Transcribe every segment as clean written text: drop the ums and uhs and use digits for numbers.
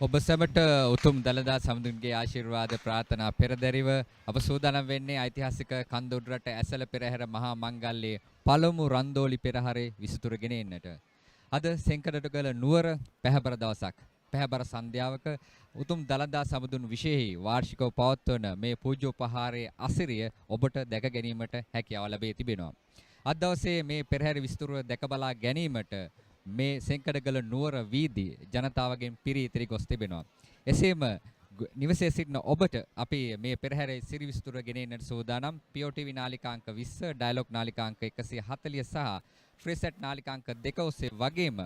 ඔබ සැමට උතුම් දළදා සමුදුන්ගේ ආශිර්වාද ප්‍රාර්ථනා පෙරදැරිව අප සූදානම් වෙන්නේ ඓතිහාසික කන්දොඩරට ඇසල පෙරහැර මහා මංගල්‍යයේ පළමු රන්දෝලි පෙරහරේ විසිතුරු ගෙන එන්නට. අද සෙන්කඩටගල නුවර පැහැබර දවසක්. පැහැබර සන්ධ්‍යාවක උතුම් දළදා සමුදුන් විශේෂී වාර්ෂිකව පවත්වන මේ පූජෝපහාරයේ අසිරිය ඔබට දැක ගැනීමට හැකියාව ලැබී තිබෙනවා. අද දවසේ මේ පෙරහැර විසිතුරු දැක බලා ගැනීමට මේ සෙන්කඩගල නුවර වීදි ජනතාවගෙන් පිරී ඉතිරි ගොස් තිබෙනවා. එසේම නිවසේ සිටින ඔබට අපි මේ පෙරහැරේ සිරි විසිතුරු ගෙන එන්නට සූදානම් POTV නාලිකාංක 20, ඩයලොග් නාලිකාංක 140 සහ ෆ්‍රීසෙට් නාලිකාංක 2 ඔස්සේ වගේම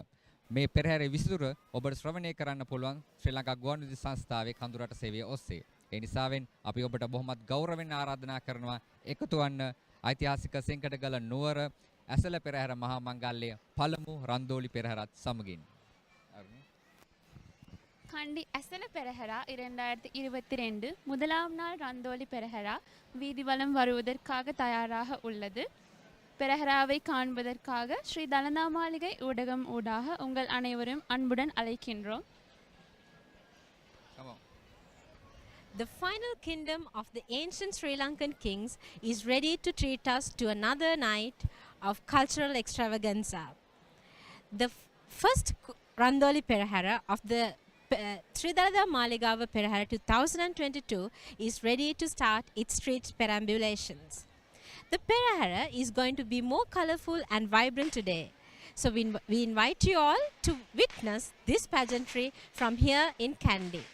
මේ පෙරහැරේ විසිතුරු ඔබට ශ්‍රවණය කරන්න පුළුවන් ශ්‍රී ලංකා ගුවන්විදුලි සංස්ථාවේ කඳුරට සේවය ඔස්සේ. ඒ නිසාවෙන් අපි ඔබට බොහොමත් ගෞරවයෙන් ආරාධනා කරනවා එකතු වන්න ඓතිහාසික සෙන්කඩගල නුවර ඇසල පෙරහැර මහා මංගල්‍යයේ පළමු රන්දෝලි පෙරහැරත් සමගින්. கண்டி அசல பெரஹரா 2022 முதலாம் நாள் ரந்தோலி பெரஹரா வீதி வலம் வருவதற்காக தயாராக உள்ளது. பெரஹராவை காண்பதற்காக ஸ்ரீ தலதா மாளிகை ஊடகம் ஊடாக உங்கள் அனைவரும் அன்புடன் அழைக்கின்றோம். The final kingdom of the ancient Sri Lankan kings is ready to treat us to another night of cultural extravaganza. The first Randoli Perahera of the Dalada Maligawa Perahera 2022 is ready to start its street perambulations. The Perahera is going to be more colorful and vibrant today. So we invite you all to witness this pageantry from here in Kandy.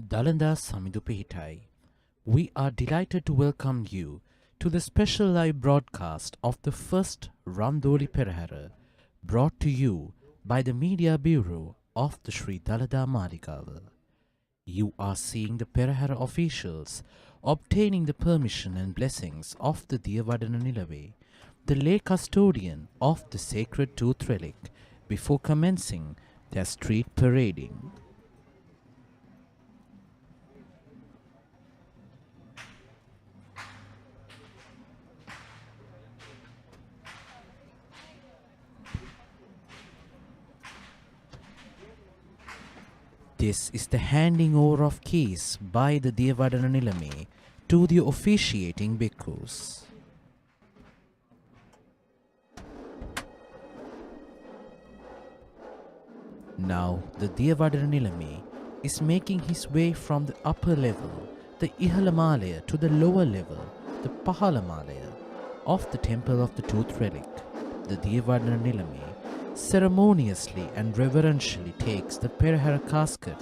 Dalada Samidu Pihitai. We are delighted to welcome you to the special live broadcast of the first Randoli Perahera, brought to you by the Media Bureau of the Shri Dalada Maligawa. You are seeing the Perahera officials obtaining the permission and blessings of the Diyavadana Nilave, the lay custodian of the sacred tooth relic, before commencing their street parading. This is the handing over of keys by the Diyavadana Nilame to the officiating bhikkhus. Now the Diyavadana Nilame is making his way from the upper level, the Ihalamalaya, to the lower level, the Pahalamalaya, of the temple of the tooth relic. The Diyavadana Nilame ceremoniously and reverentially takes the Perahera casket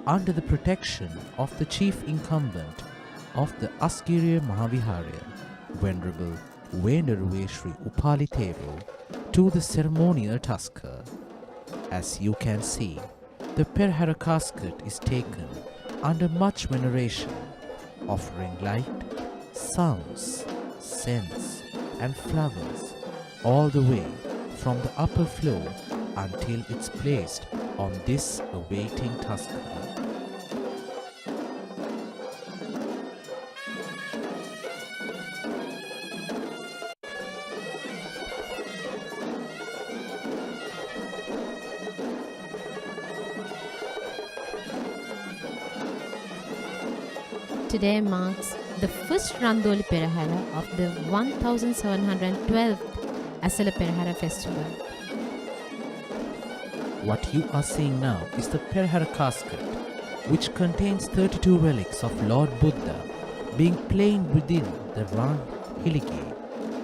under the protection of the chief incumbent of the Askiriya Mahaviharya, Venerable Venaruve Shri Upali Theru, to the ceremonial tusker. As you can see, the Perahera casket is taken under much veneration, offering light, sounds, scents and flowers all the way from the upper floor until it's placed on this awaiting tusker. Today marks the first Randoli Perahera of the 1712th Asala Perahera festival. What you are seeing now is the Perahera casket, which contains 32 relics of Lord Buddha being plain within the round hiligi,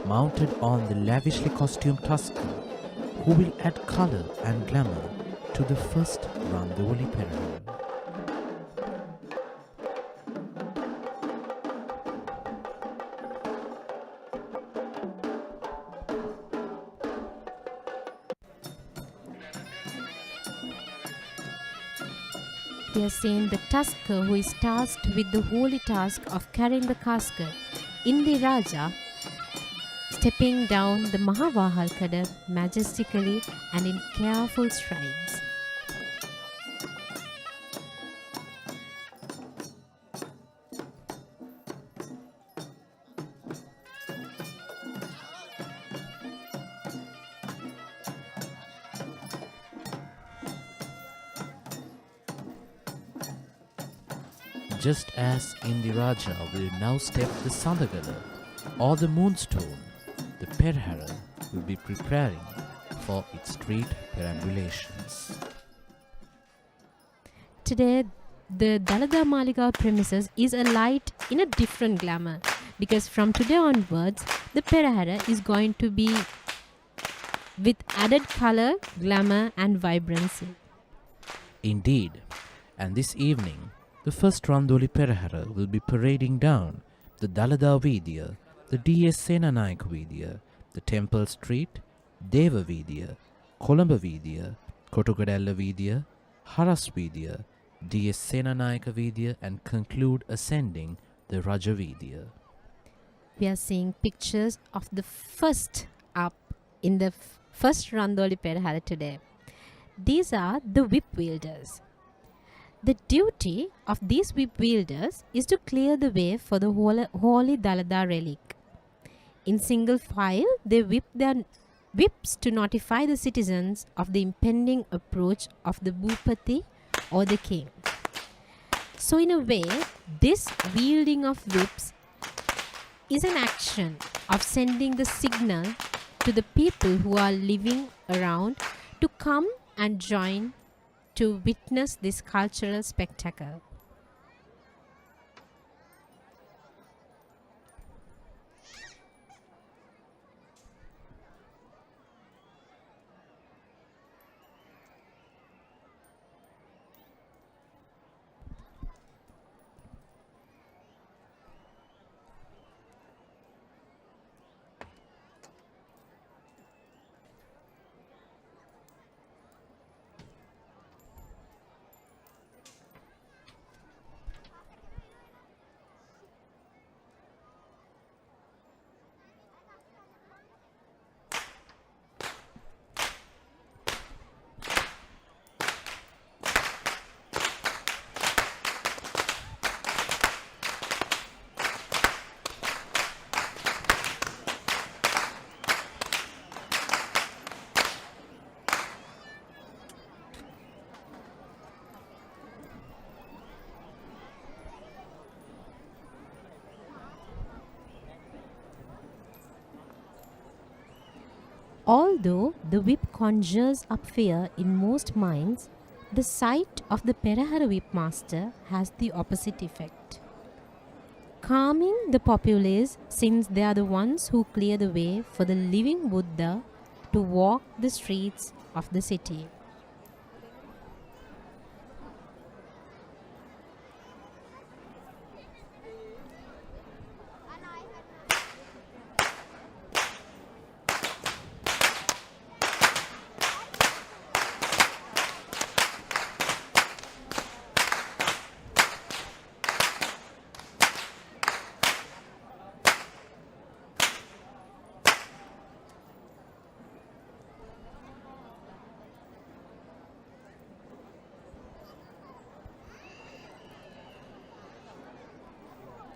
mounted on the lavishly costumed tusker, who will add color and glamour to the first Randoli Perahera. we are seeing the tusker who is tasked with the holy task of carrying the casket, Indi Raja, stepping down the Mahavahalkada majestically and in careful strides. Just as Indiraja will now step the Sandagala or the Moonstone, the Perahera will be preparing for its street perambulations. Today, the Dalada Maligawa premises is alight in a different glamour because from today onwards, the Perahera is going to be with added color, glamour and vibrancy. Indeed, and this evening, the first Randoli Perahera will be parading down the Dalada Vidya, the DS Senanayak Vidya, the Temple Street, Deva Vidya, Colomba Vidya, Kotogadalla Vidya, Haras Vidya, DS Senanayaka Vidya and conclude ascending the Raja Vidya. We are seeing pictures of the first up in the first Randoli Perahera today. These are the Whip Wielders. The duty of these Whip Wielders is to clear the way for the holy Dalada relic. In single file, they whip their whips to notify the citizens of the impending approach of the Bhupati or the king. So in a way, this wielding of whips is an action of sending the signal to the people who are living around to come and join to witness this cultural spectacle. Although the whip conjures up fear in most minds, the sight of the Perahera whip master has the opposite effect. Calming the populace since they are the ones who clear the way for the living Buddha to walk the streets of the city.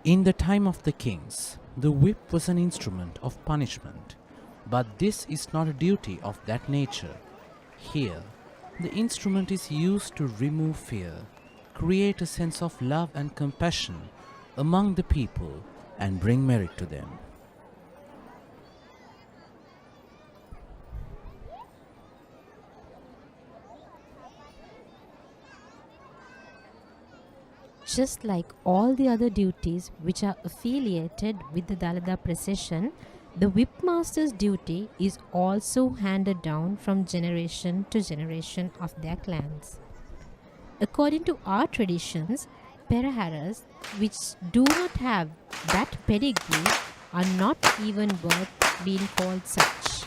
In the time of the kings, the whip was an instrument of punishment, but this is not a duty of that nature. Here, the instrument is used to remove fear, create a sense of love and compassion among the people, and bring merit to them. Just like all the other duties which are affiliated with the Dalada Procession, the whipmaster's duty is also handed down from generation to generation of their clans. According to our traditions, Peraheras which do not have that pedigree are not even worth being called such.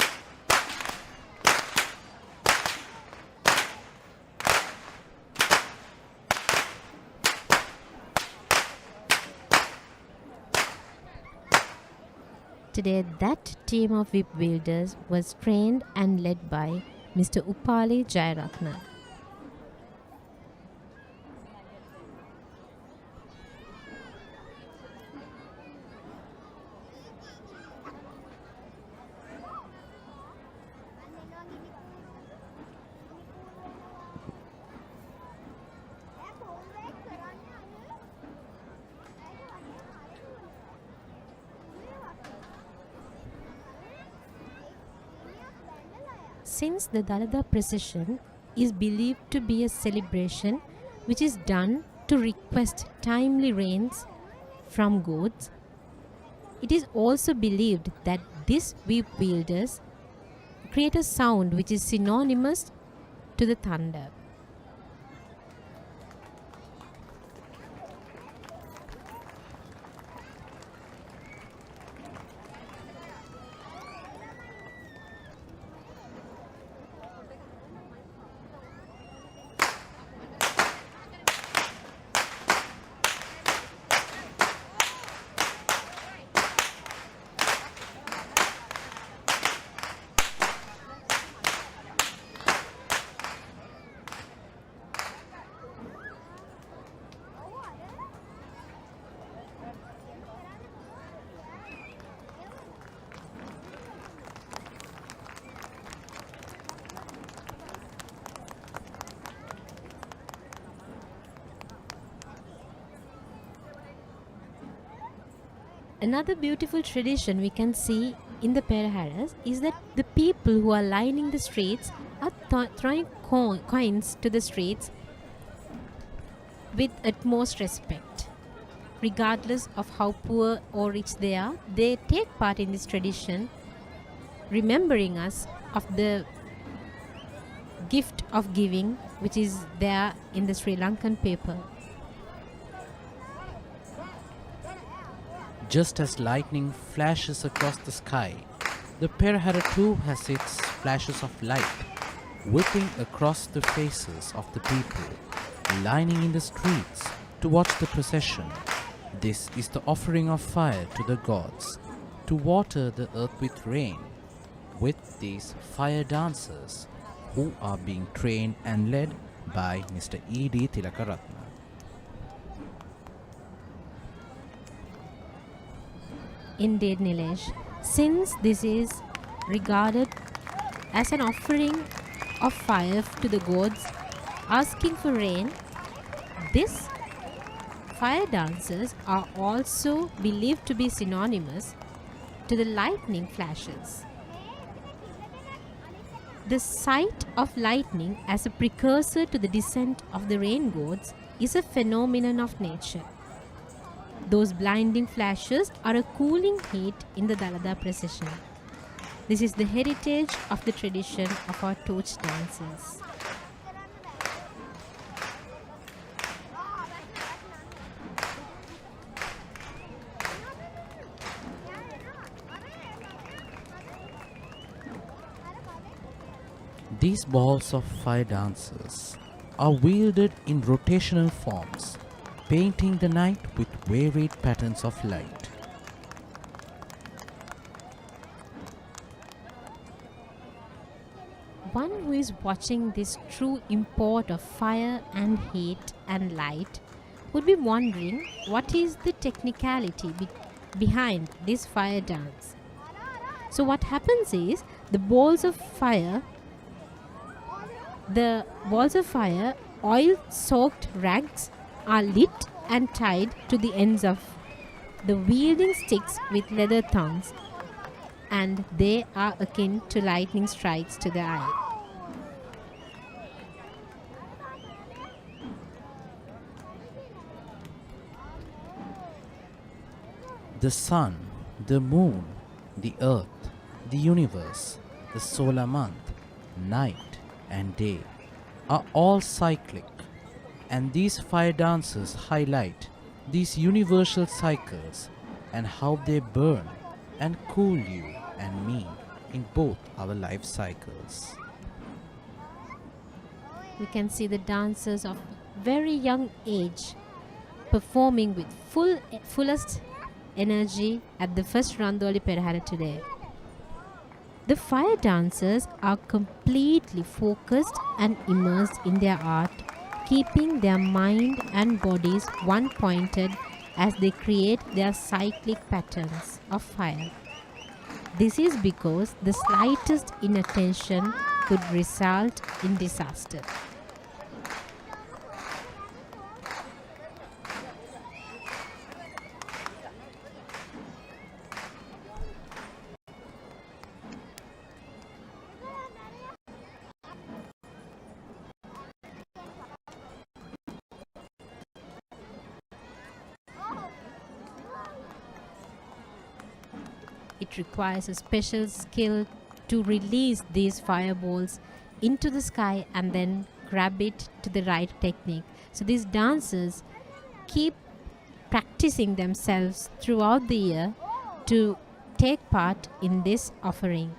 Today, that team of Whip Wielders was trained and led by Mr. Upali Jayaratna. Since the Dalada Procession is believed to be a celebration which is done to request timely rains from gods, it is also believed that these Whip Wielders create a sound which is synonymous to the thunder. Another beautiful tradition we can see in the Peraheras is that the people who are lining the streets are throwing coins to the streets with utmost respect. Regardless of how poor or rich they are, they take part in this tradition, remembering us of the gift of giving which is there in the Sri Lankan paper. Just as lightning flashes across the sky, the Perahera too has its flashes of light, whipping across the faces of the people, lining in the streets to watch the procession. This is the offering of fire to the gods, to water the earth with rain, with these fire dancers, who are being trained and led by Mr. E.D. Tilakaratna. Indeed, Nilesh, since this is regarded as an offering of fire to the gods asking for rain, these fire dancers are also believed to be synonymous to the lightning flashes. The sight of lightning as a precursor to the descent of the rain gods is a phenomenon of nature. Those blinding flashes are a cooling heat in the Dalada procession. This is the heritage of the tradition of our torch dances. These balls of fire dancers are wielded in rotational forms, painting the night with varied patterns of light. One who is watching this true import of fire and heat and light would be wondering what is the technicality behind this fire dance. So what happens is the balls of fire, oil-soaked rags are lit and tied to the ends of the wielding sticks with leather thongs, and they are akin to lightning strikes to the eye. The sun, the moon, the earth, the universe, the solar month, night and day are all cyclic, and these fire dances highlight these universal cycles and how they burn and cool you and me in both our life cycles. We can see the dancers of very young age performing with fullest energy at the first Randoli Perahera today. The fire dancers are completely focused and immersed in their art, keeping their mind and bodies one-pointed as they create their cyclic patterns of fire. This is because the slightest inattention could result in disaster. It requires a special skill to release these fireballs into the sky and then grab it to the right technique. So these dancers keep practicing themselves throughout the year to take part in this offering.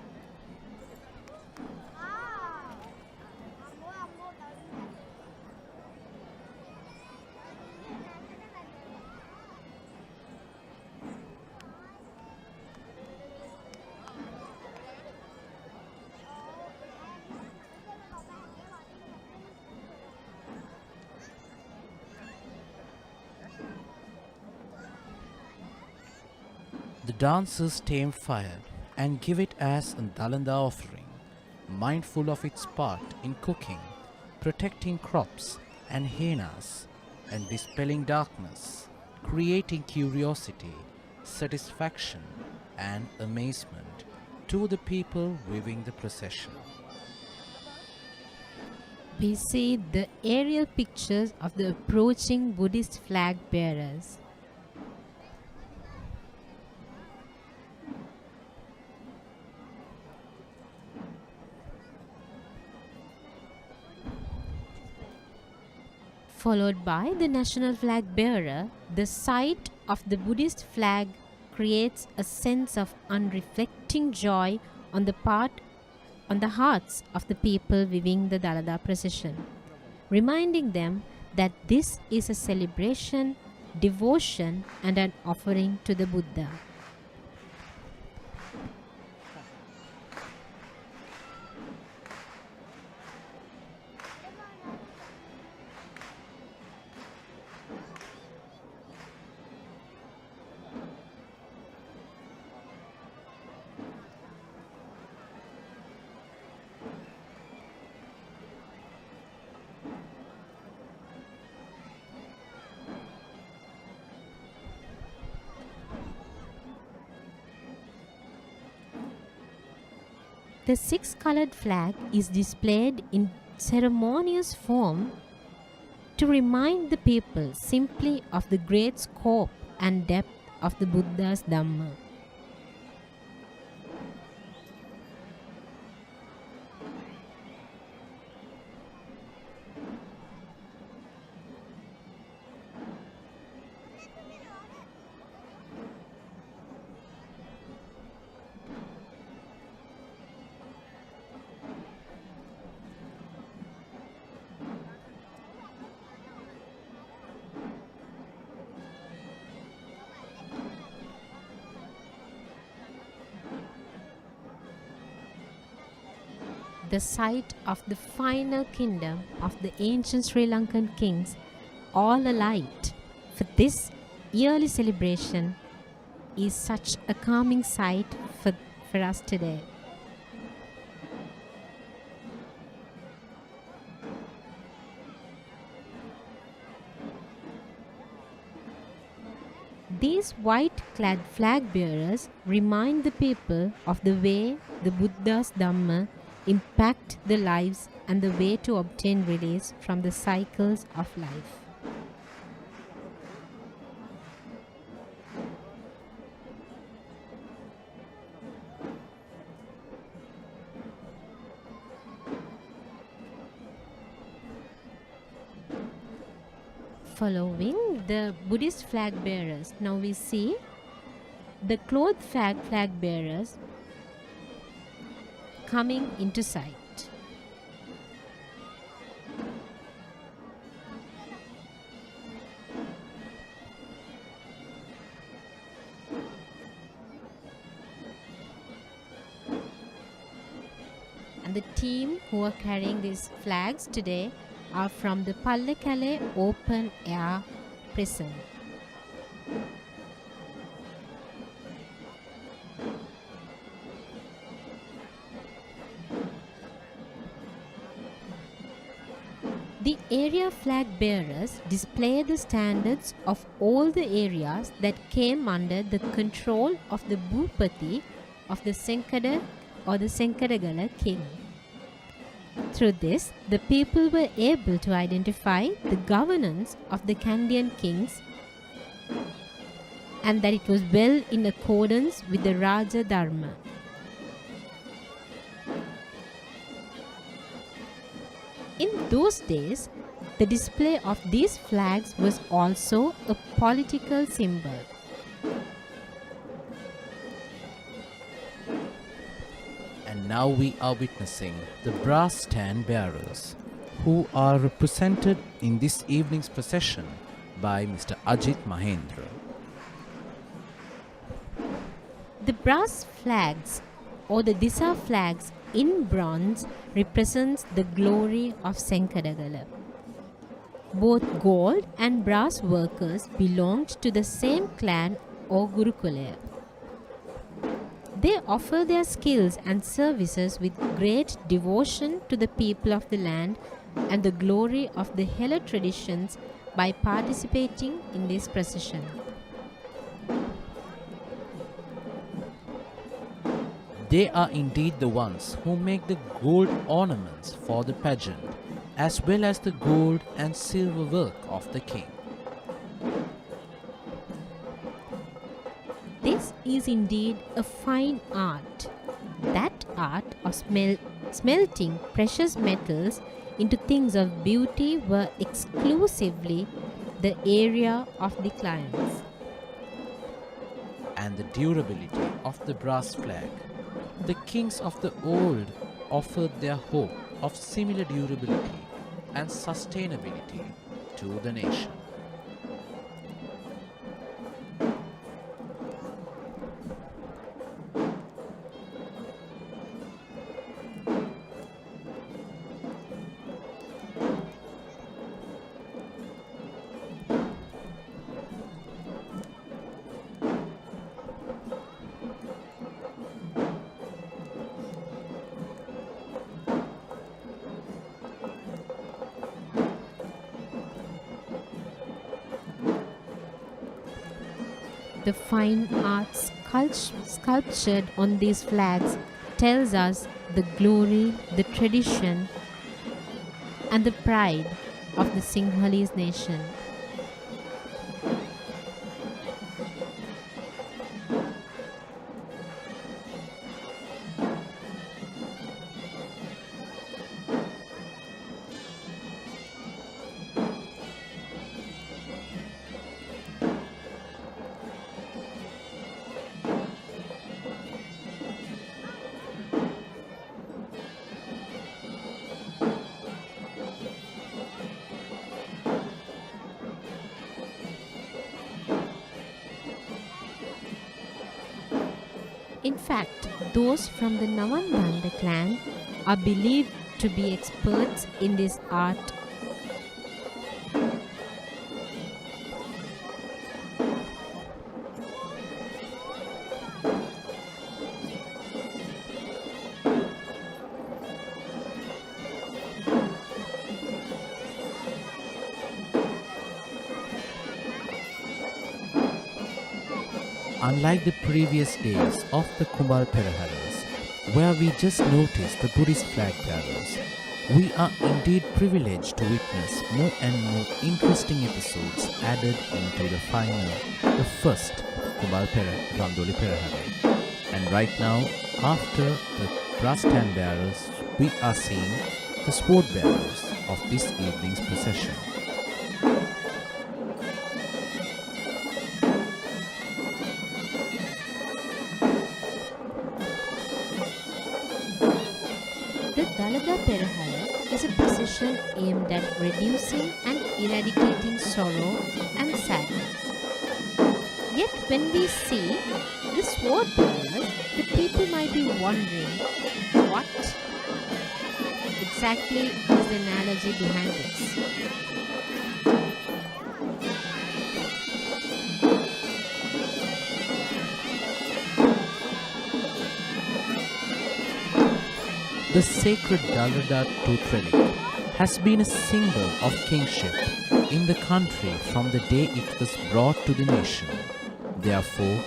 The dancers tame fire and give it as a Dalada offering, mindful of its part in cooking, protecting crops and hyenas, and dispelling darkness, creating curiosity, satisfaction, and amazement to the people viewing the procession. We see the aerial pictures of the approaching Buddhist flag bearers. Followed by the national flag bearer, the sight of the Buddhist flag creates a sense of unreflecting joy on the hearts of the people viewing the Dalada procession, reminding them that this is a celebration, devotion, and an offering to the Buddha. The six-colored flag is displayed in ceremonious form to remind the people simply of the great scope and depth of the Buddha's Dhamma. The site of the final kingdom of the ancient Sri Lankan kings, all alight for this yearly celebration, is such a calming sight for us today. These white-clad flag bearers remind the people of the way the Buddha's Dhamma impact the lives and the way to obtain release from the cycles of life. Following the Buddhist flag bearers, now we see the clothed flag bearers coming into sight. the team who are carrying these flags today are from the Pallekele Open Air Prison. The area flag bearers display the standards of all the areas that came under the control of the Bhupati of the Senkada or the Senkadagala king. Through this, the people were able to identify the governance of the Kandian kings and that it was well in accordance with the Raja Dharma. In those days, the display of these flags was also a political symbol. And now we are witnessing the brass stand bearers, who are represented in this evening's procession by Mr. Ajit Mahendra. The brass flags or the Disa flags in bronze represents the glory of Senkadagala. Both gold and brass workers belonged to the same clan or Gurukulaya. They offer their skills and services with great devotion to the people of the land and the glory of the Hela traditions by participating in this procession. They are indeed the ones who make the gold ornaments for the pageant, as well as the gold and silver work of the king. This is indeed a fine art. That art of smelting precious metals into things of beauty were exclusively the area of the clients. And the durability of the brass flag. The kings of the old offered their hope of similar durability and sustainability to the nation. The fine art sculptured on these flags tells us the glory, the tradition, and the pride of the Sinhalese nation. In fact, those from the Navambanda clan are believed to be experts in this art. Unlike the previous days of the Kumbal Peraharas, where we just noticed the Buddhist flag bearers, we are indeed privileged to witness more and more interesting episodes added into the final, the first Kumbal Randoli Procession. And right now, after the brass stand bearers, we are seeing the sword bearers of this evening's procession. The Dalada Perahera is a procession aimed at reducing and eradicating sorrow and sadness. Yet when we see the sword bearers, the people might be wondering, what? exactly is the analogy behind this? The sacred Dalada tooth relic has been a symbol of kingship in the country from the day it was brought to the nation. Therefore,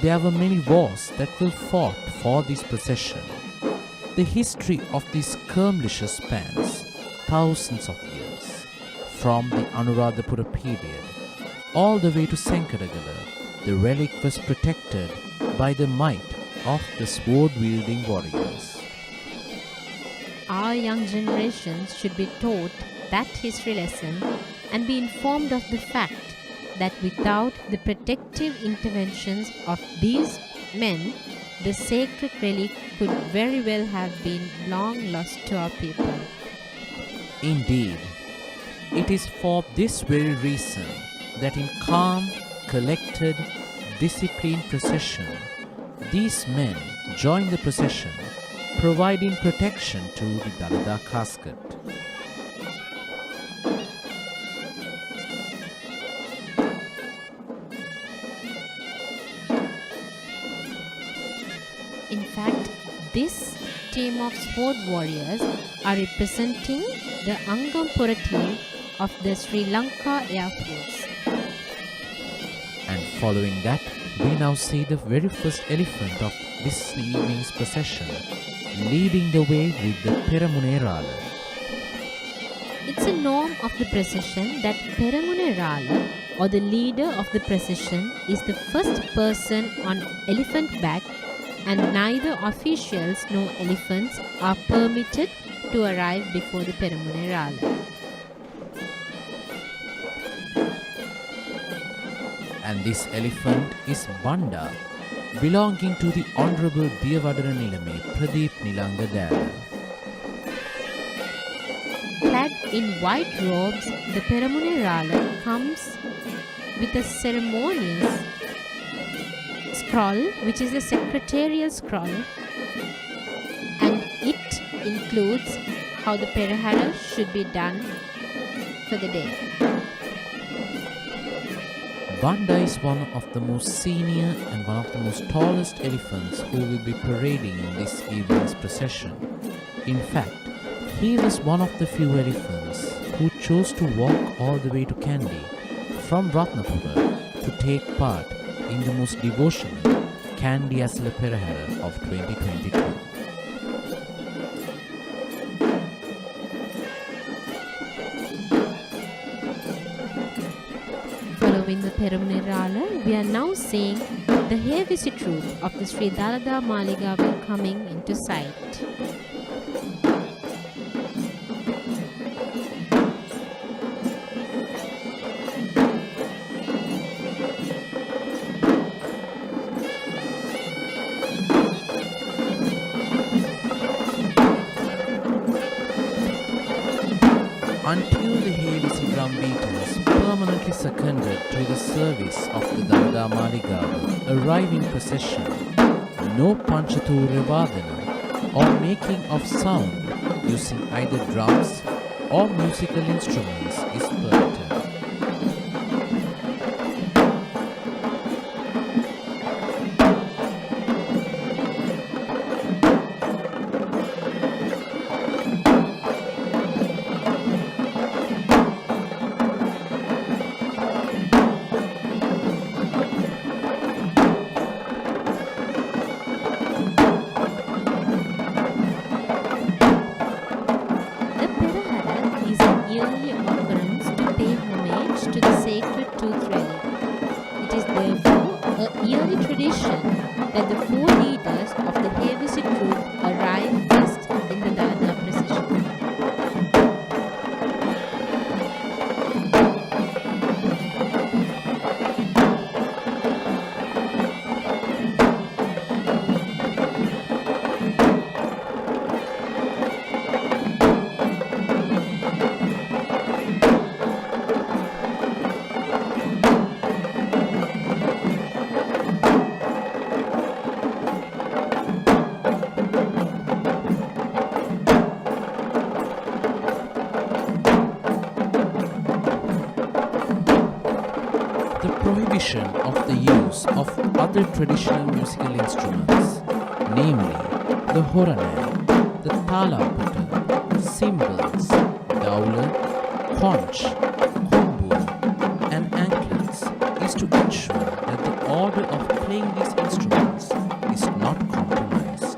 there were many wars that were fought for this procession. The history of this skirmishes spans thousands of years, from the Anuradhapura period all the way to Sankaragala. The relic was protected by the might of the sword-wielding warriors. Our young generations should be taught that history lesson and be informed of the fact that without the protective interventions of these men, the sacred relic could very well have been long lost to our people. Indeed, it is for this very reason that in calm, collected, disciplined procession, these men join the procession, providing protection to the Dalada casket. In fact, this team of sword warriors are representing the Angampura team of the Sri Lanka Air Force. And following that, we now see the very first elephant of this evening's procession, leading the way with the Peramunerala. It's a norm of the procession that Peramunerala, or the leader of the procession, is the first person on elephant back, and neither officials nor elephants are permitted to arrive before the Peramunerala. And this elephant is Banda, belonging to the Honorable Diyavadara Nilame Pradeep Nilanga Dada. Clad in white robes, the Peramunerala comes with a ceremonious scroll, which is a secretarial scroll, and it includes how the Perahera should be done for the day. Banda is one of the most senior and one of the most tallest elephants who will be parading in this evening's procession. In fact, he was one of the few elephants who chose to walk all the way to Kandy from Ratnapura to take part in the most devotional Kandy Esala Perahera of 2022. Following the Peramunerala, we are now seeing the heavy troop of the Sri Dalada Maligawa coming into sight. Until the Helisi drum beaters permanently seconded to the service of the Dalada Maligawa arrive in procession, no Panchatura Vadana or making of sound using either drums or musical instruments is permitted. the prohibition of the use of other traditional musical instruments, namely the horanai, the talaputa, cymbals, dowler, conch, kumbal, and anklets, is to ensure that the order of playing these instruments is not compromised.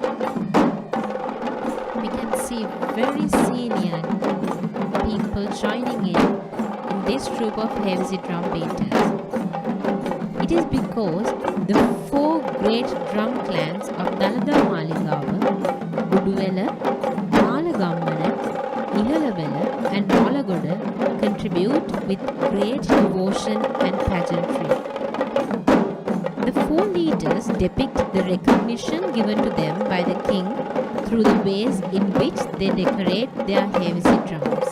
We can see very senior people joining in this troupe of heavy drum beaters. It is because the four great drum clans of Dalada Maligawa, Uduvela, Malagammana, Ihalavela and Malagoda contribute with great devotion and pageantry. The four leaders depict the recognition given to them by the king through the ways in which they decorate their heavy drums.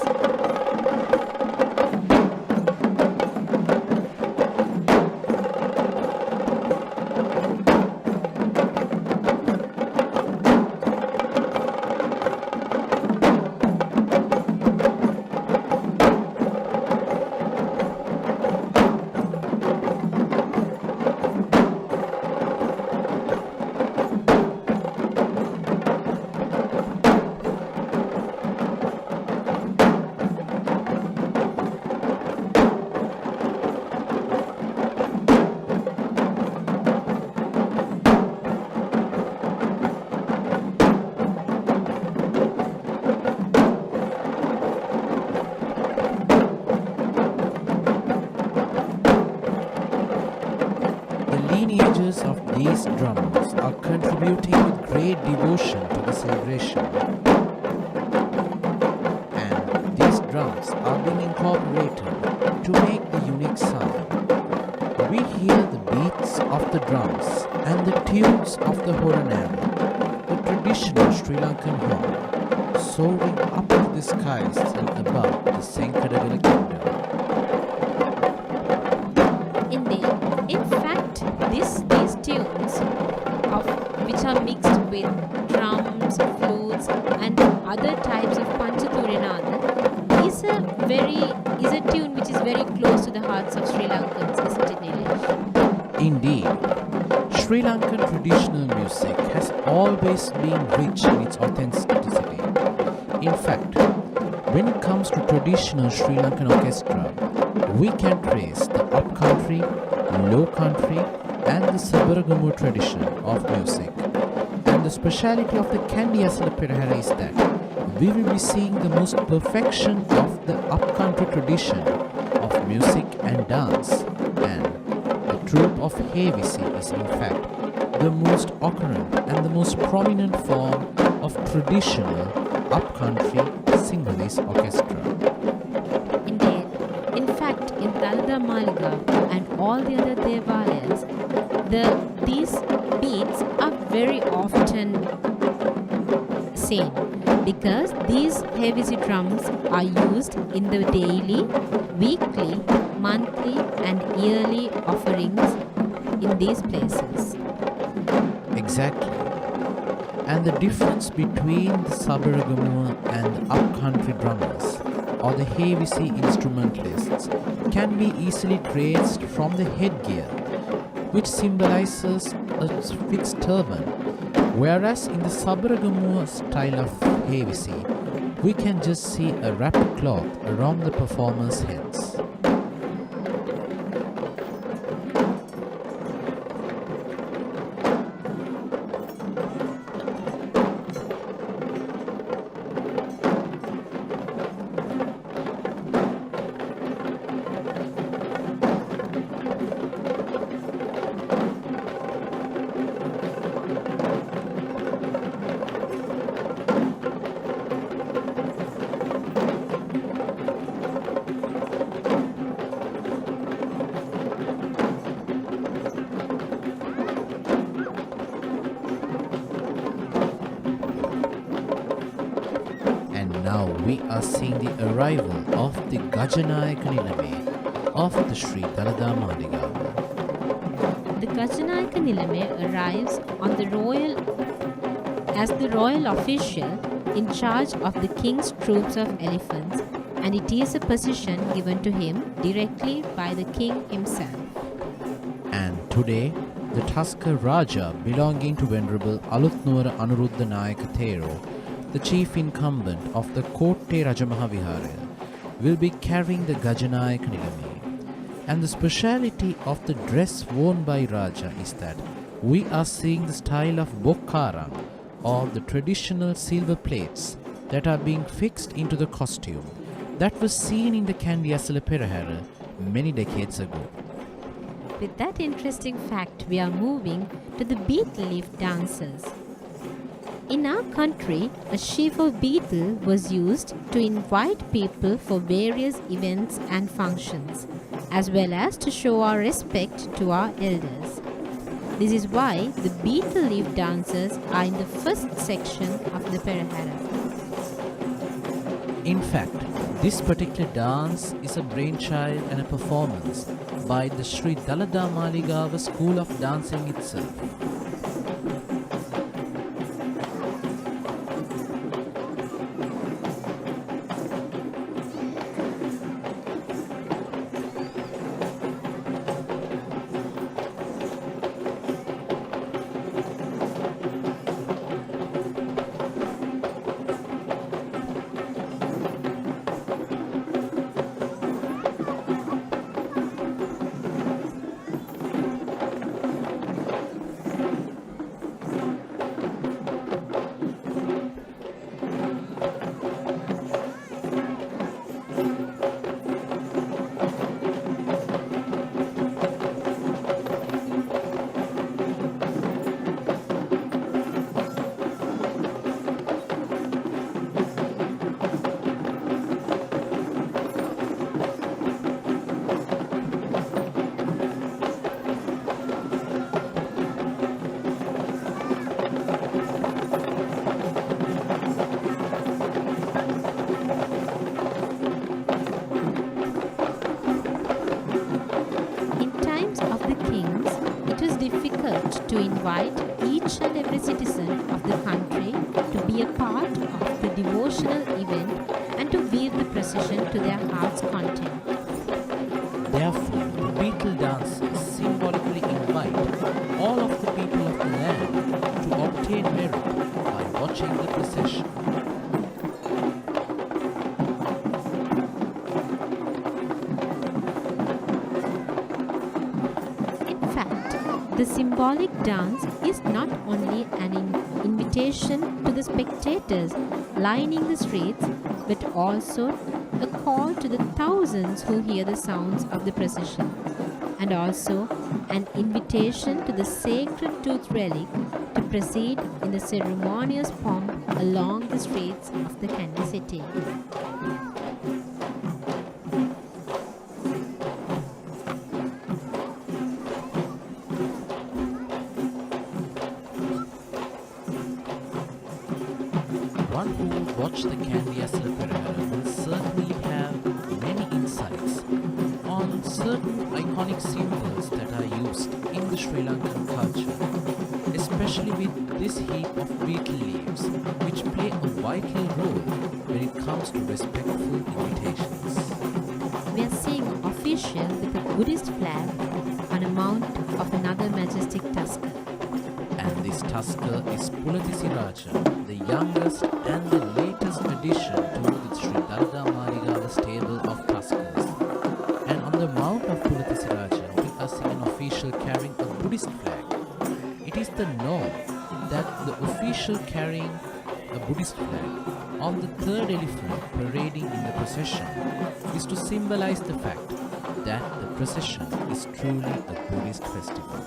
Of these drummers are contributing with great devotion to the celebration, and these drums are being incorporated to make the unique sound. We hear the beats of the drums and the tunes of the horanai, the traditional Sri Lankan horn, soaring up to the skies and above the Senkadagala kingdom. Indeed, in fact, these tunes which are mixed with drums, flutes and other types of panchaturinada is a tune which is very close to the hearts of Sri Lankans, isn't it, Nilesh? Indeed, Sri Lankan traditional music has always been rich in its authenticity. In fact, when it comes to traditional Sri Lankan orchestra, we can trace the upcountry, low country and the Sabaragamu tradition of music. And the speciality of the Kandy Esala Perahera is that we will be seeing the most perfection of the upcountry tradition of music and dance. And the troupe of Hevisi is in fact the most occurrent and the most prominent form of traditional upcountry Sinhalese orchestra. Indeed, in fact, in Dalada Maligawa and all the other Devalas, these beats are very often seen because these heavy drums are used in the daily, weekly, monthly and yearly offerings in these places. Exactly. And the difference between the Sabaragamu and the upcountry drummers or the Hevisi instrumentalists can be easily traced from the headgear, which symbolizes a fixed turban, whereas in the Sabaragamu style of Hevisi, we can just see a wrapped cloth around the performers' heads. Now we are seeing the arrival of the Gajanayaka Nilame of the Shri Dalada Maligawa. The Gajanayaka Nilame arrives on as the royal official in charge of the king's troops of elephants and it is a position given to him directly by the king himself. And today, the Tusker Raja belonging to Venerable Alutnuwara Anuruddha Nayaka Thero, the chief incumbent of the Kotte Rajamahavihara, will be carrying the Gajanayaka Nilame. And the speciality of the dress worn by Raja is that we are seeing the style of Bokkarang, or the traditional silver plates that are being fixed into the costume that was seen in the Kandy Esala Perahera many decades ago. With that interesting fact, we are moving to the beetle leaf dances. In our country, a sheaf of beetle was used to invite people for various events and functions, as well as to show our respect to our elders. This is why the beetle leaf dances are in the first section of the Perahera. In fact, this particular dance is a brainchild and a performance by the Shri Dalada Maligawa School of Dancing itself. To invite each and every citizen of the country to be a part of the devotional event and to weave the procession to their heart's content. Therefore, the beetle dances symbolically invite all of the people of the land to obtain merit by watching the procession. The symbolic dance is not only an invitation to the spectators lining the streets, but also a call to the thousands who hear the sounds of the procession, and also an invitation to the sacred tooth relic to proceed in the ceremonious pomp along the streets of the Kandy city. One who will watch the Kandy Esala Perahera will certainly have many insights on certain iconic symbols that are used in the Sri Lankan culture, especially with this heap of beetle leaves, which play a vital role when it comes to respectful invitations. We are seeing an official with a Buddhist flag on a mount of another majestic tusker. And this tusker is Pulatisi Raja, the youngest and the latest addition to the Sri Dalada Maligawa stable of tuskers. And on the mount of Pulatisi Raja, we are seeing an official carrying a Buddhist flag. It is the norm that the official carrying a Buddhist flag on the third elephant parading in the procession is to symbolize the fact that the procession is truly a Buddhist festival.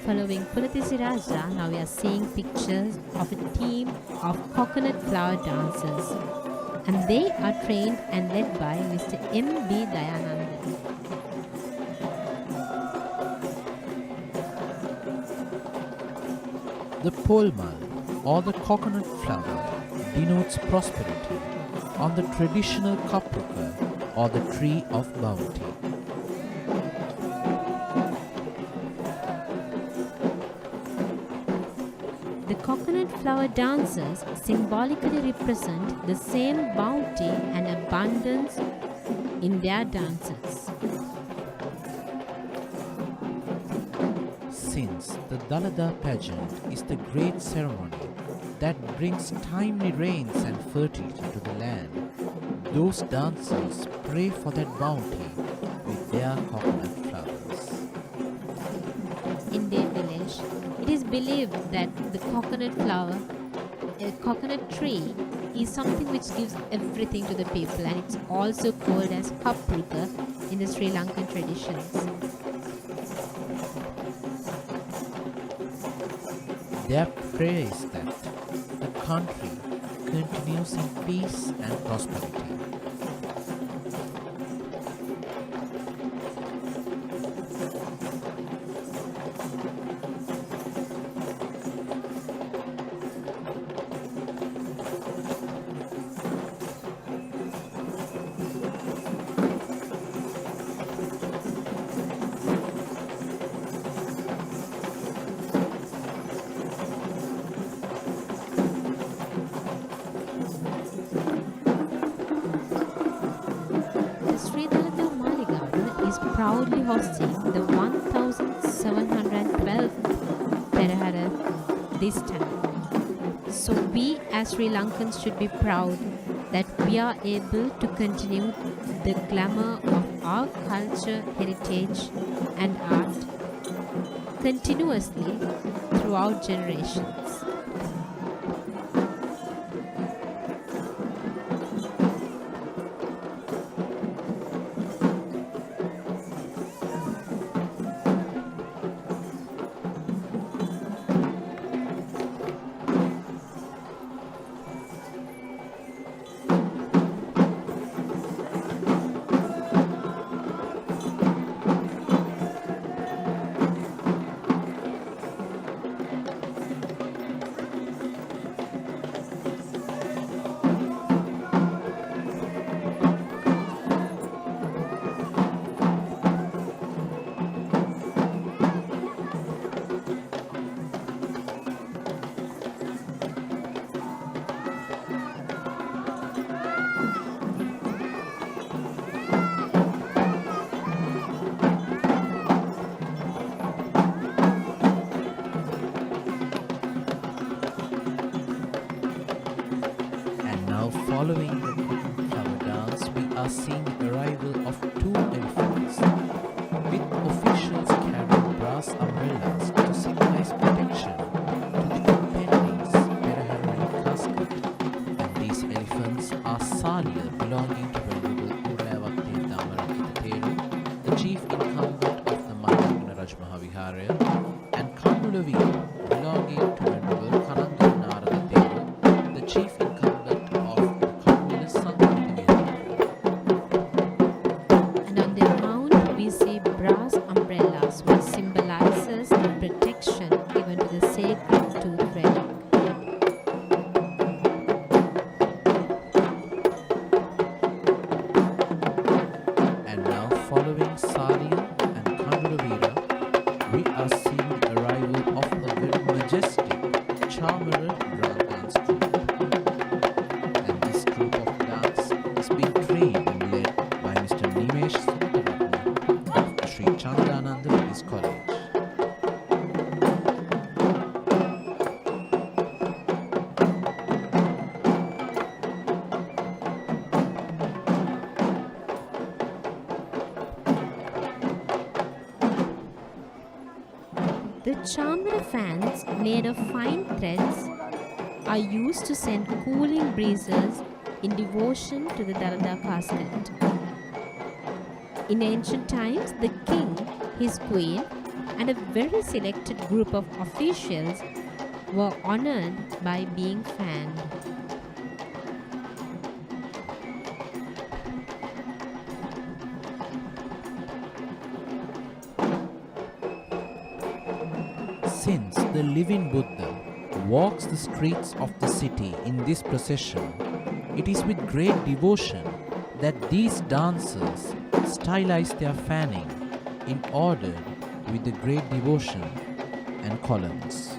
Following Pulatisi Raja, now we are seeing pictures of a team of coconut flower dancers, and they are trained and led by Mr. M.B. Dayanandan. The Polmal, or the coconut flower denotes prosperity on the traditional kapruka or the tree of bounty. The coconut flower dancers symbolically represent the same bounty and abundance in their dances. Since the Dalada pageant is the great ceremony that brings timely rains and fertility to the land, those dancers pray for that bounty with their coconut flowers. In their village, it is believed that the coconut flower, a coconut tree, is something which gives everything to the people, and it's also called as kapruka in the Sri Lankan traditions. Their prayer is that the country continues in peace and prosperity. Proudly hosting the 1712th Perahera this time. So we as Sri Lankans should be proud that we are able to continue the glamour of our culture, heritage and art continuously throughout generations. Following the coconut flower dance, we are seeing the arrival of two elephants, with officials carrying brass umbrellas to symbolize protection to the impending Perahera casket. And these elephants are Salia, belonging to Venerable Urayavakti Damarakita Theru, the chief incumbent of the Maligawa Rajmaha Vihara, and Kandulavi, belonging to Venerable Kandian Dancer, the chief The chamara fans made of fine threads are used to send cooling breezes in devotion to the Dalada casket. In ancient times, the king, his queen, and a very selected group of officials were honored by being fanned. Since the living Buddha walks the streets of the city in this procession, it is with great devotion that these dancers stylize their fanning in order with the great devotion and columns.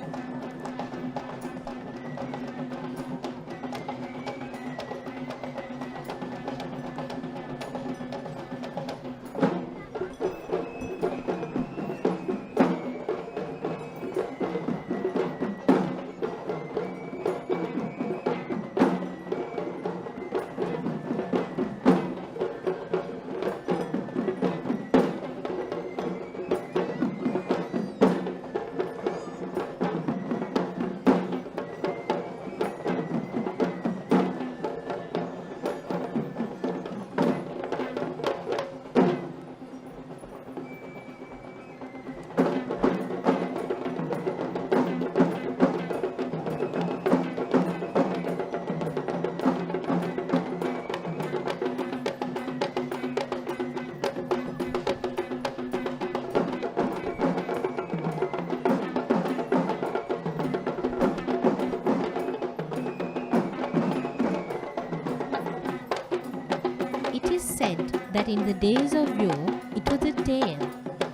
It is said that in the days of yore, it was a tale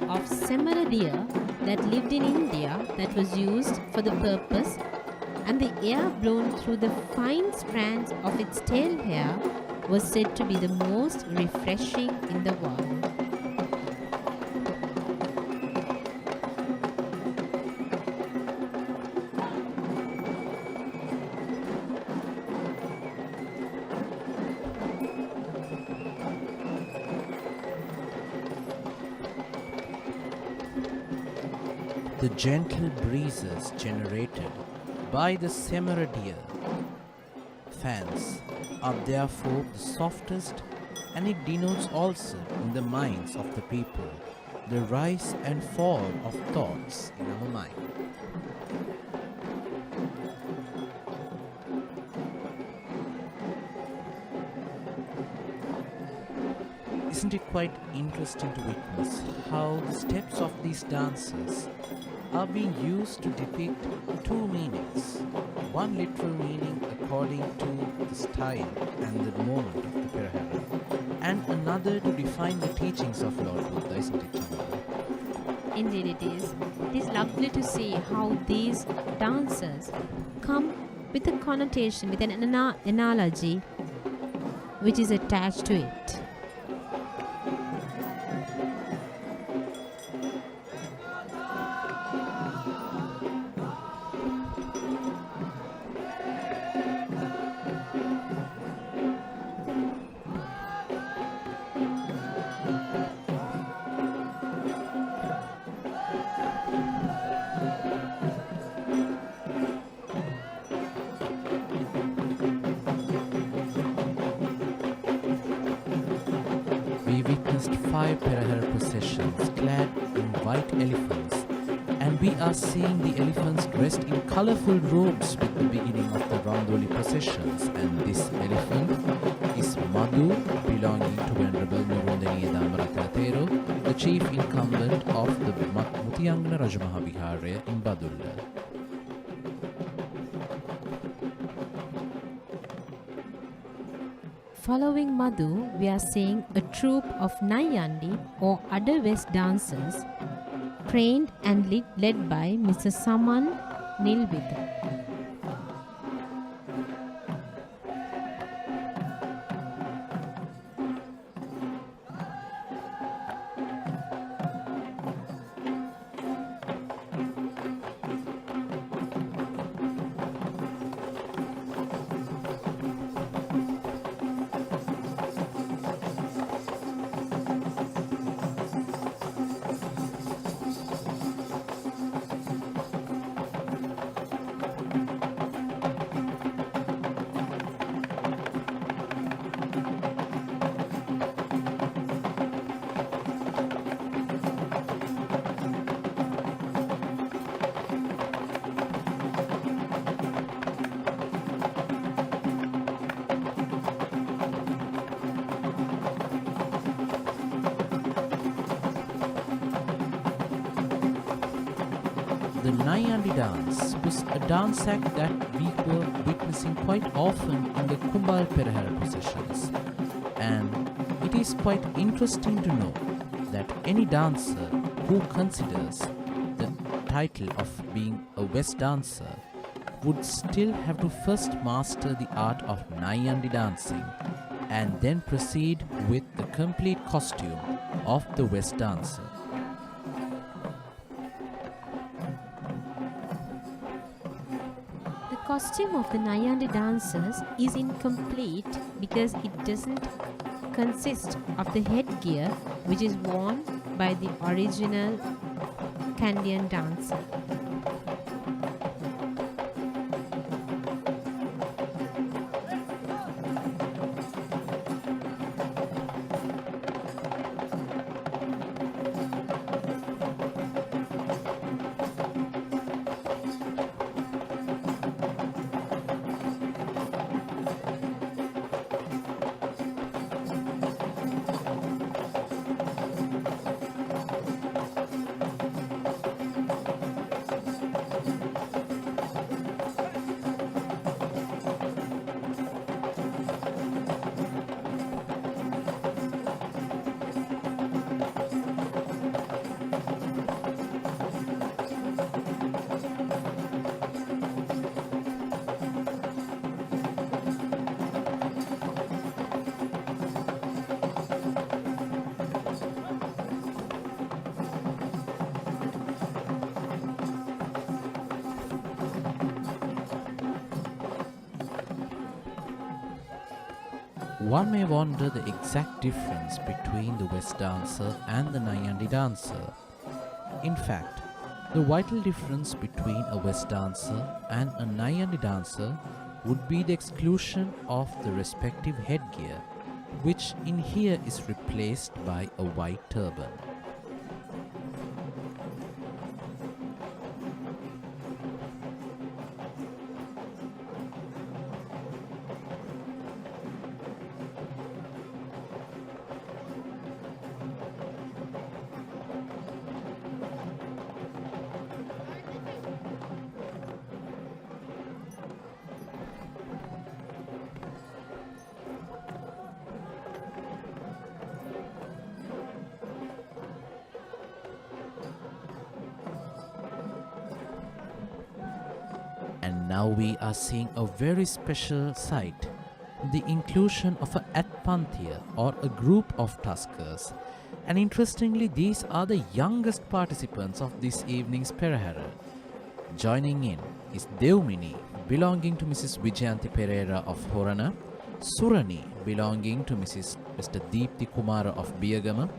of Semara deer that lived in India that was used for the purpose, and the air blown through the fine strands of its tail hair was said to be the most refreshing in the world. The gentle breezes generated by the Semara deer fans are therefore the softest, and it denotes also in the minds of the people the rise and fall of thoughts in our mind. Isn't it quite interesting to witness how the steps of these dances are being used to depict two meanings. One literal meaning according to the style and the moment of the Perahera, and another to define the teachings of Lord Buddha, isn't it, Chandra? Indeed it is. It is lovely to see how these dances come with a connotation, with an analogy which is attached to it. We witnessed 5 Perahera processions clad in white elephants, and we are seeing the elephants dressed in colorful robes with the beginning of the Randoli Processions, and this elephant is Madhu, belonging to Venerable Nirundaniya Damaratratero, the chief incumbent of the Mutiyangana Rajamaha Viharaya in Badulla. Following Madhu, we are seeing a troupe of Nayandi or other West dancers trained and led by Mr. Saman Nilbitha. Niantic Dance was a dance act that we were witnessing quite often in the Kumbal Perahera processions, and it is quite interesting to know that any dancer who considers the title of being a West dancer would still have to first master the art of Niantic dancing and then proceed with the complete costume of the West dancer. The costume of the Niantic dancers is incomplete because it doesn't consist of the headgear which is worn by the original Kandian Dancer. One may wonder the exact difference between the West dancer and the Niantic dancer. In fact, the vital difference between a West dancer and a Niantic dancer would be the exclusion of the respective headgear, which in here is replaced by a white turban. And now we are seeing a very special sight, the inclusion of a Atpanthia or a group of tuskers. And interestingly, these are the youngest participants of this evening's Perahera. Joining in is Devmini, belonging to Mrs. Vijayanthi Perera of Horana, Surani, belonging to Mr. Deepthi Kumara of Biyagama,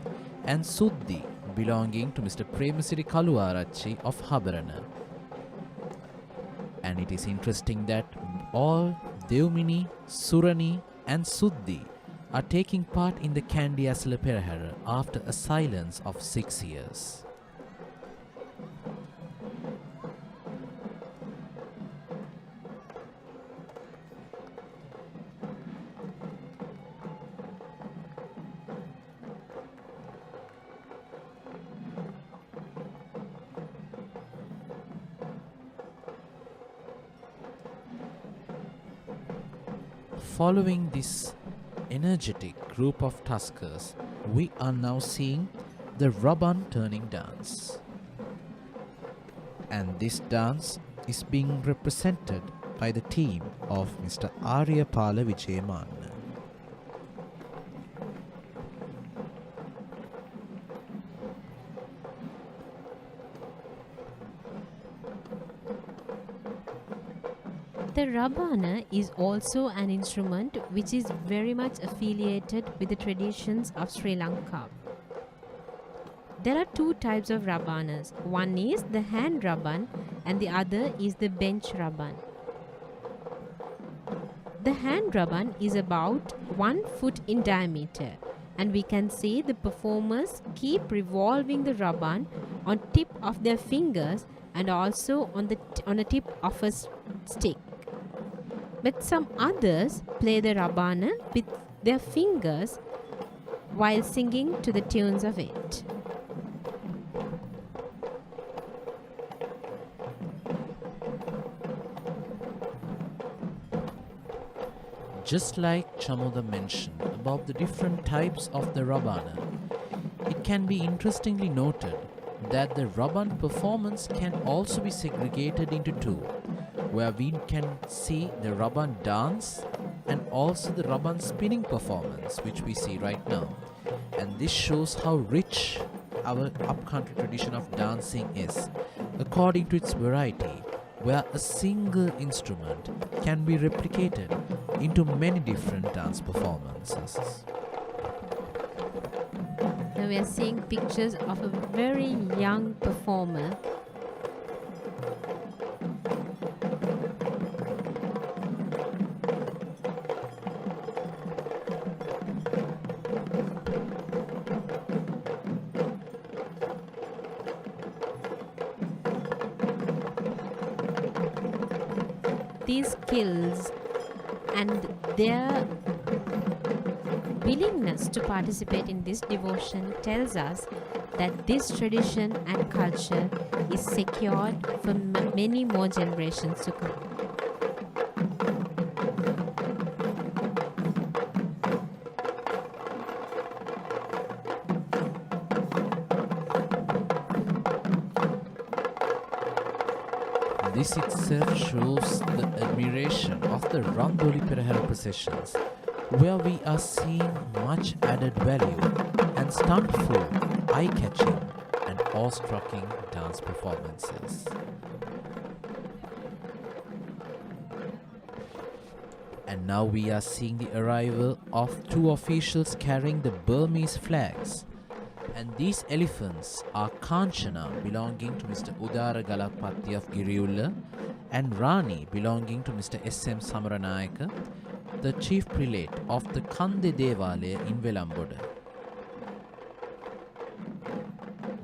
and Suddhi, belonging to Mr. Premasiri Kaluarachi of Habarana. And it is interesting that all Devmini, Surani and Suddhi are taking part in the Kandy Esala Perahera after a silence of 6 years. Following this energetic group of tuskers, we are now seeing the Rabban turning dance. And this dance is being represented by the team of Mr. Aryapala Vijayaman. The Rabana is also an instrument which is very much affiliated with the traditions of Sri Lanka. There are two types of Rabanas. One is the hand Rabban and the other is the bench Rabban. The hand Rabban is about 1 foot in diameter, and we can see the performers keep revolving the Rabban on tip of their fingers and also on the tip of a stick. But some others play the Rabana with their fingers while singing to the tunes of it. Just like Chamoda mentioned about the different types of the Rabbana, it can be interestingly noted that the Rabban performance can also be segregated into two, where we can see the Rabban Dance and also the Rabban spinning performance, which we see right now. And this shows how rich our upcountry tradition of dancing is, according to its variety, where a single instrument can be replicated into many different dance performances. Now we are seeing pictures of a very young performer. These skills and their willingness to participate in this devotion tells us that this tradition and culture is secured for many more generations to come. This itself shows the admiration of the Randoli Procession processions, where we are seeing much added value and stuntful, eye-catching and awe-striking dance performances. And now we are seeing the arrival of two officials carrying the Burmese flags. And these elephants are Kanchana, belonging to Mr. Udara Galapatti of Giriulla, and Rani, belonging to Mr. S.M. Samaranayaka, the chief prelate of the Kande Devalaya in Velamboda.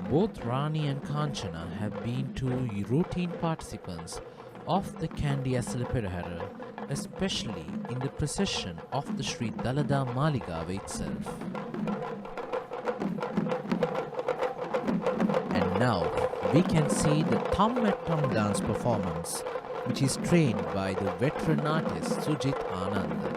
Both Rani and Kanchana have been two routine participants of the Kandy Esala Perahera, especially in the procession of the Shri Dalada Maligawa itself. And now we can see the Metronome Dance performance, which is trained by the veteran artist Sujit Anand.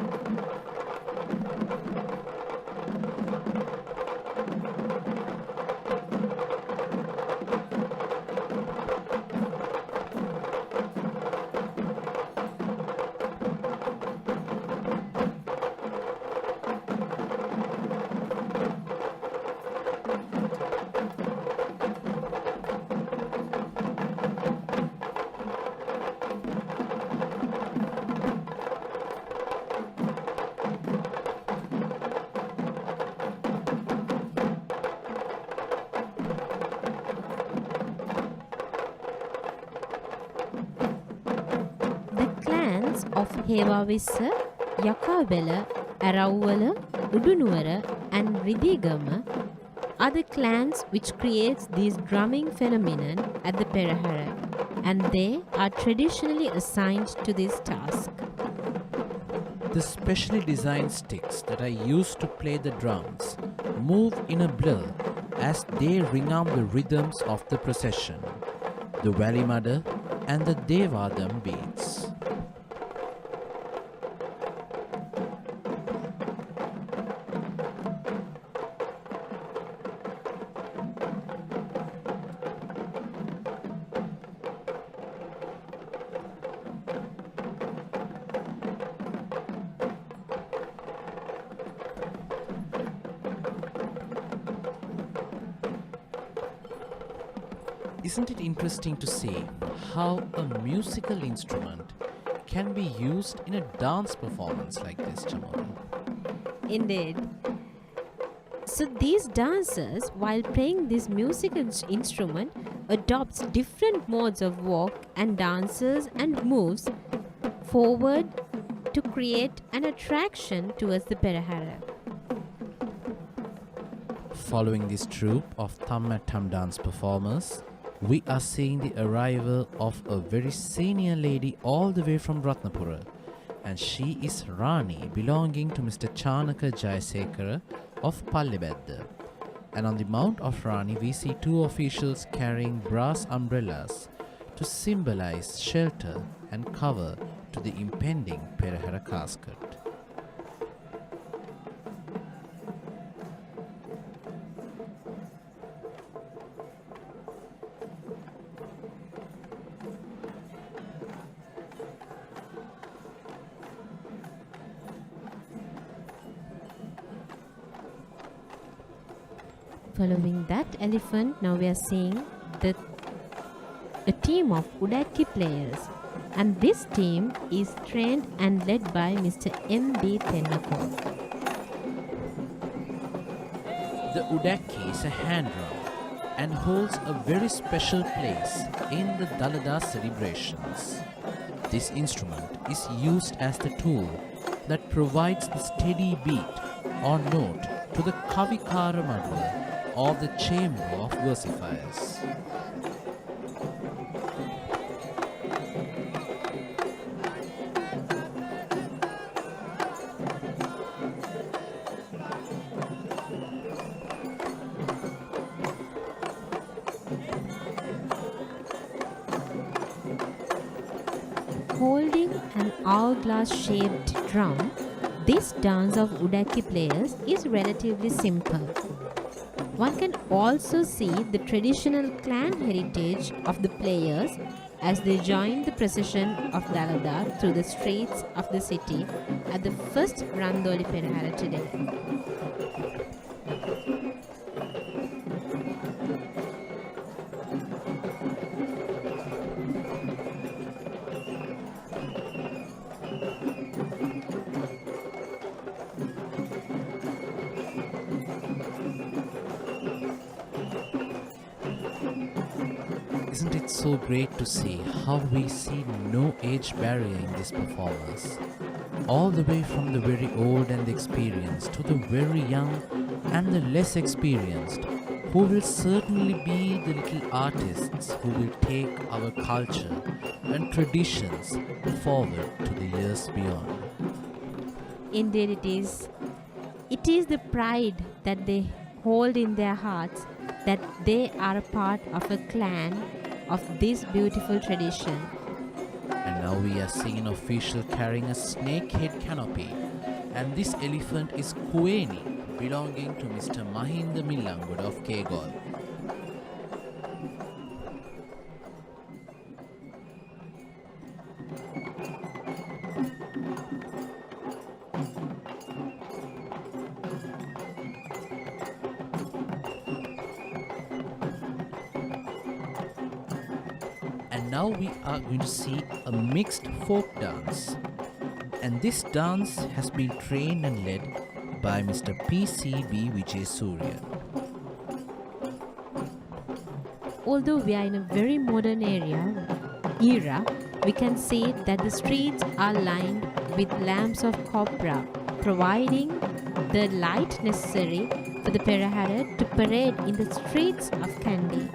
Of Hewavissa, Yakabela, Arawala, Udunuwara and Ridigama are the clans which creates these drumming phenomenon at the Perahera, and they are traditionally assigned to this task. The specially designed sticks that are used to play the drums move in a blur as they ring out the rhythms of the procession, the Valimada and the Devadam beats. Isn't it interesting to see how a musical instrument can be used in a dance performance like this, Chamoda? Indeed. So these dancers, while playing this musical instrument, adopts different modes of walk and dances and moves forward to create an attraction towards the Perahera. Following this troupe of Metronome Dance performers, we are seeing the arrival of a very senior lady all the way from Ratnapura, and she is Rani, belonging to Mr. Chanaka Jayasekara of Pallebedda. And on the mount of Rani we see two officials carrying brass umbrellas to symbolize shelter and cover to the impending Perahera casket. Following that elephant, now we are seeing a team of Udaki players, and this team is trained and led by Mr. M.B. Tennako. The Udaki is a hand drum and holds a very special place in the Dalada celebrations. This instrument is used as the tool that provides the steady beat or note to the Kavikara Madhya or the chamber of versifiers. Holding an hourglass shaped drum, this dance of Udaki players is relatively simple. One can also see the traditional clan heritage of the players as they join the procession of Dalada through the streets of the city at the first Randoli Procession today. Isn't it so great to see how we see no age barrier in this performance? All the way from the very old and the experienced to the very young and the less experienced, who will certainly be the little artists who will take our culture and traditions forward to the years beyond. Indeed it is. It is the pride that they hold in their hearts that they are a part of a clan of this beautiful tradition. And now we are seeing an official carrying a snake head canopy, and this elephant is Kueni, belonging to Mr. Mahinda Millangoda of Kegol. And now we are going to see a mixed folk dance, and this dance has been trained and led by Mr. P.C.B. Vijay Surya. Although we are in a very modern era, we can see that the streets are lined with lamps of copra, providing the light necessary for the Perahera to parade in the streets of Kandy.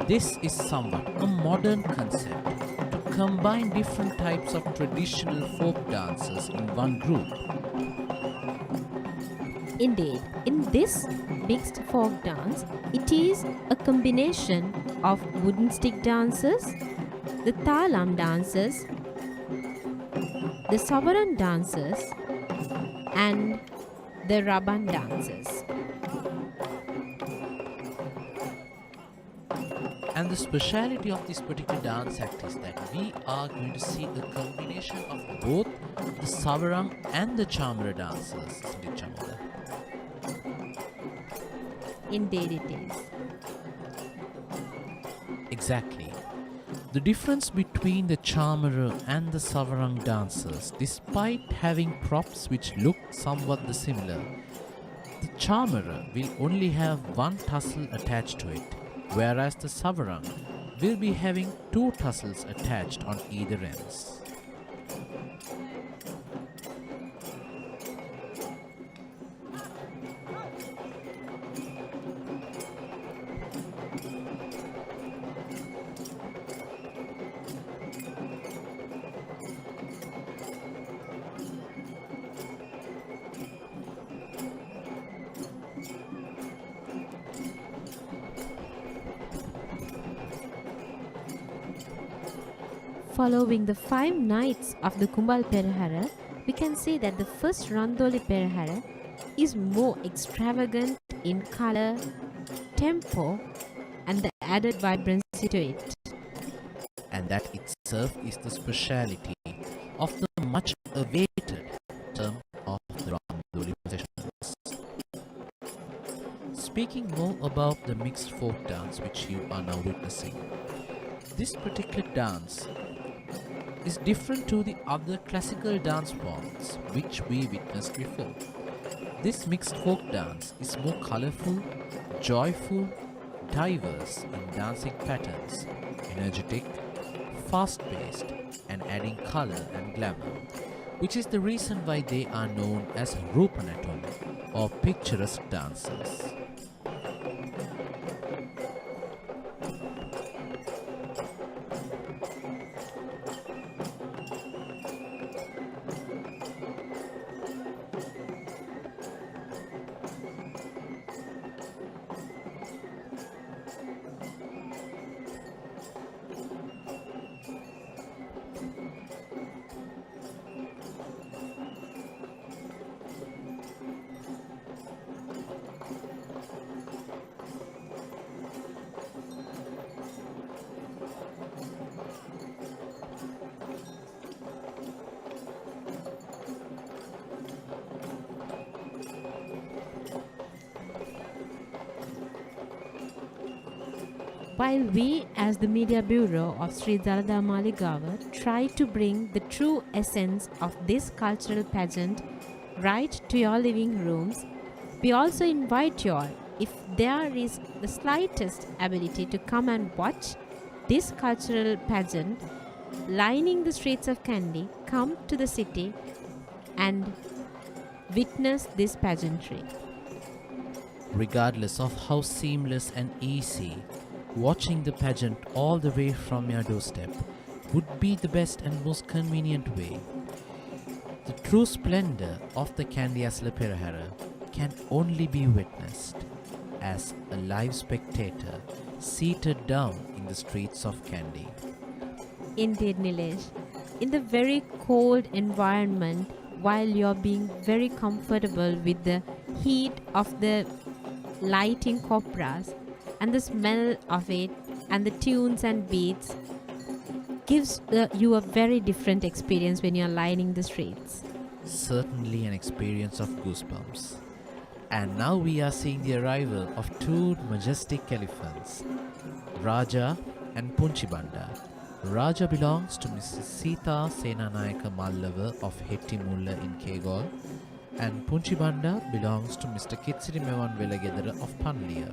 This is somewhat a modern concept to combine different types of traditional folk dances in one group. Indeed, in this mixed folk dance, it is a combination of wooden stick dances, the Thalam dances, the Savaran dances, and the Rabban dances. And the speciality of this particular dance act is that we are going to see a combination of both the Savarang and the Chamara dances, isn't it, Chamoda? Indeed it is. Exactly. The difference between the Chamara and the Savarang dancers, despite having props which look somewhat similar, the Chamara will only have one tussle attached to it, whereas the Savarang will be having two tussles attached on either ends. Following the 5 nights of the Kumbal Perahera, we can see that the first Randoli Perahera is more extravagant in color tempo, and the added vibrancy to it. And that itself is the speciality of the much awaited term of the Randoli Processions. Speaking more about the mixed folk dance which you are now witnessing, this particular dance is different to the other classical dance forms which we witnessed before. This mixed folk dance is more colorful, joyful, diverse in dancing patterns, energetic, fast-paced, and adding color and glamour, which is the reason why they are known as Rupanatum or picturesque dancers. While we, as the Media Bureau of Shri Dalada Maligawa, try to bring the true essence of this cultural pageant right to your living rooms, we also invite you all, if there is the slightest ability, to come and watch this cultural pageant lining the streets of Kandy. Come to the city and witness this pageantry. Regardless of how seamless and easy, watching the pageant all the way from your doorstep would be the best and most convenient way. The true splendor of the Kandy Esala Perahera can only be witnessed as a live spectator seated down in the streets of Kandy. Indeed, Nilesh. In the very cold environment, while you're being very comfortable with the heat of the lighting copras and the smell of it and the tunes and beats, gives you a very different experience when you're lining the streets. Certainly an experience of goosebumps. And now we are seeing the arrival of two majestic elephants, Raja and Punchibanda. Raja belongs to Mrs. Sita Senanayaka Mallava of Hettimulla in Kegol, and Punchibanda belongs to Mr. Kitsiri Mewan Velagedara of Panliya.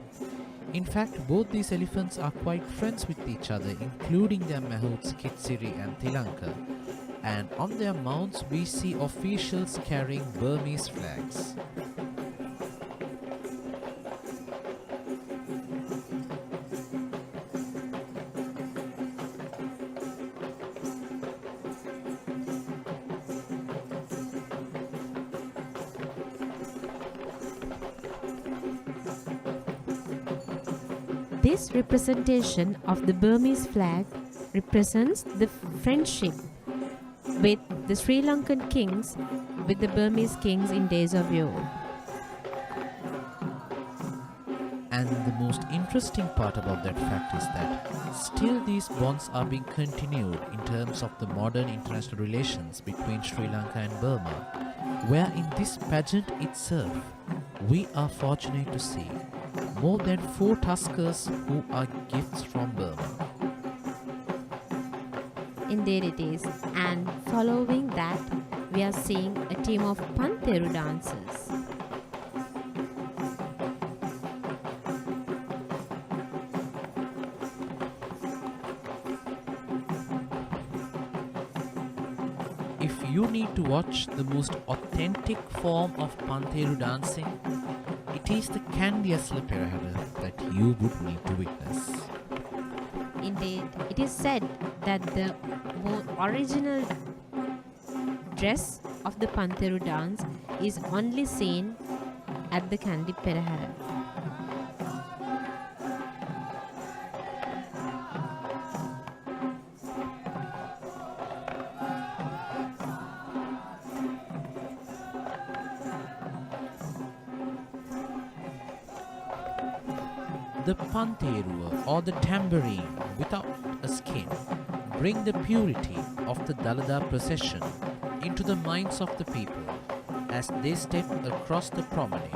In fact, both these elephants are quite friends with each other, including their mahouts Kitsiri and Tilanka. And on their mounts we see officials carrying Burmese flags. This representation of the Burmese flag represents the friendship with the Sri Lankan kings with the Burmese kings in days of yore. And the most interesting part about that fact is that still these bonds are being continued in terms of the modern international relations between Sri Lanka and Burma, where in this pageant itself we are fortunate to see more than 4 tuskers who are gifts from Burma. Indeed it is. And following that, we are seeing a team of Pataro dancers. If you need to watch the most authentic form of Pataro dancing, it is the Kandy Esala Perahera that you would need to witness. Indeed, it is said that the more original dress of the Pataro dance is only seen at the Kandy Perahera. The panterua or the tambourine without a skin bring the purity of the Dalada procession into the minds of the people as they step across the promenade.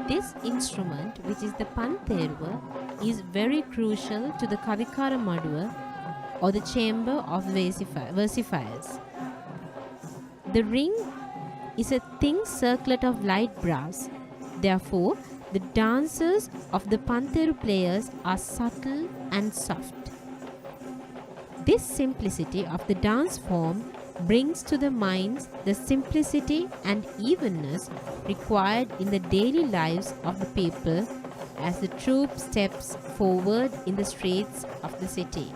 This instrument, which is the panterua, is very crucial to the Kavikara Madua or the chamber of versifiers. The ring is a thin circlet of light brass. Therefore, the dances of the panteru players are subtle and soft. This simplicity of the dance form brings to the minds the simplicity and evenness required in the daily lives of the people as the troupe steps forward in the streets of the city.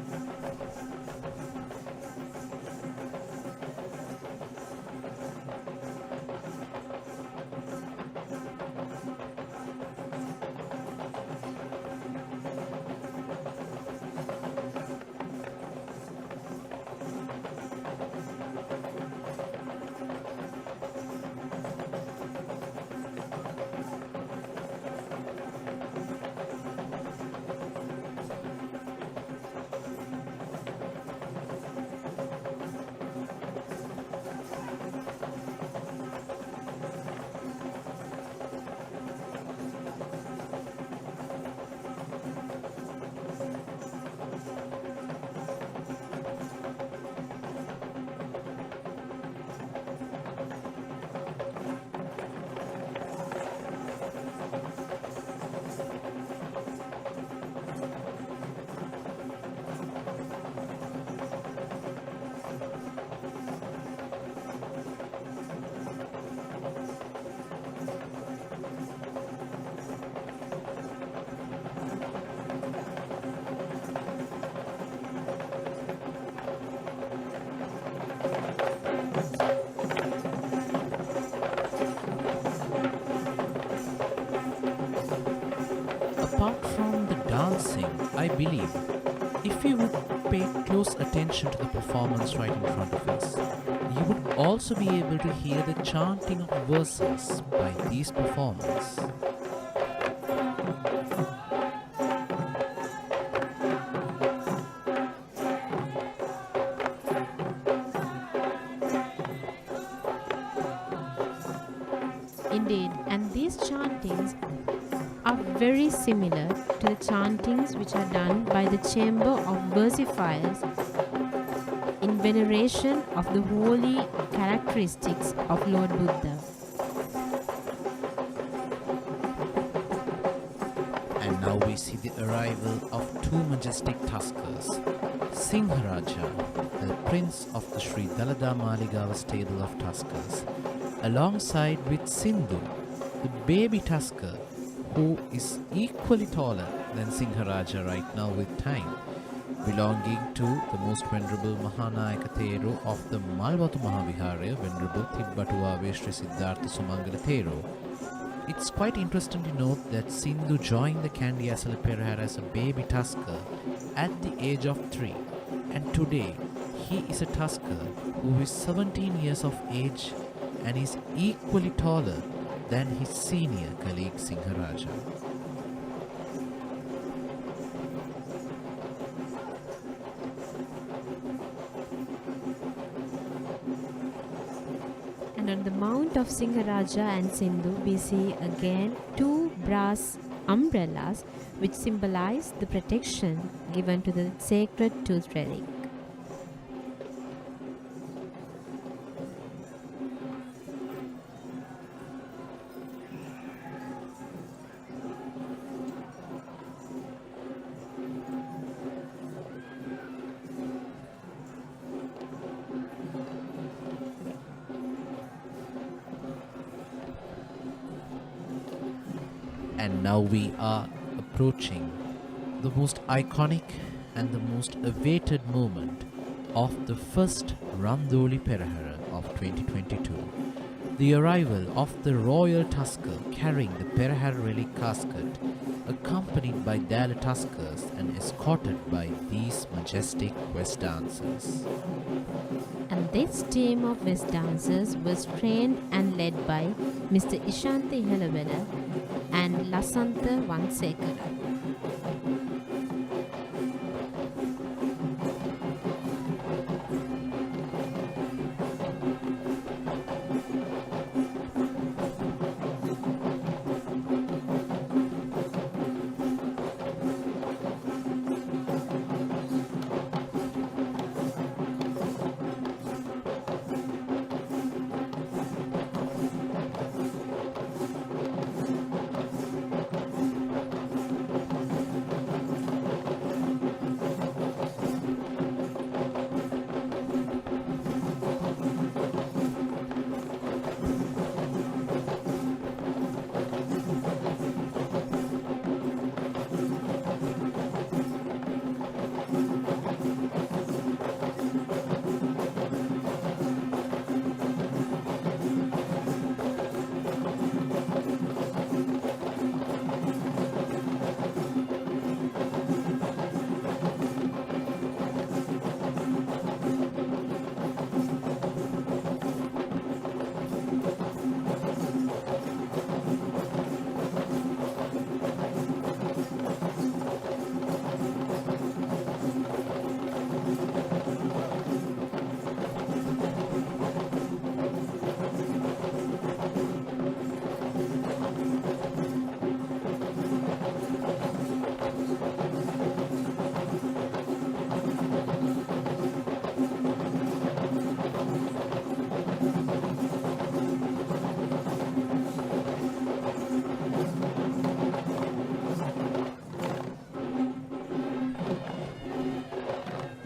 Apart from the dancing, I believe if you would pay close attention to the performance right in front of us, you would also be able to hear the chanting of verses by these performers. Indeed, and these chantings are very similar to the chantings which are done by the chamber of versifiers in veneration of the holy characteristics of Lord Buddha. And now we see the arrival of two majestic tuskers, Singharaja, the prince of the Shri Maligawa stable of tuskers, alongside with Sindhu, the baby tusker, who is equally taller than Singharaja right now with time, belonging to the most venerable Mahanayaka Thero of the Malwatu Mahaviharaya, Venerable Tibbatuave Shri Siddhartha Sumangala Thero. It's quite interesting to note that Sindhu joined the Kandy Esala Perahera as a baby tusker at the age of 3, and today he is a tusker who is 17 years of age and is equally taller than his senior colleague Singharaja. And on the mount of Singharaja and Sindhu, we see again two brass umbrellas which symbolize the protection given to the sacred tooth relic. And now we are approaching the most iconic and the most awaited moment of the first Randoli Perahera of 2022. The arrival of the royal tusker carrying the Perahera relic casket, accompanied by Dalada tuskers and escorted by these majestic West dancers. And this team of West dancers was trained and led by Mr. Ishanta Ihalavela and Lasantha Vansekara.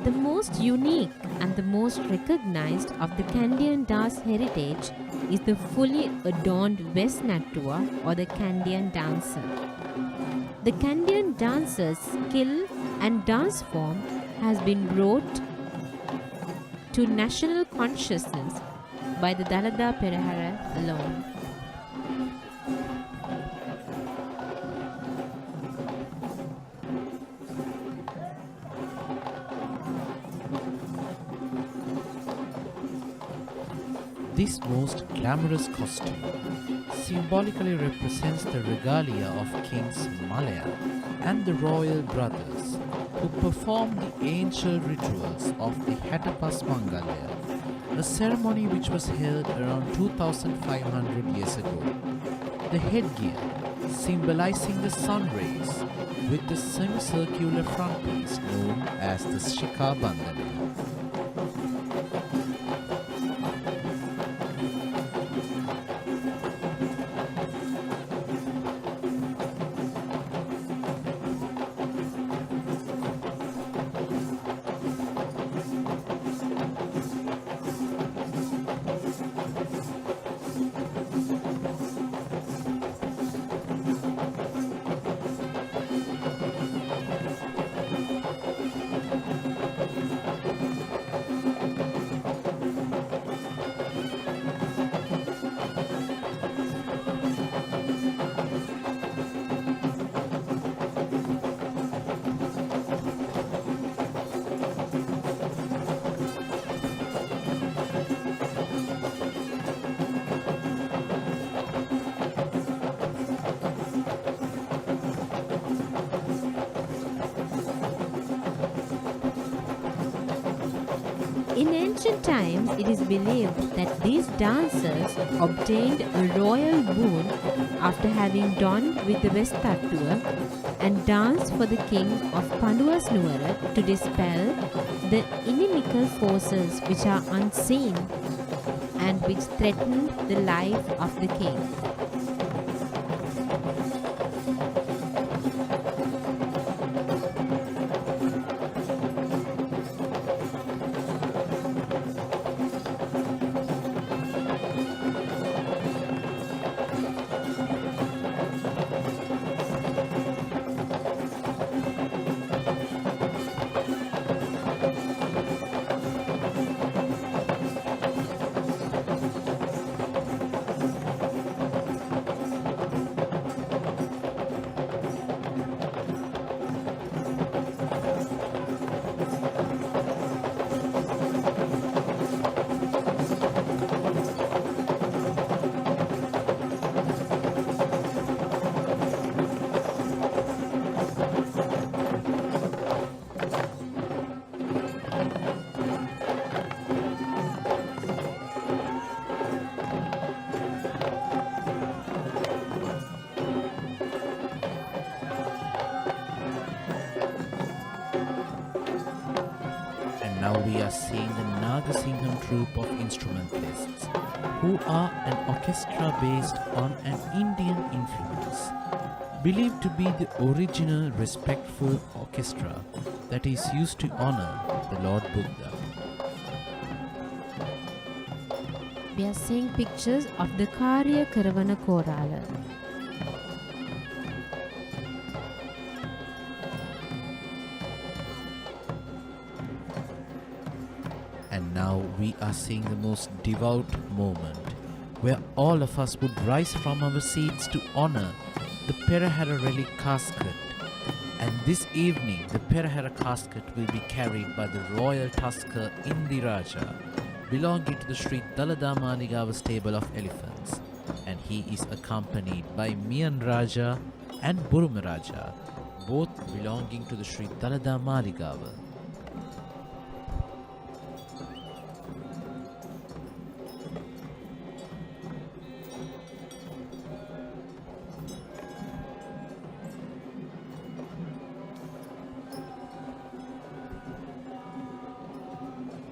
The most unique and the most recognized of the Kandian Dance heritage is the fully adorned West Natua or the Kandian Dancer. The Kandian Dancer's skill and dance form has been brought to national consciousness by the Dalada Perahera alone. This most glamorous costume symbolically represents the regalia of Kings Malaya and the royal brothers who performed the ancient rituals of the Hatapas Mangalaya, a ceremony which was held around 2500 years ago. The headgear, symbolizing the sun rays, with the semicircular frontpiece known as the Shika Bandana. In ancient times, it is believed that these dancers obtained a royal boon after having donned with the West Tattoo and danced for the king of Panduas Nuwara to dispel the inimical forces which are unseen and which threatened the life of the king. now we are seeing the Nagasingham troupe of instrumentalists, who are an orchestra based on an Indian influence, believed to be the original respectful orchestra that is used to honor the Lord Buddha. We are seeing pictures of the Karya Karavana Korala. And now we are seeing the most devout moment where all of us would rise from our seats to honor the Perahera relic casket. And this evening the Perahera casket will be carried by the royal tusker Indiraja, belonging to the Shri Maligawa stable of elephants, and he is accompanied by Mian Raja and Burma Raja, both belonging to the Shri Maligawa.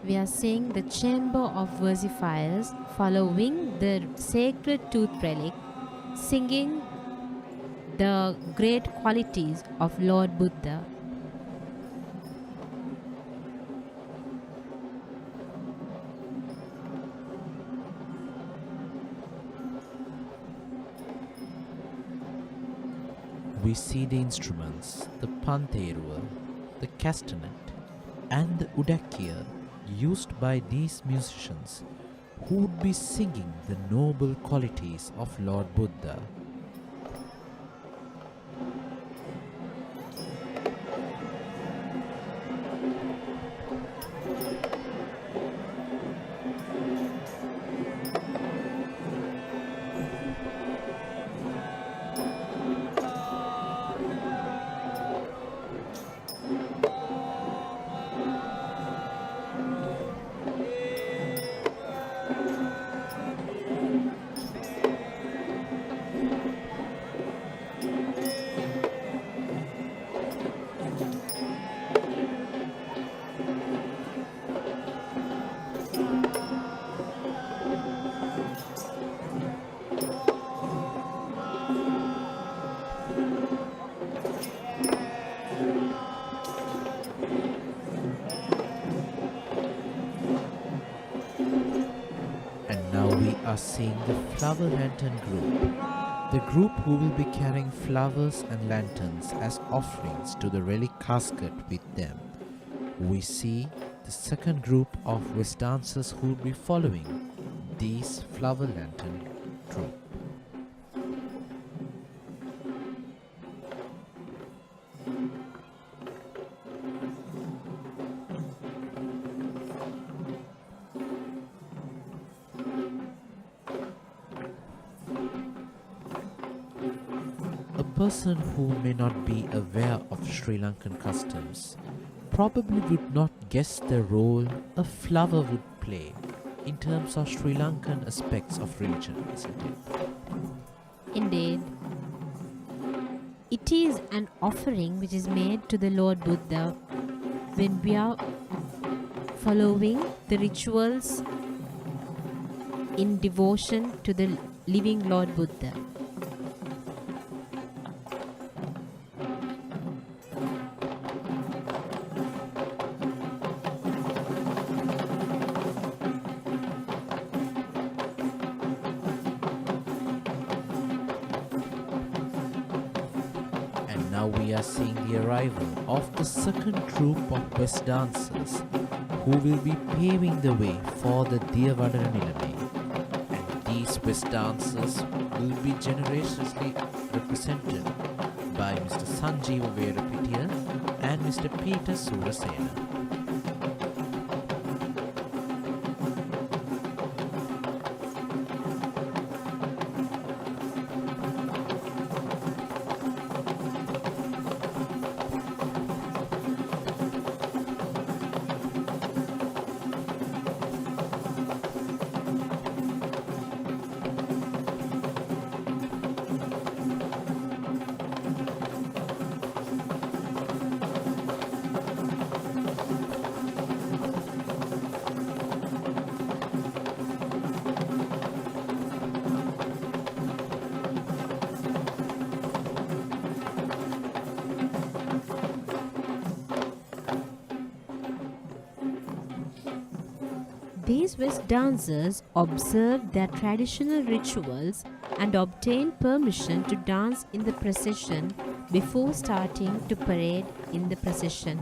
We are seeing the chamber of versifiers following the sacred tooth relic, singing the great qualities of Lord Buddha. We see the instruments, the panterua, the castanet, and the udakia used by these musicians who would be singing the noble qualities of Lord Buddha. Are seeing the flower lantern group, the group who will be carrying flowers and lanterns as offerings to the relic casket with them. We see the second group of West dancers who will be following these flower lantern group. A person who may not be aware of Sri Lankan customs probably would not guess the role a flower would play in terms of Sri Lankan aspects of religion, isn't it? Indeed. It is an offering which is made to the Lord Buddha when we are following the rituals in devotion to the living Lord Buddha. Now we are seeing the arrival of the second group of West dancers who will be paving the way for the Deval Nilame. And these West dancers will be generously represented by Mr. Sanjeeva Verapitiya and Mr. Peter Surasena. These West dancers observed their traditional rituals and obtained permission to dance in the procession before starting to parade in the procession.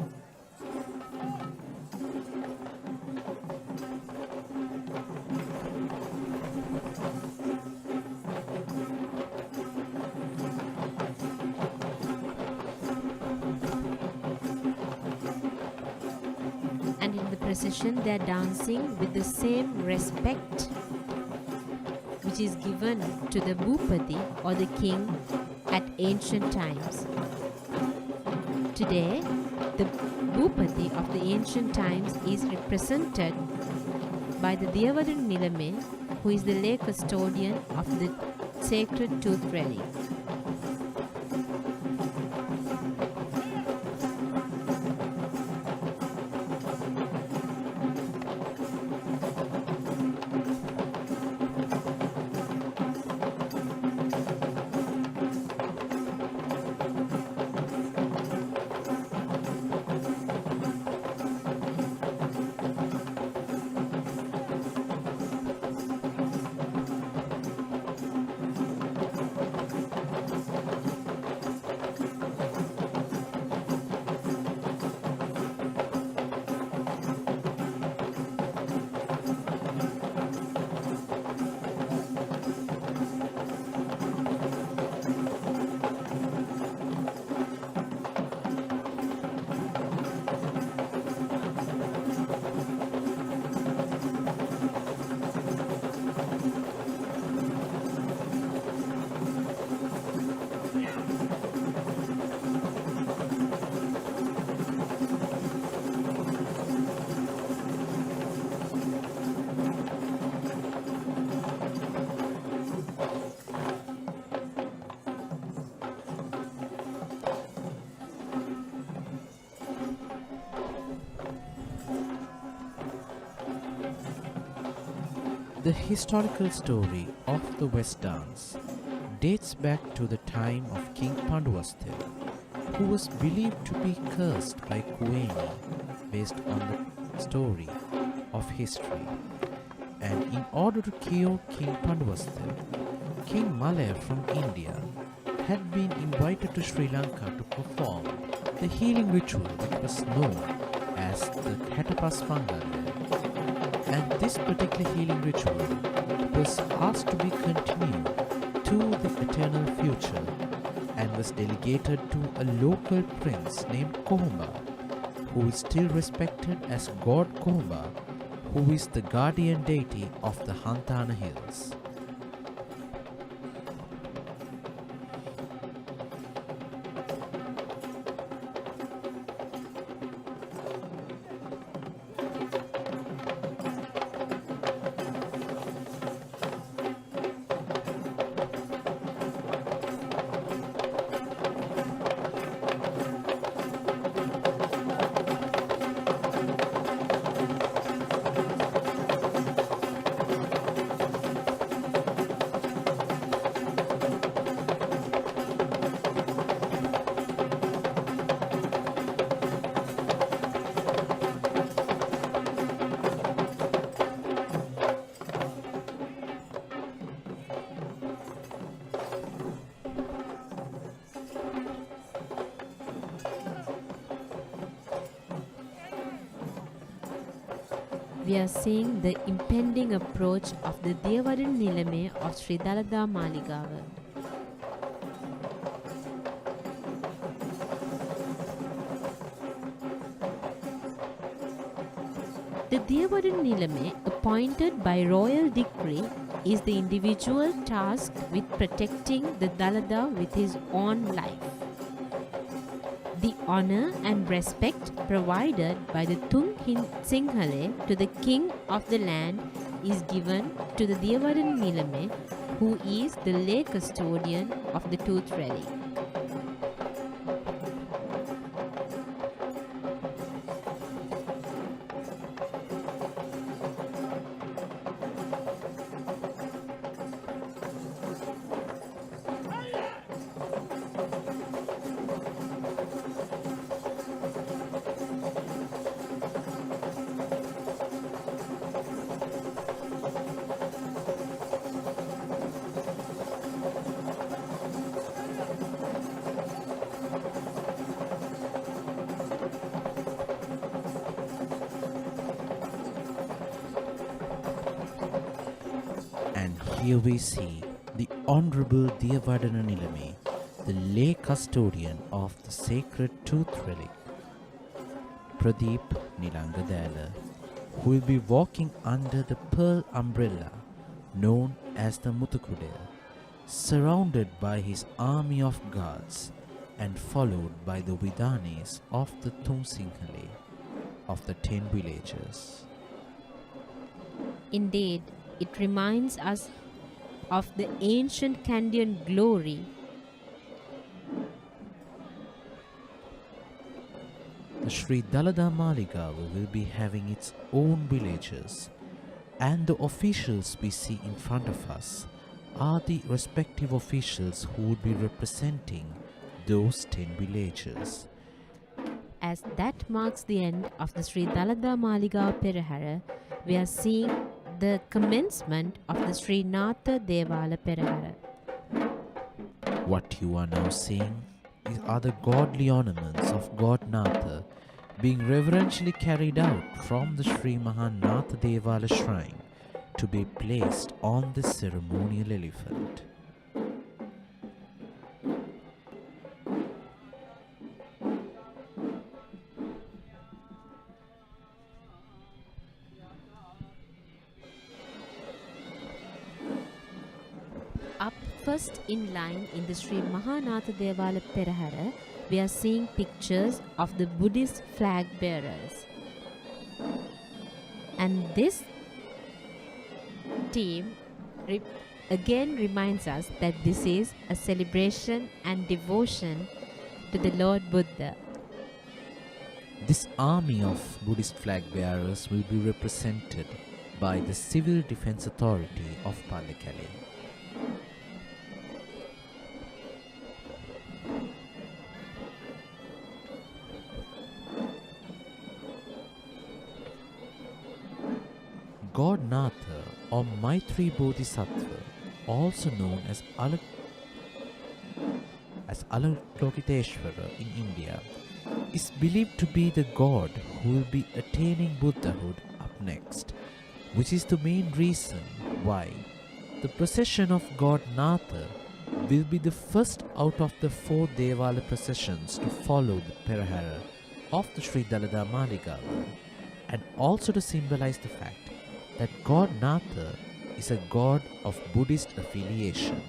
And in the procession they are dancing with the same respect which is given to the Bhupati or the king at ancient times. Today, the Bhupati of the ancient times is represented by the Devadan Nilame, who is the lay custodian of the sacred tooth relic. The historical story of the West Dance dates back to the time of King Panduvasthu, who was believed to be cursed by Kuweni based on the story of history. And in order to cure King Panduvasthu, King Malaya from India had been invited to Sri Lanka to perform the healing ritual which was known as the Hatapaspangalaya. And this particular healing ritual was asked to be continued to the eternal future and was delegated to a local prince named Kohumba, who is still respected as God Kohumba, who is the guardian deity of the Hantana Hills. We are seeing the impending approach of the Devadan Nilame of Sri Dalada Maligawa. The Devadan Nilame, appointed by royal decree, is the individual tasked with protecting the Dalada with his own life. The honor and respect provided by the Tung Singhale to the king of the land is given to the Devadan Nilame, who is the lay custodian of the tooth relic. Here we see the Honorable Diyavadana Nilame, the lay custodian of the sacred tooth relic, Pradeep Nilangadala, who will be walking under the pearl umbrella known as the Muthukudaya, surrounded by his army of guards and followed by the Vidanis of the Tumsinghale of the 10 villages. Indeed, it reminds us of the ancient Kandian glory. The Shri Dalada Maligawa will be having its own villages, and the officials we see in front of us are the respective officials who would be representing those 10 villages. As that marks the end of the Sri Dalada Maligawa Perahera, we are seeing the commencement of the Sri Natha Devala Perahera. What you are now seeing are the godly ornaments of God Natha being reverentially carried out from the Sri Mahanatha Devala shrine to be placed on the ceremonial elephant. Up first in line in the Sri Mahanatha Devala Perahera, we are seeing pictures of the Buddhist flag bearers. And this team again reminds us that this is a celebration and devotion to the Lord Buddha. This army of Buddhist flag bearers will be represented by the Civil Defence Authority of Pallekele. God Natha or Maitri Bodhisattva, also known as Avalokiteshvara in India, is believed to be the god who will be attaining Buddhahood up next, which is the main reason why the procession of God Natha will be the first out of the 4 Devala processions to follow the Perahera of the Sri Dalada Maligawa, and also to symbolize the fact that God Natha is a god of Buddhist affiliation.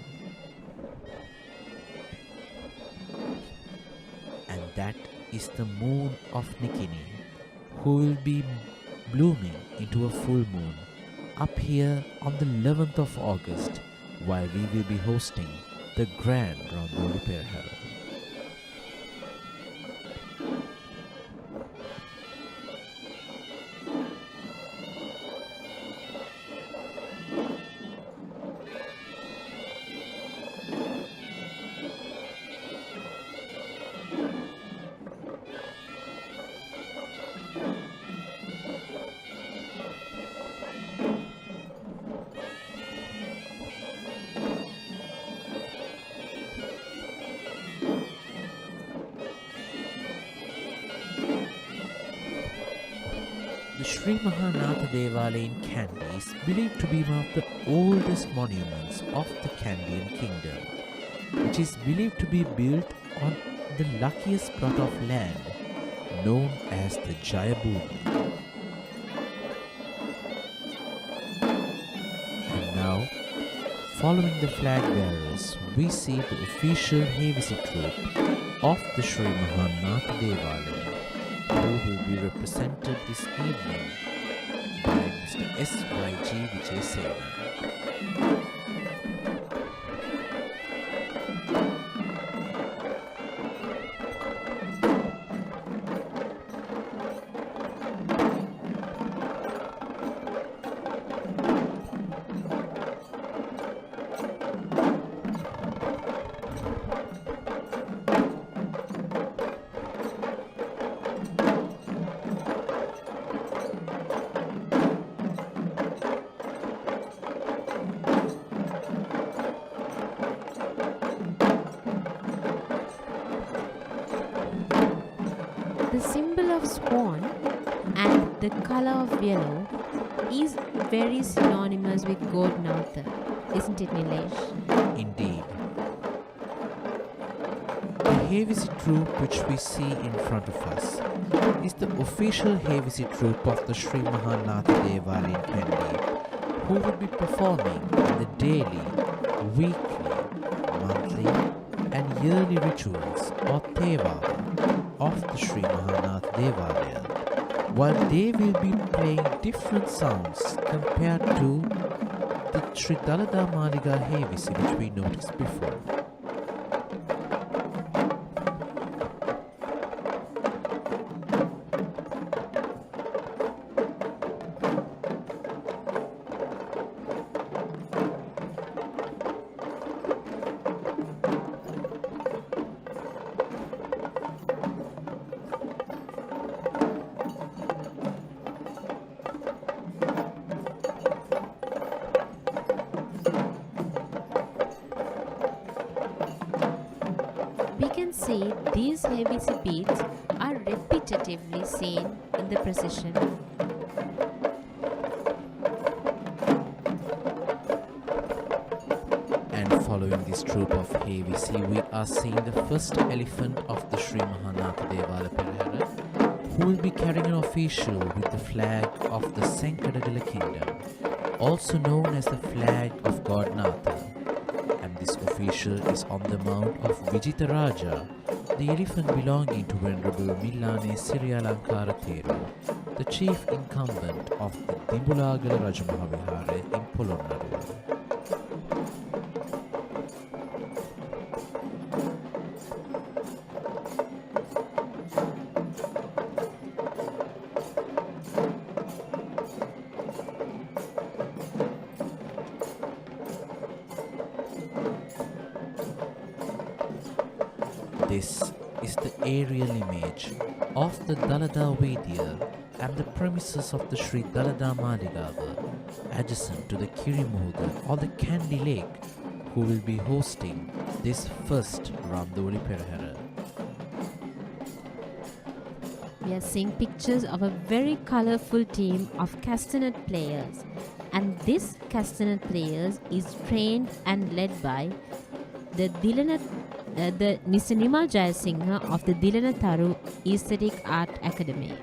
And that is the moon of Nikini, who will be blooming into a full moon up here on the 11th of August, while we will be hosting the Grand Randoli Procession. The Sri Mahanatha Devala in Kandy is believed to be one of the oldest monuments of the Kandian kingdom, which is believed to be built on the luckiest plot of land known as the Jayabhumi. And now, following the flag bearers, we see the official heavy troop of the Sri Mahanatha Devala, who will be represented this evening by Mr. S.Y.G. Vijay. The symbol of swan and the color of yellow is very synonymous with God Natha. isn't it, Nilesh? Indeed. The Havisi troupe which we see in front of us is the official Havisi troupe of the Shri Mahanatha Deval in Kandy, who will be performing in the daily, weekly, monthly and yearly rituals or Deval of the Shri Mahanatha Devalaya, while they will be playing different sounds compared to the Sri Dalada Maligawa Havisi which we noticed before. We can see these heavy beats are repetitively seen in the procession. And following this troop of Havisi, we are seeing the first elephant of the Shri Mahanatha Esala Perahera, who will be carrying an official with the flag of the Sankadagala kingdom, also known as the flag of God Natha. And this official is on the mount of Vijita Raja, the elephant belonging to Venerable Millane Sirialankara Theru, the chief incumbent of the Dimbulagala Rajamahavihara in Polonnaruwa. This is the aerial image of the Dalada Vedya and the premises of the Sri Dalada Maligawa, adjacent to the Kirimuda or the Kandy Lake, who will be hosting this first Randoli Procession. We are seeing pictures of a very colorful team of castanet players, and this castanet players is trained and led by the Nisanima Jayasinghe of the Dilana Tharu Aesthetic Art Academy.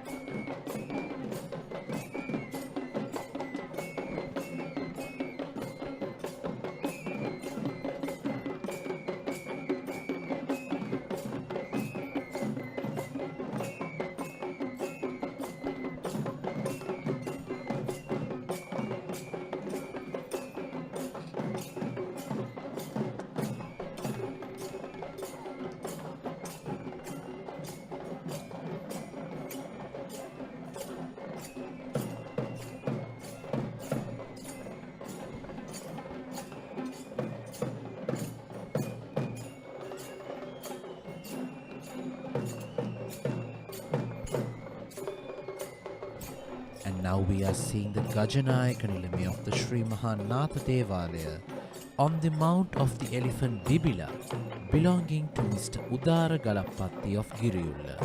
And now we are seeing the Gajanayaka Nilame of the Sri Mahanatha Devalaya on the mount of the elephant Bibila, belonging to Mr. Udara Galapatti of Giriyulla.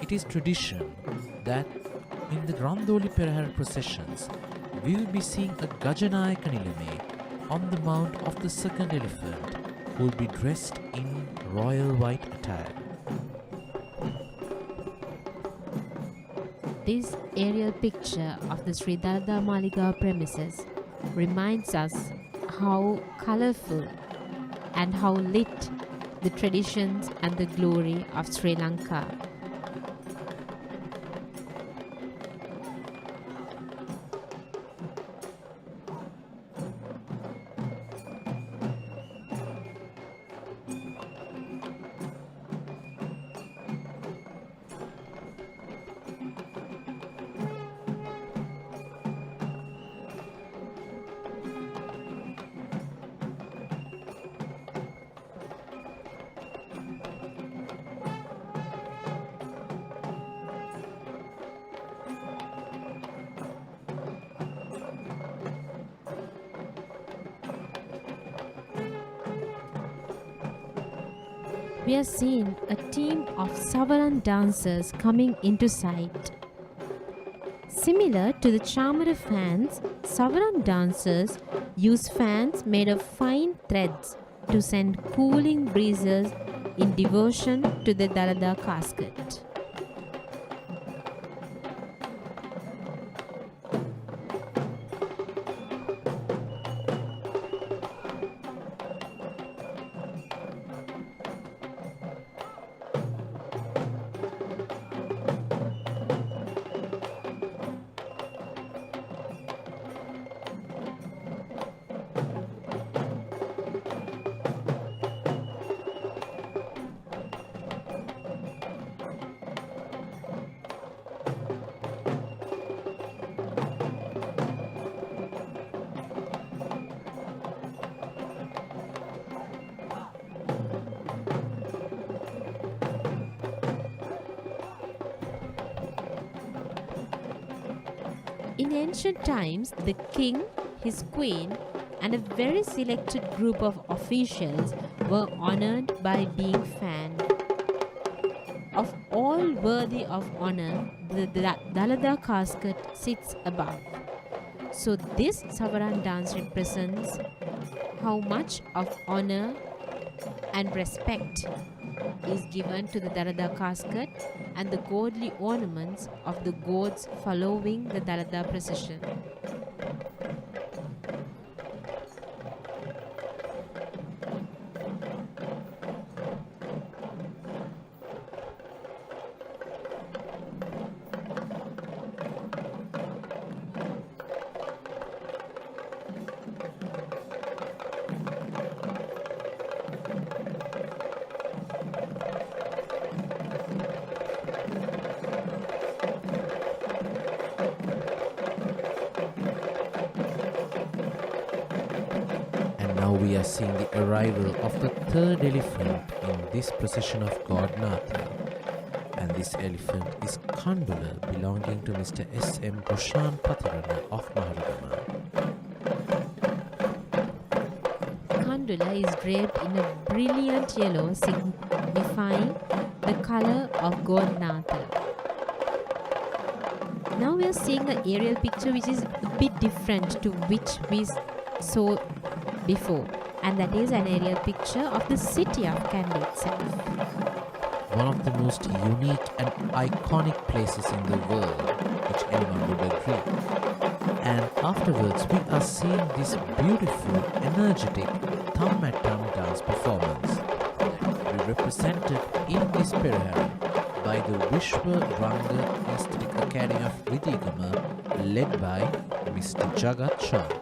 It is tradition that in the Randoli Procession processions, we will be seeing a Gajanayaka Nilame on the mount of the second elephant, who will be dressed in royal white attire. This aerial picture of the Sri Dalada Maligawa premises reminds us how colorful and how lit the traditions and the glory of Sri Lanka. We are seeing a team of Savaran dancers coming into sight. Similar to the Chamara fans, Savaran dancers use fans made of fine threads to send cooling breezes in devotion to the Dalada casket. In ancient times, the king, his queen, and a very selected group of officials were honored by being fanned. Of all worthy of honor, the Dalada casket sits above. So this Savaran dance represents how much of honor and respect is given to the Dalada casket and the godly ornaments of the gods following the Dalada procession. Now we are seeing the arrival of the third elephant in this procession of God Natha. And this elephant is Kandula, belonging to Mr. S.M. Roshan Patharana of Maligawa. Kandula is draped in a brilliant yellow, signifying the color of God Natha. Now we are seeing an aerial picture which is a bit different to which we saw before, and that is an aerial picture of the city of Kandy itself. One of the most unique and iconic places in the world, which anyone would agree. And afterwards we are seeing this beautiful, energetic thumb-at-thumb dance performance that will be represented in this Perahera by the Vishwa Ranga Aesthetic Academy of Vidhigama, led by Mr. Jagat Shanta.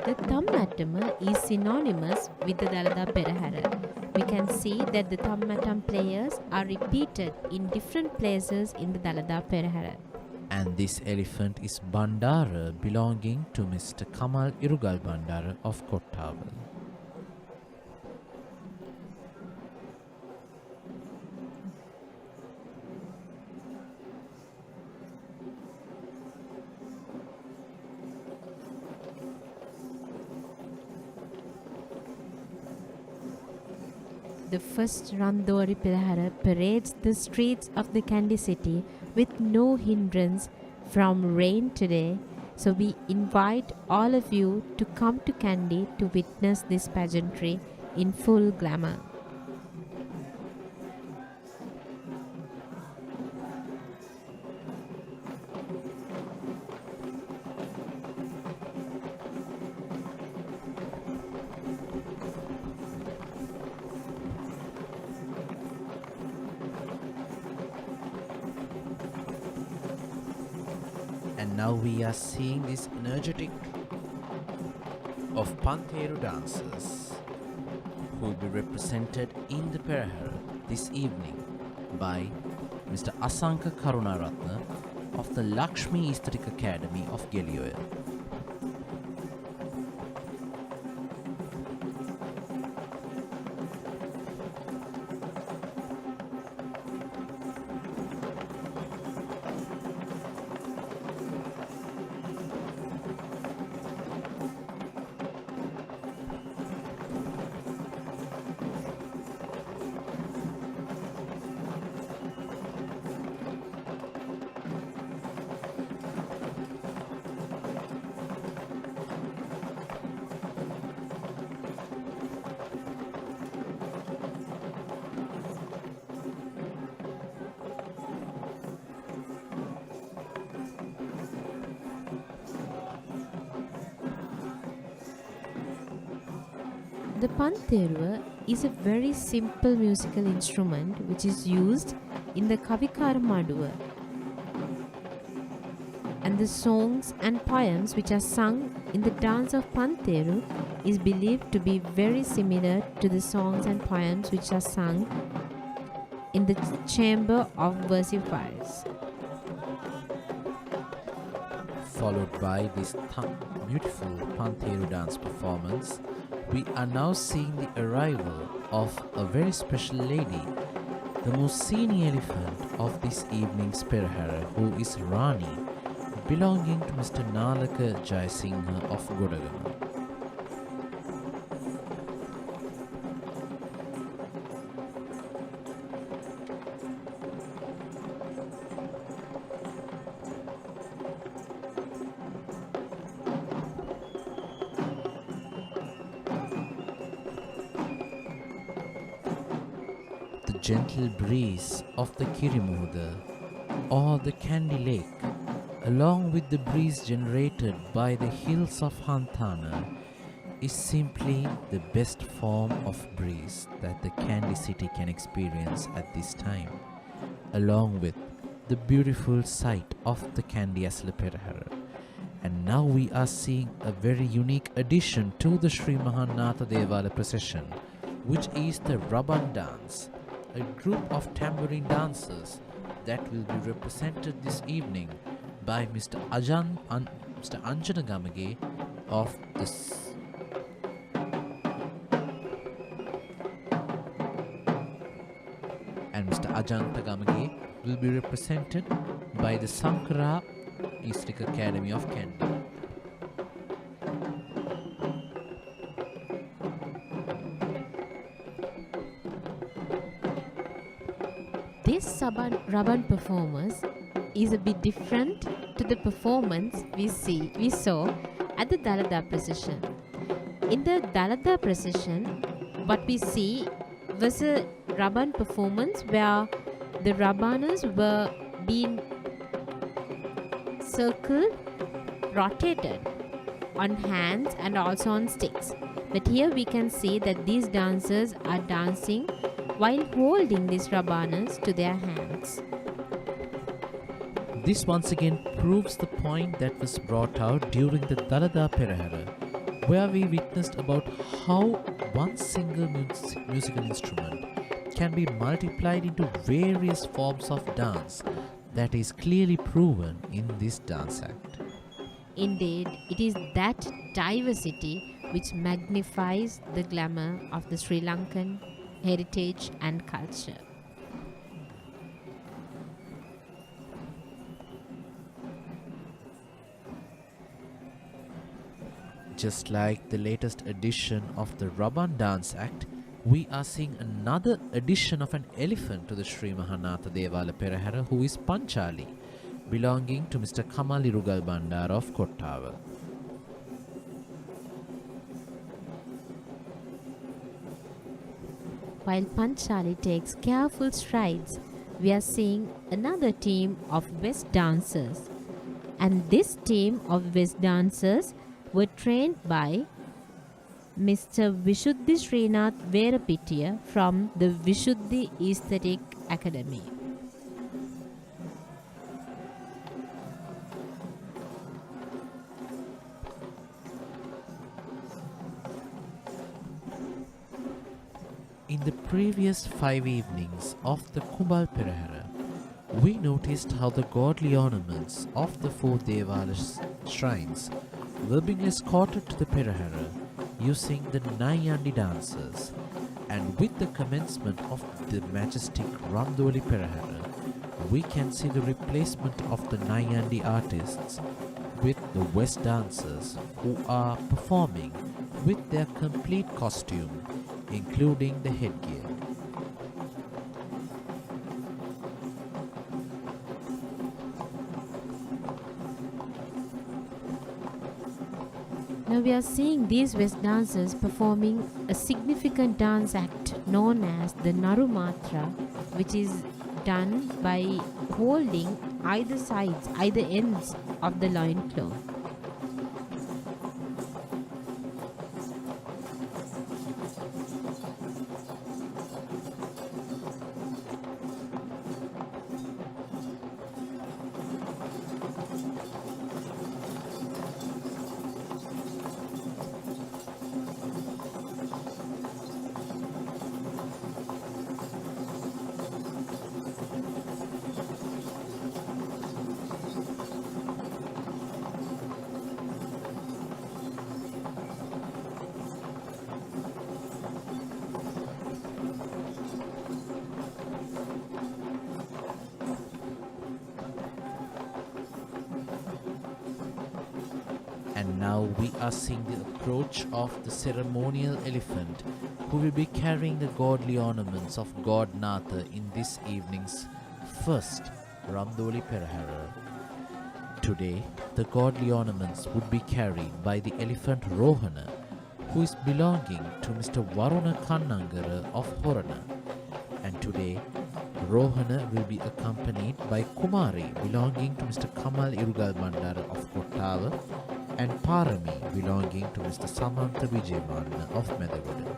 The thumb-atama is synonymous with the Dalada Perahera. We can see that the thumb-atam players are repeated in different places in the Dalada Perahera. And this elephant is Bandara, belonging to Mr. Kamal Irugal Bandara of Kottaval. The first Randoli Procession parades the streets of the Kandy city with no hindrance from rain today. So we invite all of you to come to Kandy to witness this pageantry in full glamour. And now we are seeing this energetic of Pataro dancers who will be represented in the Perahera this evening by Mr. Asanka Karunaratna of the Lakshmi Aesthetic Academy of Gelioya. The pantheru is a very simple musical instrument which is used in the Kavikara Maduva. And the songs and poems which are sung in the dance of pantheru is believed to be very similar to the songs and poems which are sung in the chamber of versifiers. Followed by this beautiful pantheru dance performance, we are now seeing the arrival of a very special lady, the most senior elephant of this evening's Perahera, who is Rani, belonging to Mr. Nalaka Jayasinghe of Godagama. The gentle breeze of the Kirimuda or the Kandy Lake, along with the breeze generated by the hills of Hantana, is simply the best form of breeze that the Kandy city can experience at this time, along with the beautiful sight of the Kandy Esala Perahera. And now we are seeing a very unique addition to the Shri Mahanatha Devala procession, which is the Rabban Dance, a group of tambourine dancers that will be represented this evening by Mr. Anjana Gamage of this. And Mr. Ajanta Gamage will be represented by the Sankara District Academy of Kandy. This Rabban performance is a bit different to the performance we saw at the Dalada procession. In the Dalada procession, what we see was a Rabban performance where the Rabbanas were being circled, rotated on hands and also on sticks. But here we can see that these dancers are dancing while holding these Rabbanas to their hands. This once again proves the point that was brought out during the Dalada Perahera, where we witnessed about how one single musical instrument can be multiplied into various forms of dance that is clearly proven in this dance act. Indeed, it is that diversity which magnifies the glamour of the Sri Lankan heritage and culture. Just like the latest edition of the Rabban Dance Act, we are seeing another addition of an elephant to the Shri Mahanatha Devala Perahera, who is Panchali, belonging to Mr. Kamali Rugal Bandar of Kottava. While Panchali takes careful strides, we are seeing another team of West dancers. And this team of West dancers were trained by Mr. Vishuddhi Srinath Verapitiya from the Vishuddhi Aesthetic Academy. In the previous 5 evenings of the Kumbal Perahera, we noticed how the godly ornaments of the 4 Devala shrines were being escorted to the Perahera using the Niantic dancers, and with the commencement of the majestic Randoli Procession, we can see the replacement of the Niantic artists with the West dancers, who are performing with their complete costume, including the headgear. Now we are seeing these West dancers performing a significant dance act known as the Narumatra, which is done by holding either ends of the loincloth. And now we are seeing the approach of the ceremonial elephant who will be carrying the godly ornaments of God Natha in this evening's first Randoli Procession. Today, the godly ornaments would be carried by the elephant Rohana, who is belonging to Mr. Varuna Kannangara of Horana. And today, Rohana will be accompanied by Kumari belonging to Mr. Kamal Irugal Bandara of Kottava and Parami belonging to Mr. Samantha Vijayamanna of Medagada.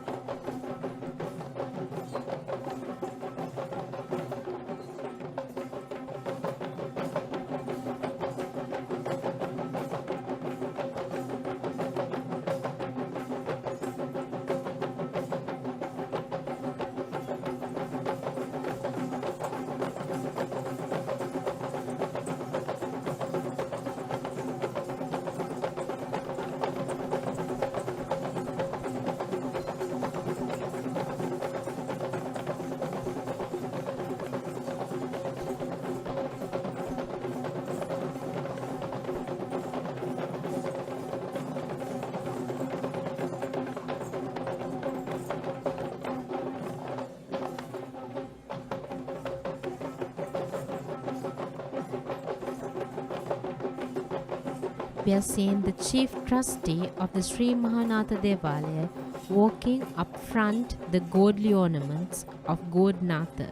We are seeing the chief trustee of the Shri Mahanatha Devalaya walking up front the godly ornaments of God Natha.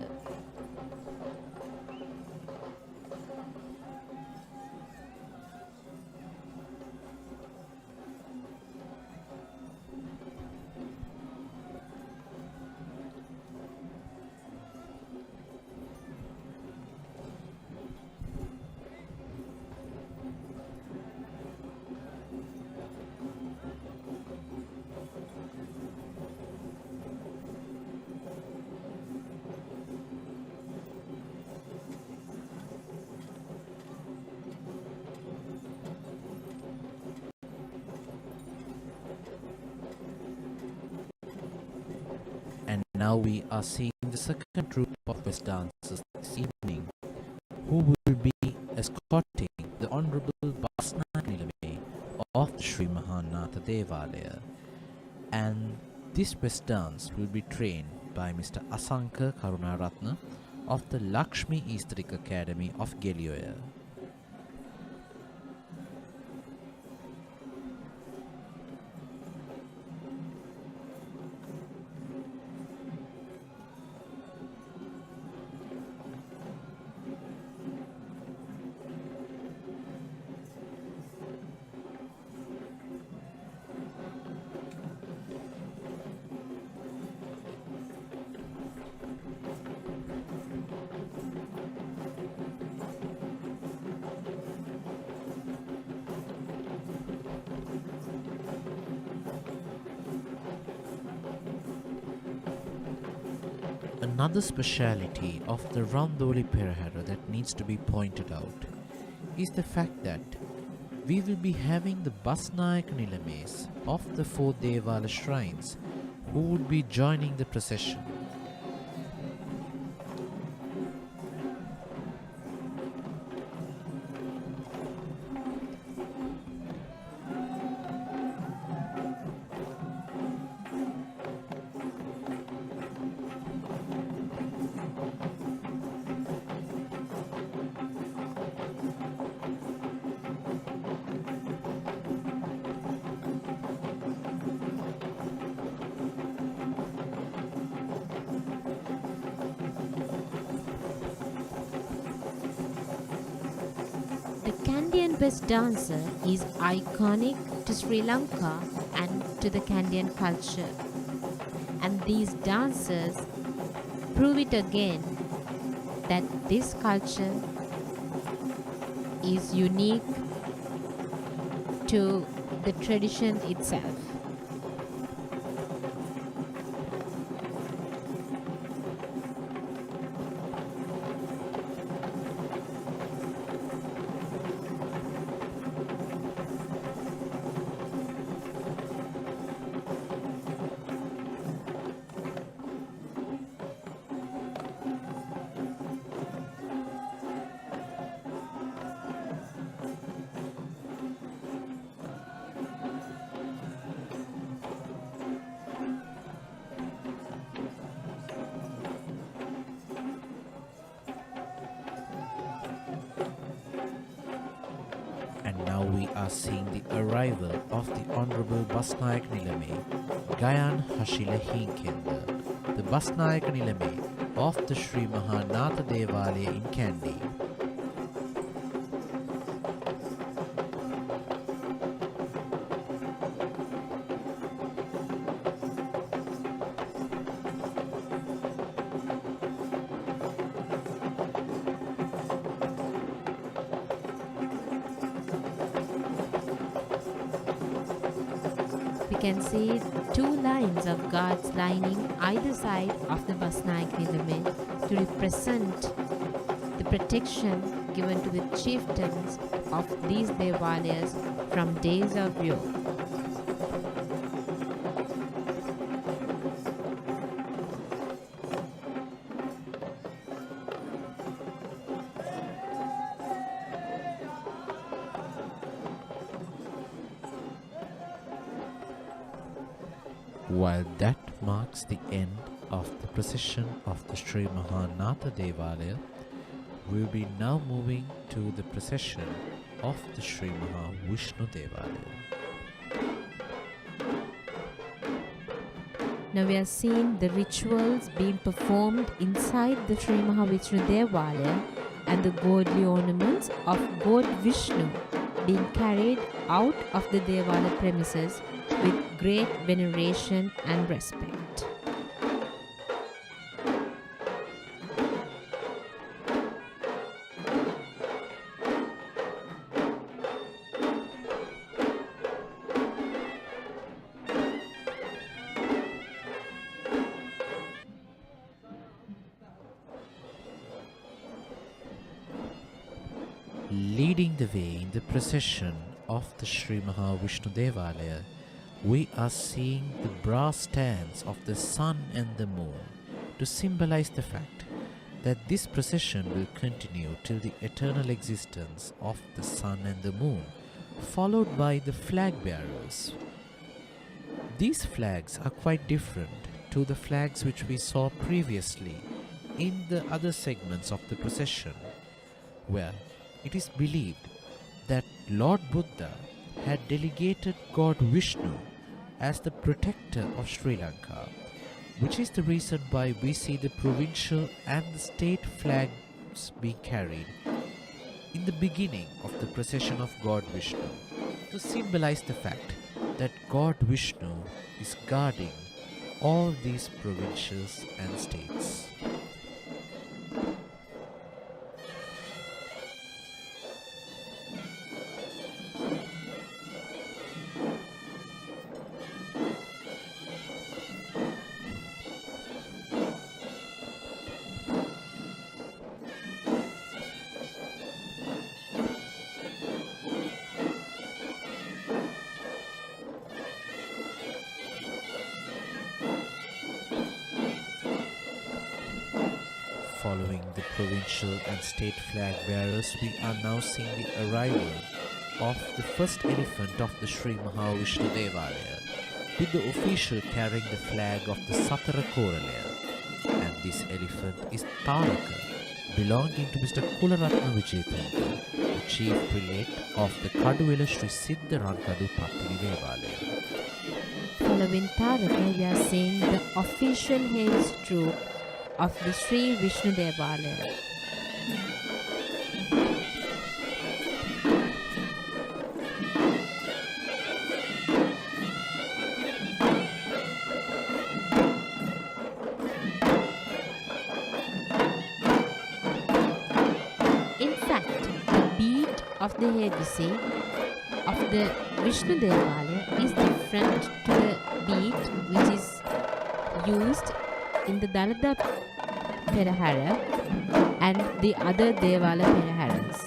And now we are seeing the second group of West dancers this evening, who will be escorting the Honorable Basnak Nilame of the Sri Mahanatha Devalaya. And this West dance will be trained by Mr. Asanka Karunaratna of the Lakshmi Eastrik Academy of Gelioya. Another speciality of the Randoli Procession that needs to be pointed out is the fact that we will be having the Basnayak Nilames of the four Devala shrines who would be joining the procession. The Kandian dancer is iconic to Sri Lanka and to the Kandian culture. And these dancers prove it again that this culture is unique to the tradition itself. Now we are seeing the arrival of the Honorable Basnayak Nilame, Gayan Hashila Hinkenda, the Basnayak Nilame of the Shri Maha Natha Devalaya in Kandy. We can see two lines of guards lining either side of the Basnayak Nilame to represent the protection given to the chieftains of these Devalayas from days of yore. While that marks the end of the procession of the Shri Mahanatha Devalaya, we will be now moving to the procession of the Shri Maha Vishnu Devalaya. Now we are seeing the rituals being performed inside the Sri Mahavishnu Devalaya and the godly ornaments of God Vishnu being carried out of the Devala premises with great veneration and respect. Leading the way in the procession of the Sri Mahavishnu Devalaya, we are seeing the brass stands of the sun and the moon to symbolize the fact that this procession will continue till the eternal existence of the sun and the moon, followed by the flag bearers. These flags are quite different to the flags which we saw previously in the other segments of the procession, where it is believed that Lord Buddha had delegated God Vishnu as the protector of Sri Lanka, which is the reason why we see the provincial and the state flags being carried in the beginning of the procession of God Vishnu, to symbolize the fact that God Vishnu is guarding all these provincials and states. Following the provincial and state flag bearers, we are now seeing the arrival of the first elephant of the Sri Mahavishnu Devalaya, with the official carrying the flag of the Satara Koralaya. And this elephant is Taraka, belonging to Mr. Kularatna Vijayathanga, the chief prelate of the Kaduwela Shri Siddha Rankadu Pattini Devalaya. Following Taraka, we are seeing the official haze troop of the Sri Vishnu Devalaya. In fact, the beat of the Hedisi of the Vishnu Devalaya is different to the beat which is used in the Dalada Perahera and the other Devala Peraharas.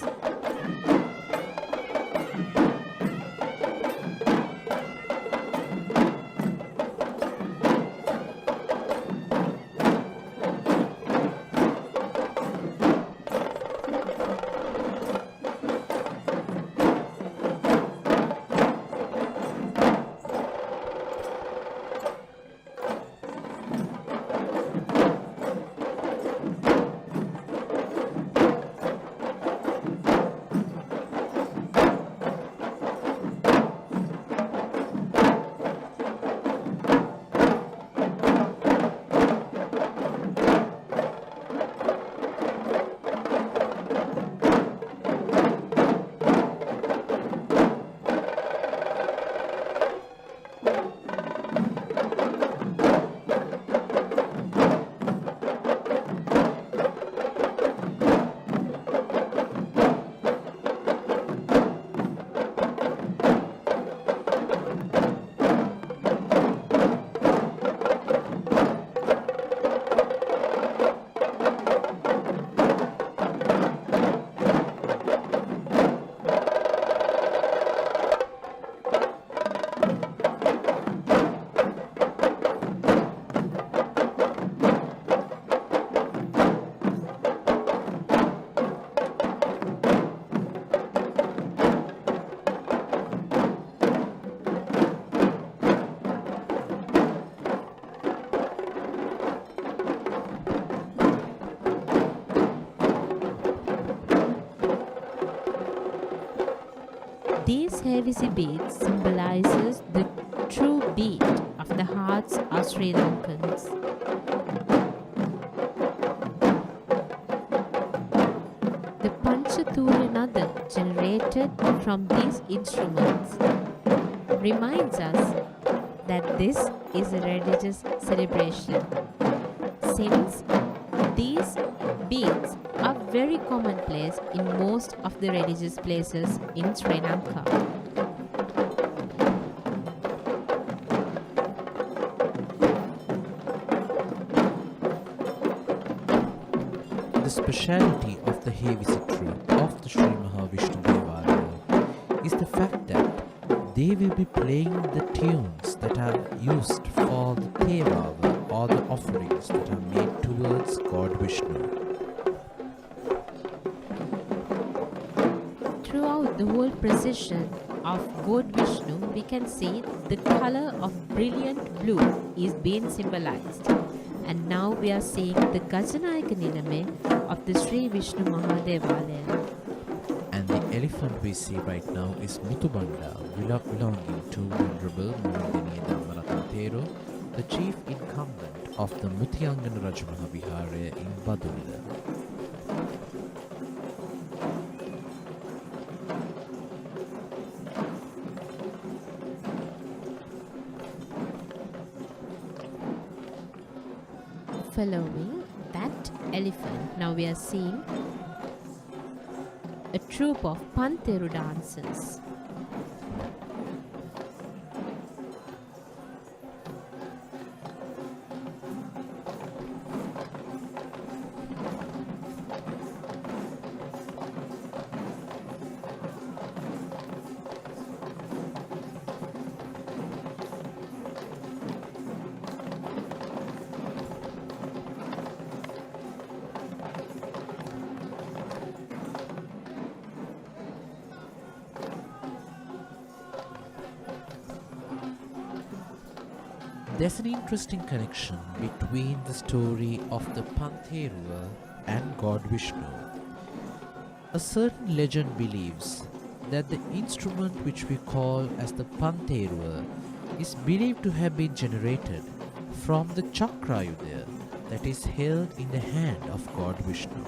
These heavy beads symbolizes the true beat of the hearts of Sri Lankans. The Panchathura generated from these instruments reminds us that this is a religious celebration, since these beads are very commonplace in most of the religious places in Sri Lanka. The speciality of the Hevisi troupe of the Sri Mahavishnu Devalaya is the fact that they will be playing the tunes that are used for the Tevava or the offerings that are made towards God Vishnu. Throughout the whole procession of God Vishnu, we can see the color of brilliant blue is being symbolized. And now we are seeing the Gajanayaka Nilame of the Sri Vishnu Mahadevalaya. And the elephant we see right now is Mutubanda, belonging to Venerable Mundini Dhammaratantero, the chief incumbent of the Muthiangana Rajamaha Vihara in Badulla. Following that elephant, now we are seeing a troupe of Pataro dancers. There's an interesting connection between the story of the Pantherua and God Vishnu. A certain legend believes that the instrument which we call as the Pantherua is believed to have been generated from the Chakrayudha that is held in the hand of God Vishnu.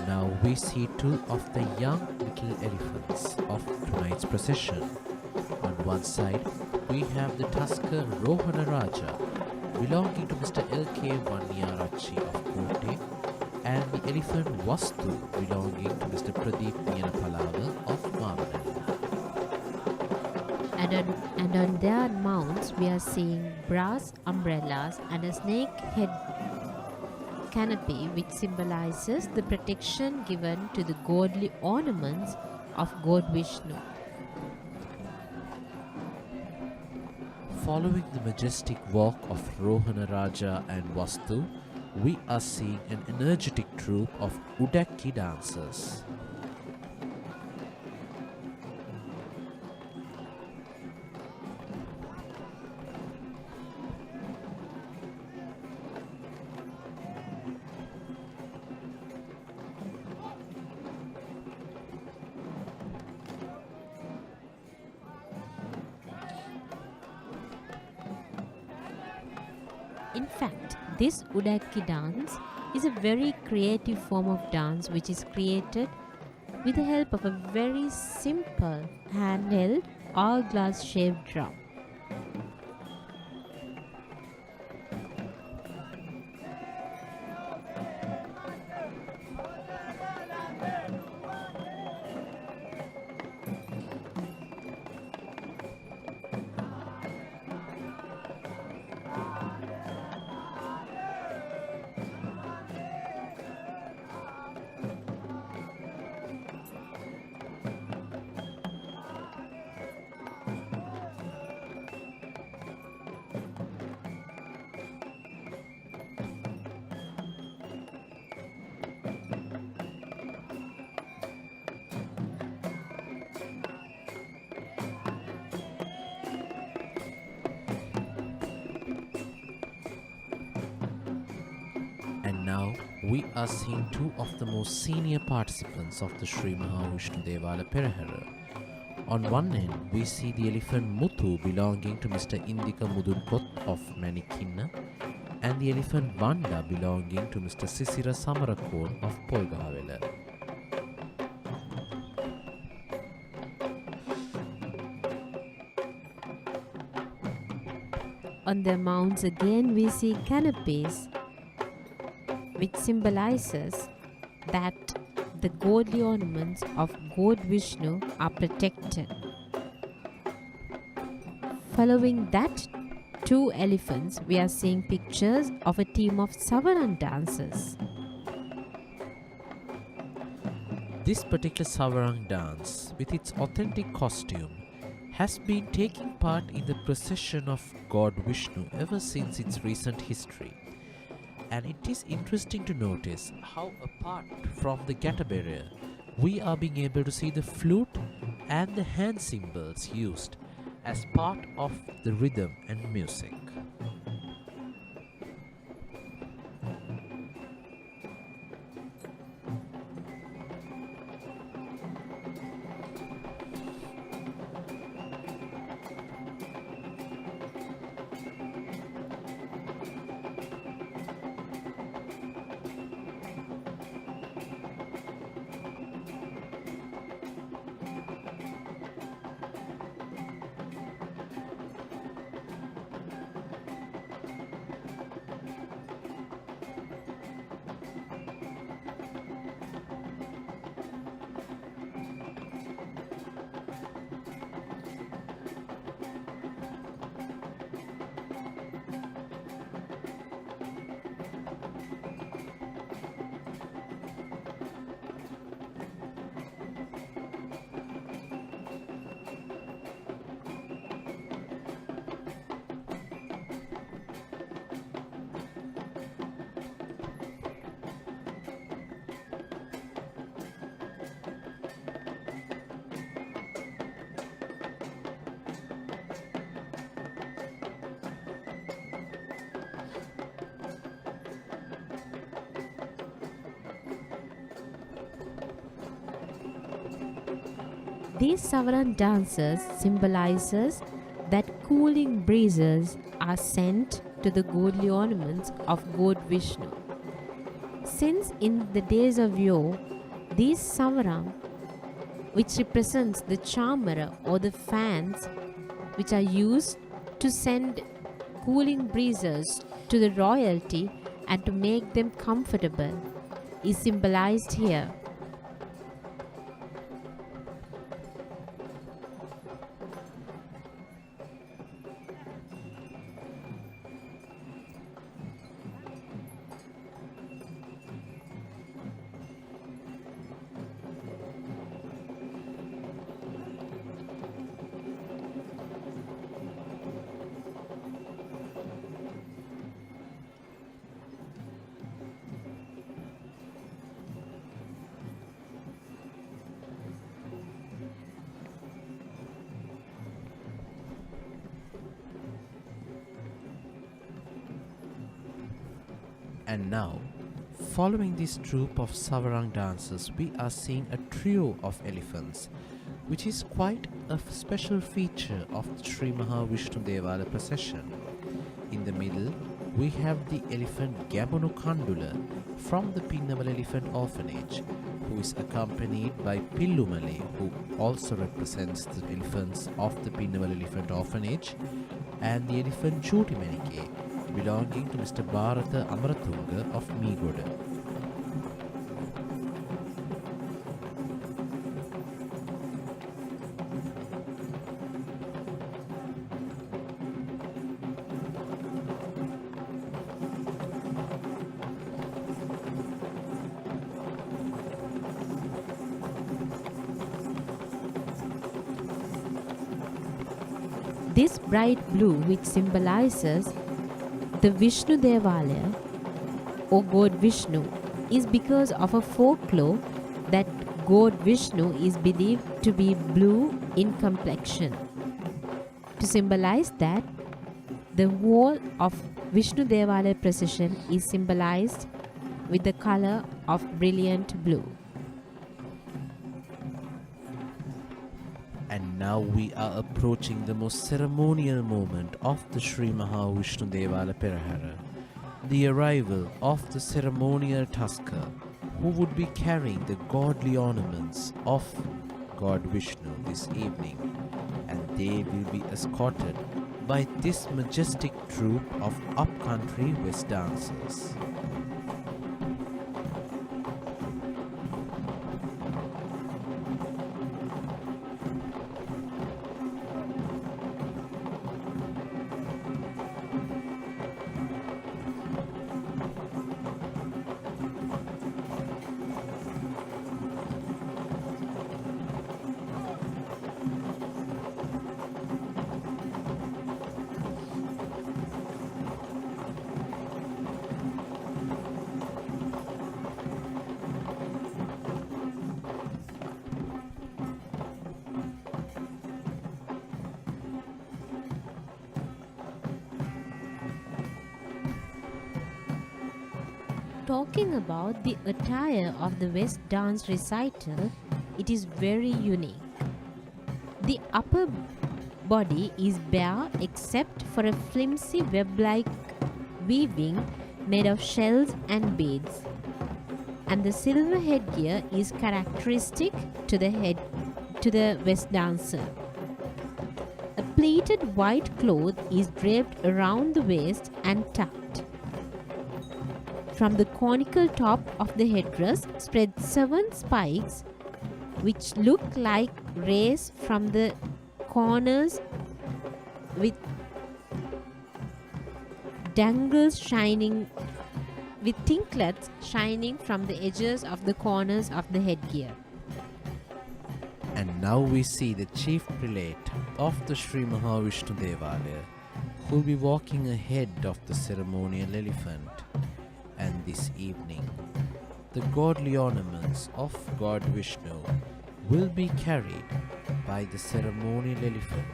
Now we see two of the young little elephants of tonight's procession. On one side, we have the tusker Rohana Raja, belonging to Mr. L.K. Vanyarachi of Kote, and the elephant Vastu, belonging to Mr. Pradeep Niyanapalava of Mavanalla. And on their mounts, we are seeing brass umbrellas and a snake head canopy, which symbolizes the protection given to the godly ornaments of God Vishnu. Following the majestic walk of Rohana Raja and Vastu, we are seeing an energetic troupe of Udakki dancers. In fact, this Udakki dance is a very creative form of dance which is created with the help of a very simple handheld hourglass shaped drum. we are seeing two of the most senior participants of the Shri Maha Vishnu Devala Perahera. On one end, we see the elephant Muthu belonging to Mr. Indika Mudunpot of Manikinna, and the elephant Vanda belonging to Mr. Sisira Samarakon of Polgavela. On their mounts again we see canopies, which symbolizes that the godly ornaments of God Vishnu are protected. Following that two elephants, we are seeing pictures of a team of Savaran dancers. This particular Savarang dance, with its authentic costume, has been taking part in the procession of God Vishnu ever since its recent history. And it is interesting to notice how, apart from the Gata barrier, we are being able to see the flute and the hand cymbals used as part of the rhythm and music. These Savaran dances symbolizes that cooling breezes are sent to the godly ornaments of God Vishnu. Since in the days of yore, these Savaram, which represents the chamara or the fans which are used to send cooling breezes to the royalty and to make them comfortable, is symbolized here. And now, following this troupe of Savarang dancers, we are seeing a trio of elephants, which is quite a special feature of the Sri Maha Vishnu Devala procession. In the middle, we have the elephant Gabonu Kandula from the Pinnamal Elephant Orphanage, who is accompanied by Pillumale, who also represents the elephants of the Pinnamal Elephant Orphanage, and the elephant Chutimanike, belonging to Mr. Bharata Amaratunga of Meegoda. This bright blue, which symbolizes the Vishnu Devalaya or God Vishnu, is because of a folklore that God Vishnu is believed to be blue in complexion. To symbolize that, the whole of Vishnu Devalaya procession is symbolized with the color of brilliant blue. And now we are approaching the most ceremonial moment of the Shri Maha Vishnu Devala Perahera, the arrival of the ceremonial tusker, who would be carrying the godly ornaments of God Vishnu this evening, and they will be escorted by this majestic troupe of upcountry West dancers. Talking about the attire of the West Dance recital, it is very unique. The upper body is bare except for a flimsy web-like weaving made of shells and beads, and the silver headgear is characteristic to the West dancer. A pleated white cloth is draped around the waist and tucked. From the conical top of the headdress spread 7 spikes which look like rays from the corners, with dangles shining, with tinklets shining from the edges of the corners of the headgear. And now we see the chief prelate of the Shri Mahavishnu Devalaya, who will be walking ahead of the ceremonial elephant. And this evening, the godly ornaments of God Vishnu will be carried by the ceremonial elephant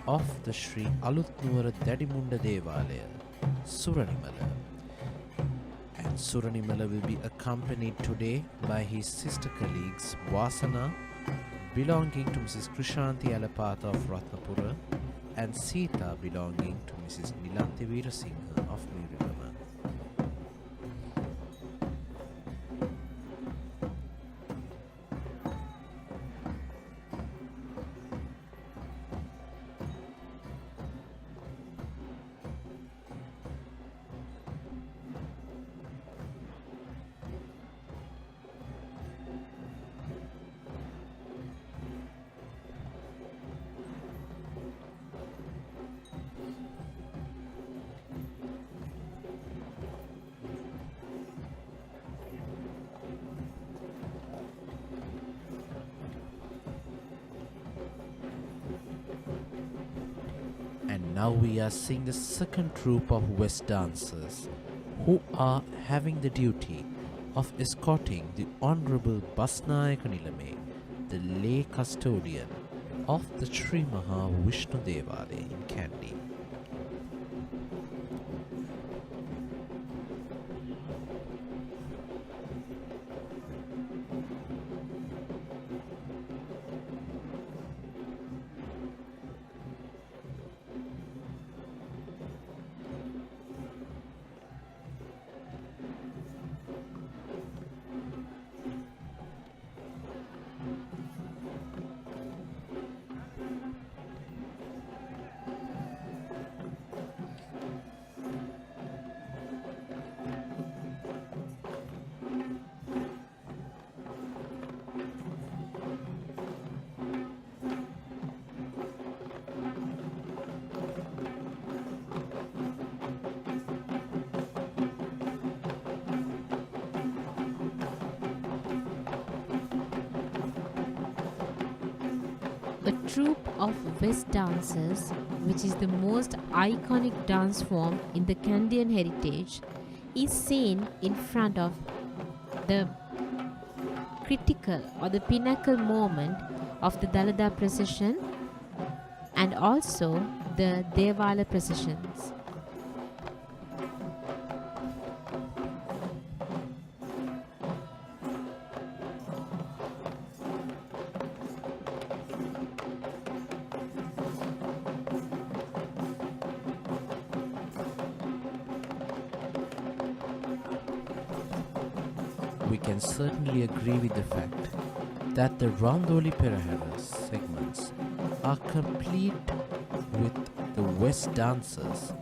of the Shri Alutnuwara Dadimunda Devalaya, Suranimala. And Suranimala will be accompanied today by his sister colleagues Vasana, belonging to Mrs. Krishanti Alapatha of Ratnapura, and Sita, belonging to Mrs. Nilanti Veerasinghe of Mirivama. And now we are seeing the second troupe of West dancers, who are having the duty of escorting the Honorable Basnayaka Nilame, the lay custodian of the Shri Maha Vishnu Devalaya in Kandy. A troupe of West dancers, which is the most iconic dance form in the Kandian heritage, is seen in front of the critical or the pinnacle moment of the Dalada procession and also the Devala processions. we can certainly agree with the fact that the Randoli Procession segments are complete with the West dancers,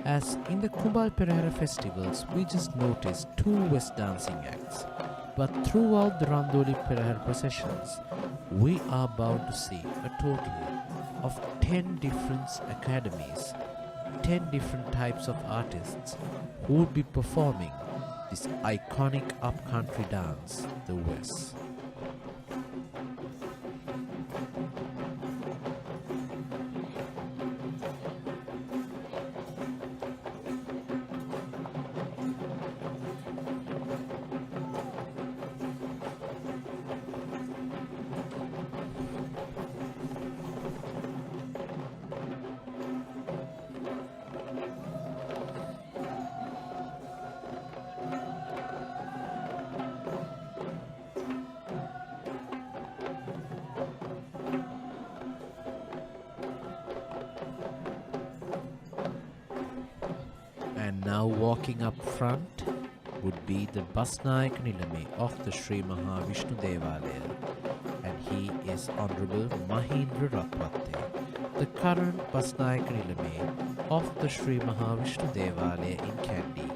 as in the Kumbal Perahera festivals we just noticed 2 West dancing acts, but throughout the Randoli Procession processions we are bound to see a total of 10 different academies, 10 different types of artists who would be performing this iconic upcountry dance, the West. And now walking up front would be the Basnayak Nilame of the Shri Maha Vishnu Devalaya, and he is Honorable Mahindra Ratwatte, the current Basnayak Nilame of the Shri Maha Vishnu Devalaya in Kandy.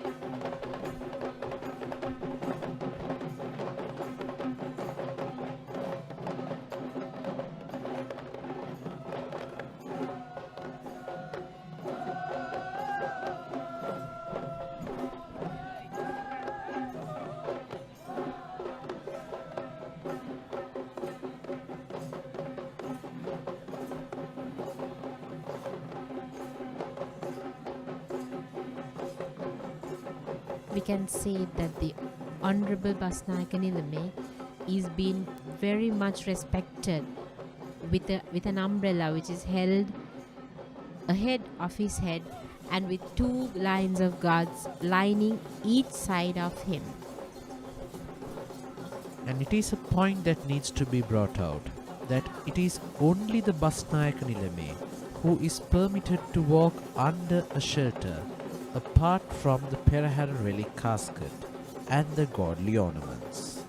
We can say that the Honorable Basnayaka Nilame is being very much respected with an umbrella which is held ahead of his head and with 2 lines of guards lining each side of him. And it is a point that needs to be brought out, that it is only the Basnayak Nilame who is permitted to walk under a shelter apart from the Perahera relic casket and the godly ornaments.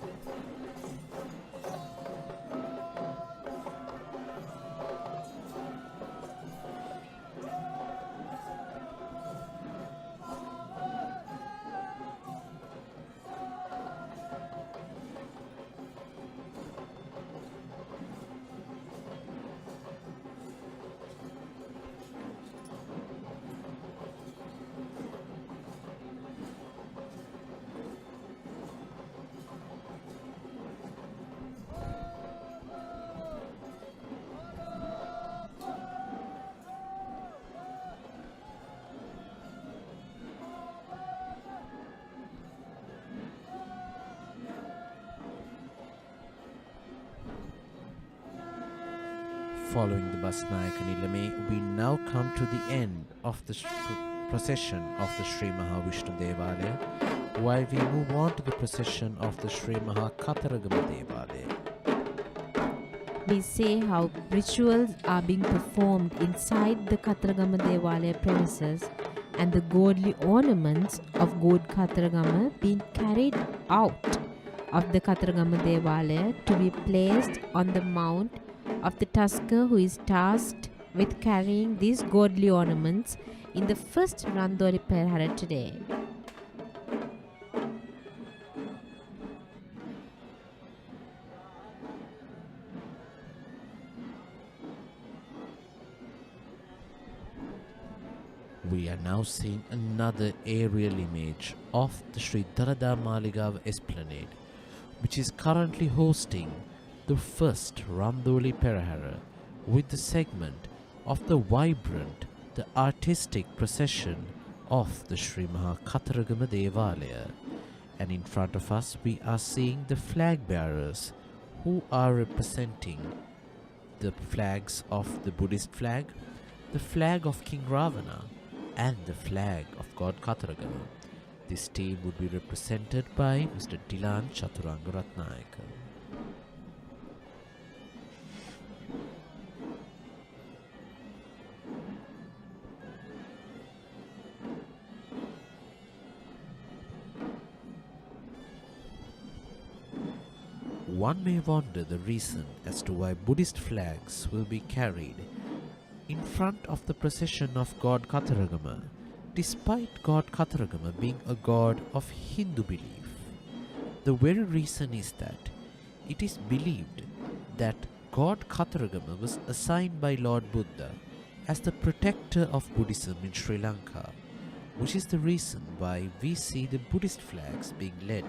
Following the Basnayaka Nilame, we now come to the end of the procession of the Shri Maha Vishnu Devalaya, while we move on to the procession of the Shri Maha Kataragama Devalaya. We say how rituals are being performed inside the Kataragama Devalaya premises and the godly ornaments of God Kataragama being carried out of the Kataragama Devalaya to be placed on the mount of the tusker who is tasked with carrying these godly ornaments in the first Randoli Procession today. We are now seeing another aerial image of the Sri Dalada Maligawa Esplanade, which is currently hosting the first Randoli Procession with the segment of the vibrant, the artistic procession of the Shri Maha Kataragama Devalaya. And in front of us we are seeing the flag bearers who are representing the flags of the Buddhist flag, the flag of King Ravana, and the flag of God Kataragama. This team would be represented by Mr. Dilan Chaturanga Ratnayaka. One may wonder the reason as to why Buddhist flags will be carried in front of the procession of God Kataragama, despite God Kataragama being a god of Hindu belief. The very reason is that it is believed that God Kataragama was assigned by Lord Buddha as the protector of Buddhism in Sri Lanka, which is the reason why we see the Buddhist flags being led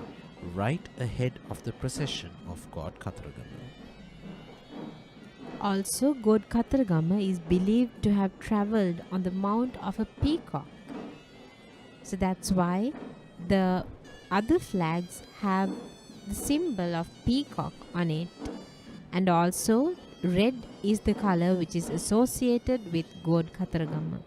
right ahead of the procession of God Kataragama. Also, God Kataragama is believed to have travelled on the mount of a peacock. So that's why the other flags have the symbol of peacock on it. And also, red is the color which is associated with God Kataragama.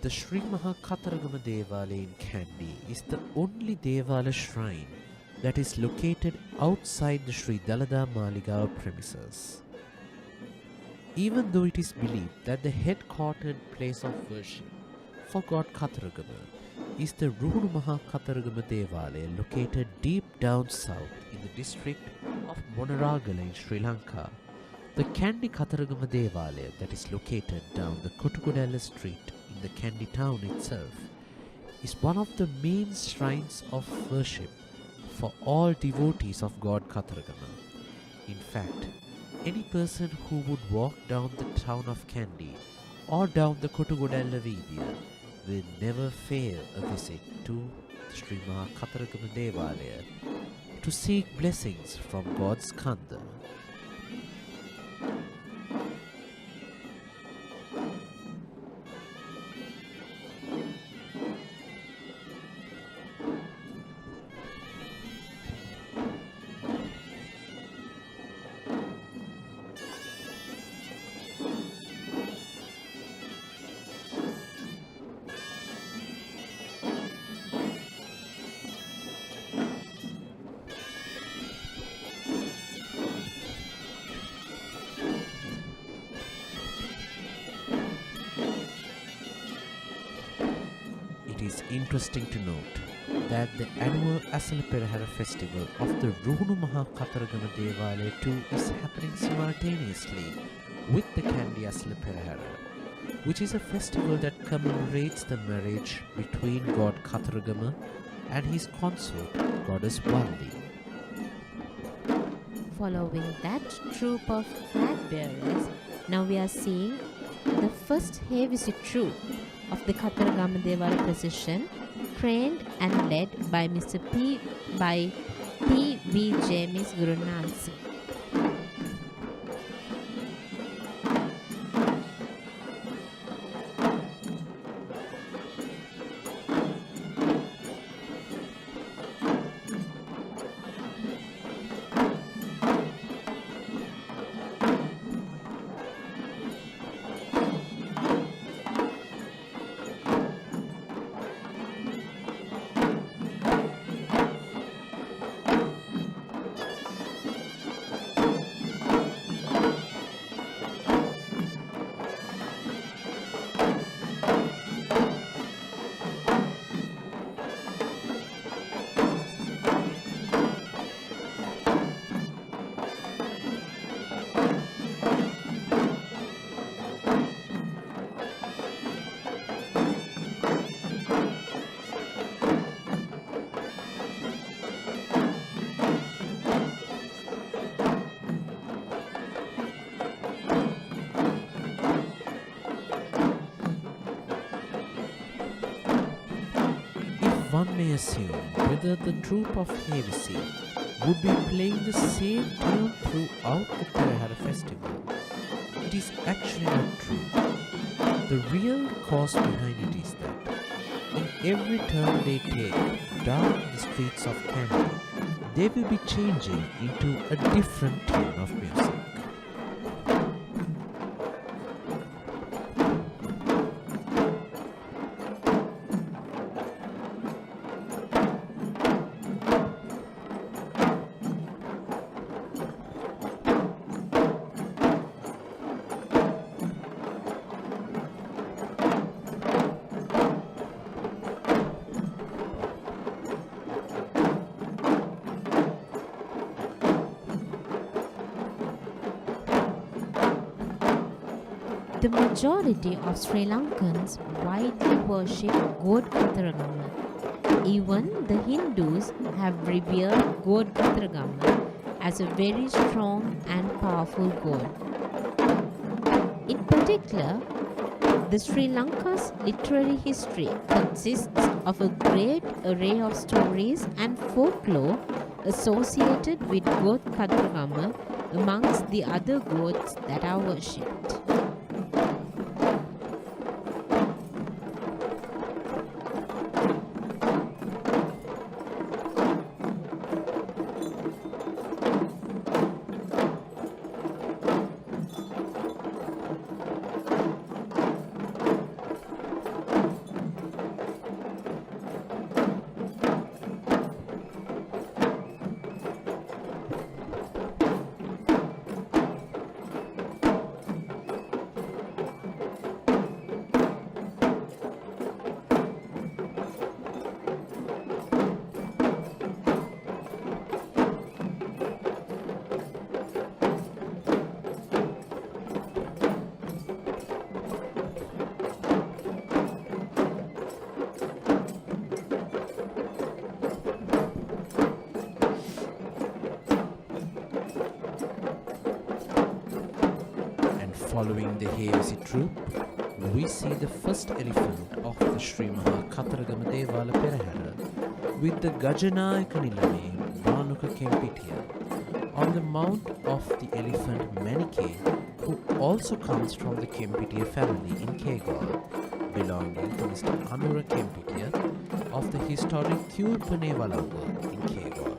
The Shri Maha Kataragama Devala in Kandy is the only Devala shrine that is located outside the Shri Dalada Maligawa premises. Even though it is believed that the headquartered place of worship for God Kataragama is the Ruhunu Maha Kataragama Devala located deep down south in the district of Monaragala in Sri Lanka, the Kandy Kataragama Devala that is located down the Kotukudala street in the Kandy town itself is one of the main shrines of worship for all devotees of God Kataragama. In fact, any person who would walk down the town of Kandy or down the Kotukudala Vidya will never fail a visit to Sri Maha Kataragama Devalaya to seek blessings from God's Kanda. It is interesting to note that the annual Esala Perahera festival of the Ruhunu Maha Kataragama Devalaya too is happening simultaneously with the Kandy Esala Perahera, which is a festival that commemorates the marriage between God Kataragama and his consort, Goddess Valli. Following that troop of flag bearers, now we are seeing the first heavy troop of the Kataragama Devala procession, trained and led by P.V. James Guru Nancy. One may assume whether the troupe of Hevisi would be playing the same tune throughout the Perahera festival. It is actually not true. The real cause behind it is that in every turn they take down the streets of Kandy, they will be changing into a different tune of music. The majority of Sri Lankans widely worship god Kataragama. Even the Hindus have revered god Kataragama as a very strong and powerful god. In particular, the Sri Lanka's literary history consists of a great array of stories and folklore associated with god Kataragama amongst the other gods that are worshipped. Following the Havesi troop, we see the first elephant of the Shri Maha Kataragama Devala Perahera with the Gajanayaka Nilame Banuka Kempitiya on the mount of the elephant Manike, who also comes from the Kempitiya family in Kegal, belonging to Mr. Anura Kempitiya of the historic Kupanevalanga in Kegal.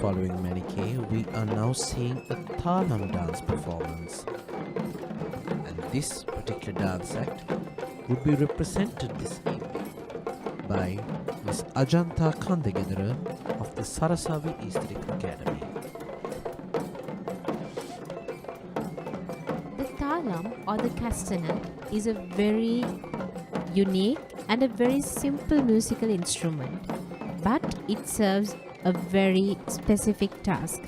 Following Manike, we are now seeing a Thalam dance performance. And this particular dance act would be represented this evening by Miss Ajanta Kandegedera of the Sarasavi Aesthetic Academy. The Thalam or the castanet is a very unique and a very simple musical instrument, but it serves a very specific task,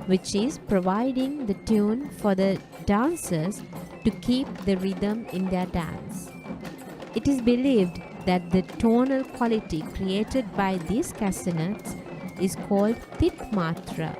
which is providing the tune for the dancers to keep the rhythm in their dance. It is believed that the tonal quality created by these castanets is called Titmatra.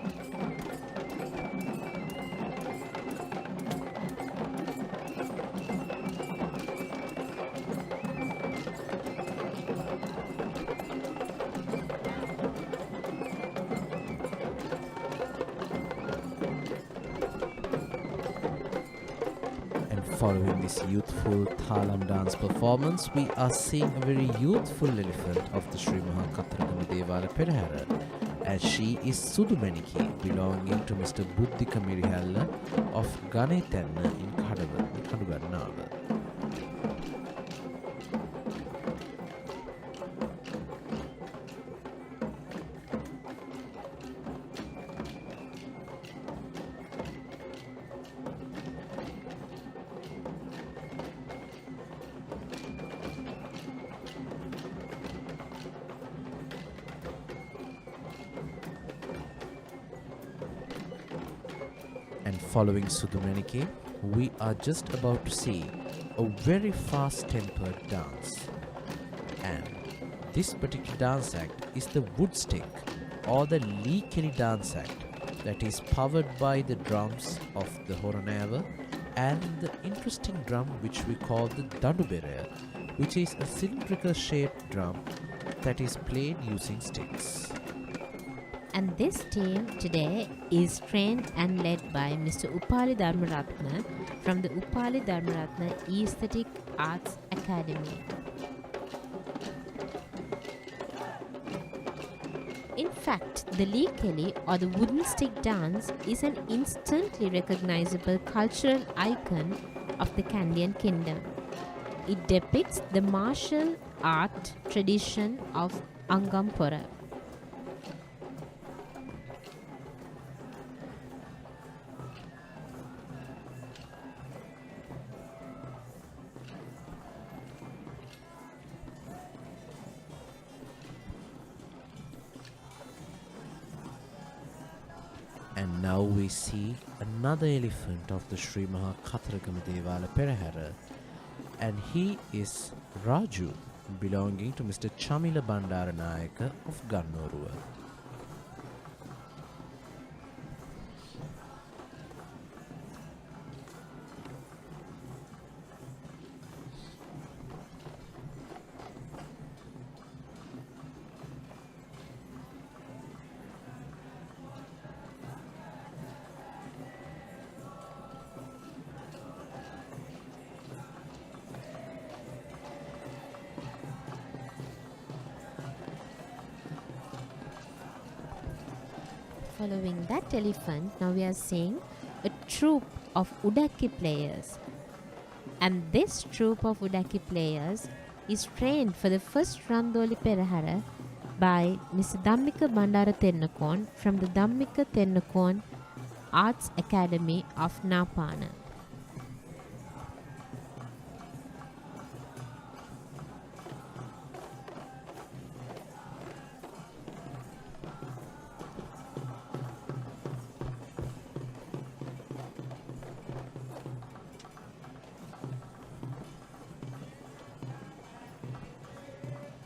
Following this youthful Thalam dance performance, we are seeing a very youthful elephant of the Shri Maha Kataragama Devala Perahera, as she is Sudumaniki, belonging to Mr. Buddhika Mirihalla of Ganetanna in Kadugannaga. And following Sudumanike, we are just about to see a very fast-tempered dance. And this particular dance act is the Woodstick or the Lee Kelly dance act that is powered by the drums of the Horanava and the interesting drum which we call the Dandubere, which is a cylindrical shaped drum that is played using sticks. And this team today is trained and led by Mr. Upali Dharmaratna from the Upali Dharmaratna Aesthetic Arts Academy. In fact, the Lee Kelly or the wooden stick dance is an instantly recognizable cultural icon of the Kandian kingdom. It depicts the martial art tradition of Angampura. And now we see another elephant of the Shri Maha Devala Perahera, and he is Raju, belonging to Mr. Chamila Bandaranayaka of Gannoruwa. Following that elephant, now we are seeing a troupe of Udaki players. And this troupe of Udaki players is trained for the first Randoli Perahera by Mr. Dhammika Bandara Tennakon from the Dhammika Tennakon Arts Academy of Napana.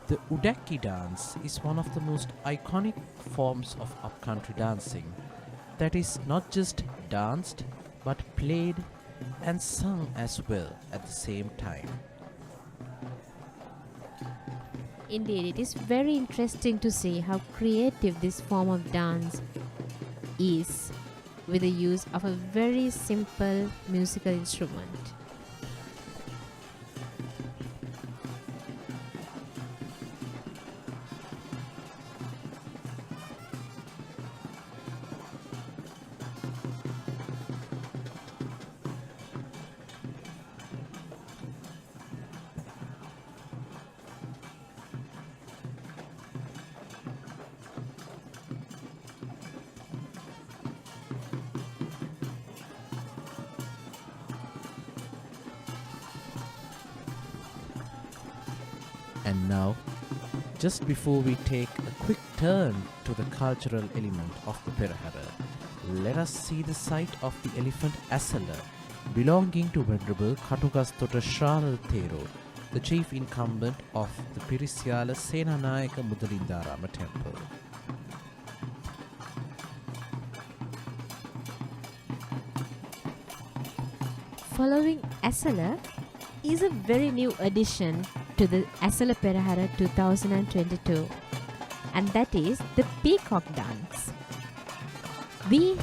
The Udaki dance is one of the most iconic forms of upcountry dancing that is not just danced but played and sung as well at the same time. Indeed, it is very interesting to see how creative this form of dance is with the use of a very simple musical instrument. And now, just before we take a quick turn to the cultural element of the Perahera, let us see the sight of the elephant Esala, belonging to Venerable Katugastota Shalal Thero, the chief incumbent of the Pirisyala Senanayaka Mudalindarama temple. Following Esala is a very new addition to the Esala Perahera 2022, and that is the Peacock Dance. We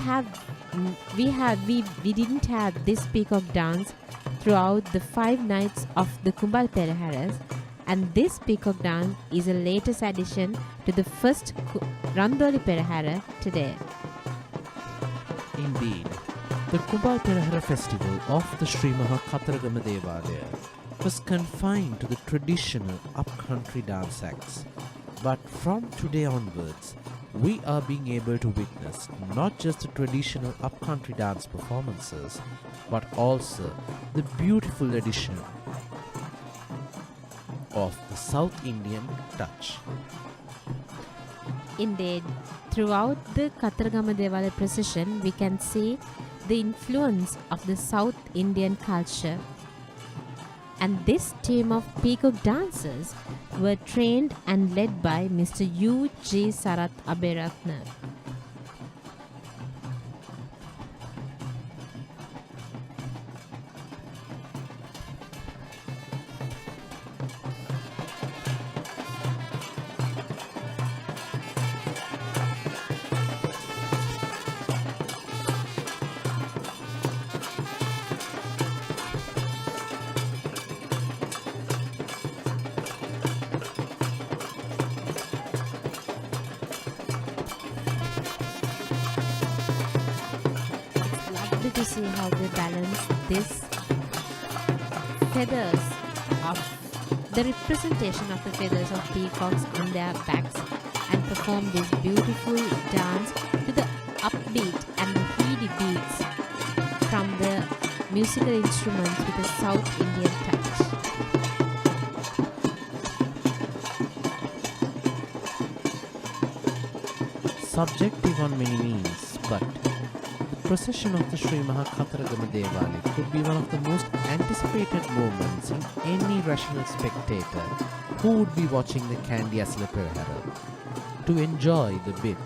didn't have this Peacock Dance throughout the 5 nights of the Kumbal Peraheras, and this Peacock Dance is a latest addition to the first Randoli Perahera today. Indeed, the Kumbal Perahera festival of the Shri Maha Devalaya was confined to the traditional upcountry dance acts, but from today onwards, we are being able to witness not just the traditional upcountry dance performances, but also the beautiful addition of the South Indian touch. Indeed, throughout the Deval procession, we can see the influence of the South Indian culture. And this team of peacock dancers were trained and led by Mr. U.G. Sarath Aberatna. To see how they balance this feathers of the representation of the feathers of peacocks on their backs and perform this beautiful dance to the upbeat and the heady beats from the musical instruments with a South Indian touch. Subjective on many means, but procession of the Shri Maha Devali could be one of the most anticipated moments in any rational spectator who would be watching the Kandy Esala Perahera to enjoy the bit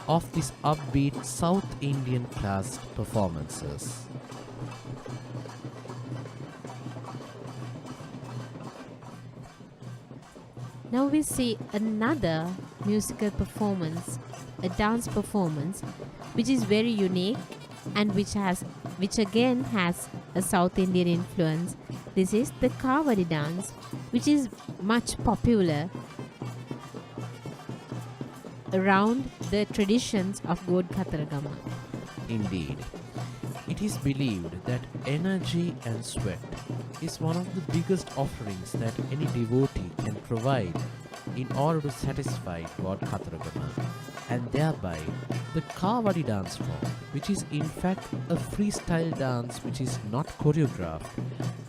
of these upbeat South Indian class performances. Now we see another musical performance, a dance performance, which is very unique and which again has a South Indian influence. This is the Cavalry Dance, which is much popular around the traditions of God Katharagama. Indeed, it is believed that energy and sweat is one of the biggest offerings that any devotee can provide in order to satisfy God Katharagama, and thereby the Cavalry dance form, which is in fact a freestyle dance which is not choreographed,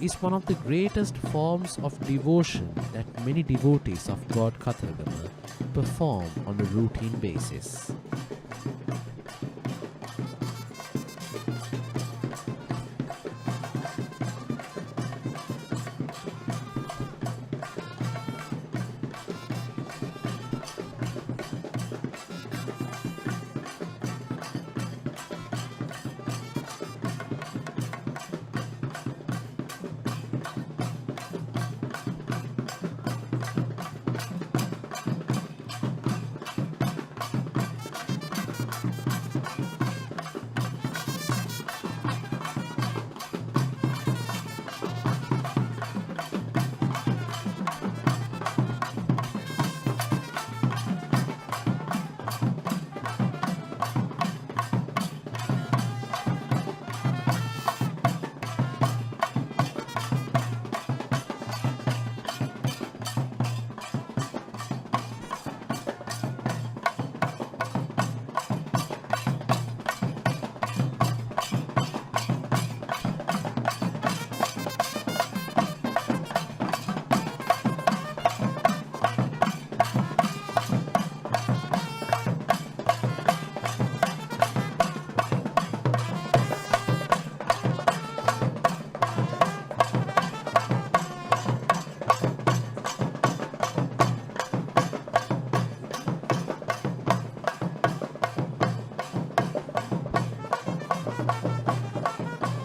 is one of the greatest forms of devotion that many devotees of God Katharagama perform on a routine basis.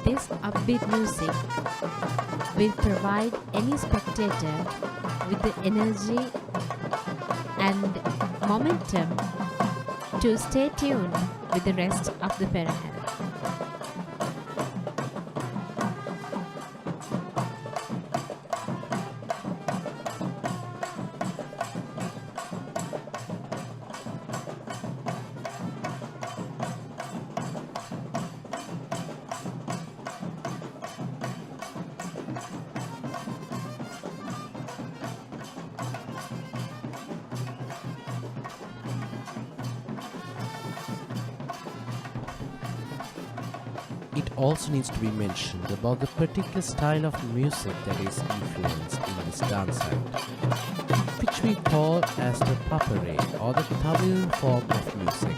This upbeat music will provide any spectator with the energy and momentum to stay tuned with the rest of the Perahera. It also needs to be mentioned about the particular style of music that is influenced in this dance act, which we call as the papare or the Tamil form of music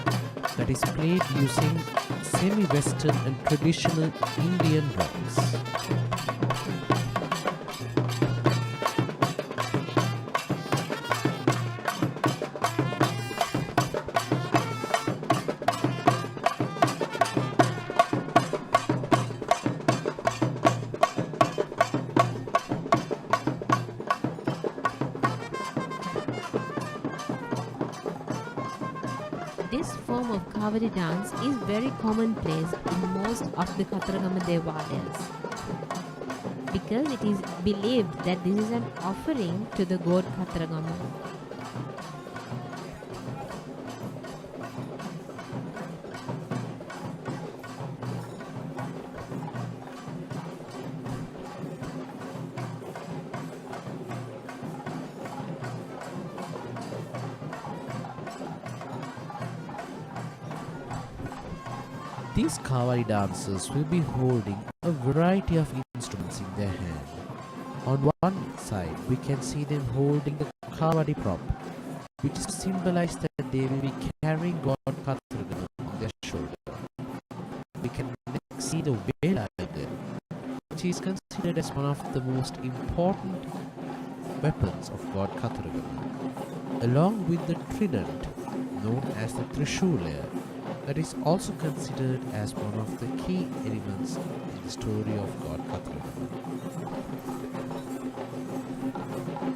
that is played using semi-western and traditional Indian drums. This form of Cavalry dance is very commonplace in most of the Katharagama Devalayas because it is believed that this is an offering to the god Katharagama. These Cavalry dancers will be holding a variety of instruments in their hand. On one side, we can see them holding the Cavalry prop, which symbolize that they will be carrying God Katharagama on their shoulder. We the Vela gun, which is considered as one of the most important weapons of god Kathuragama, along with the trident known as the Trishula, that is also considered as one of the key elements in the story of god Kathuragama.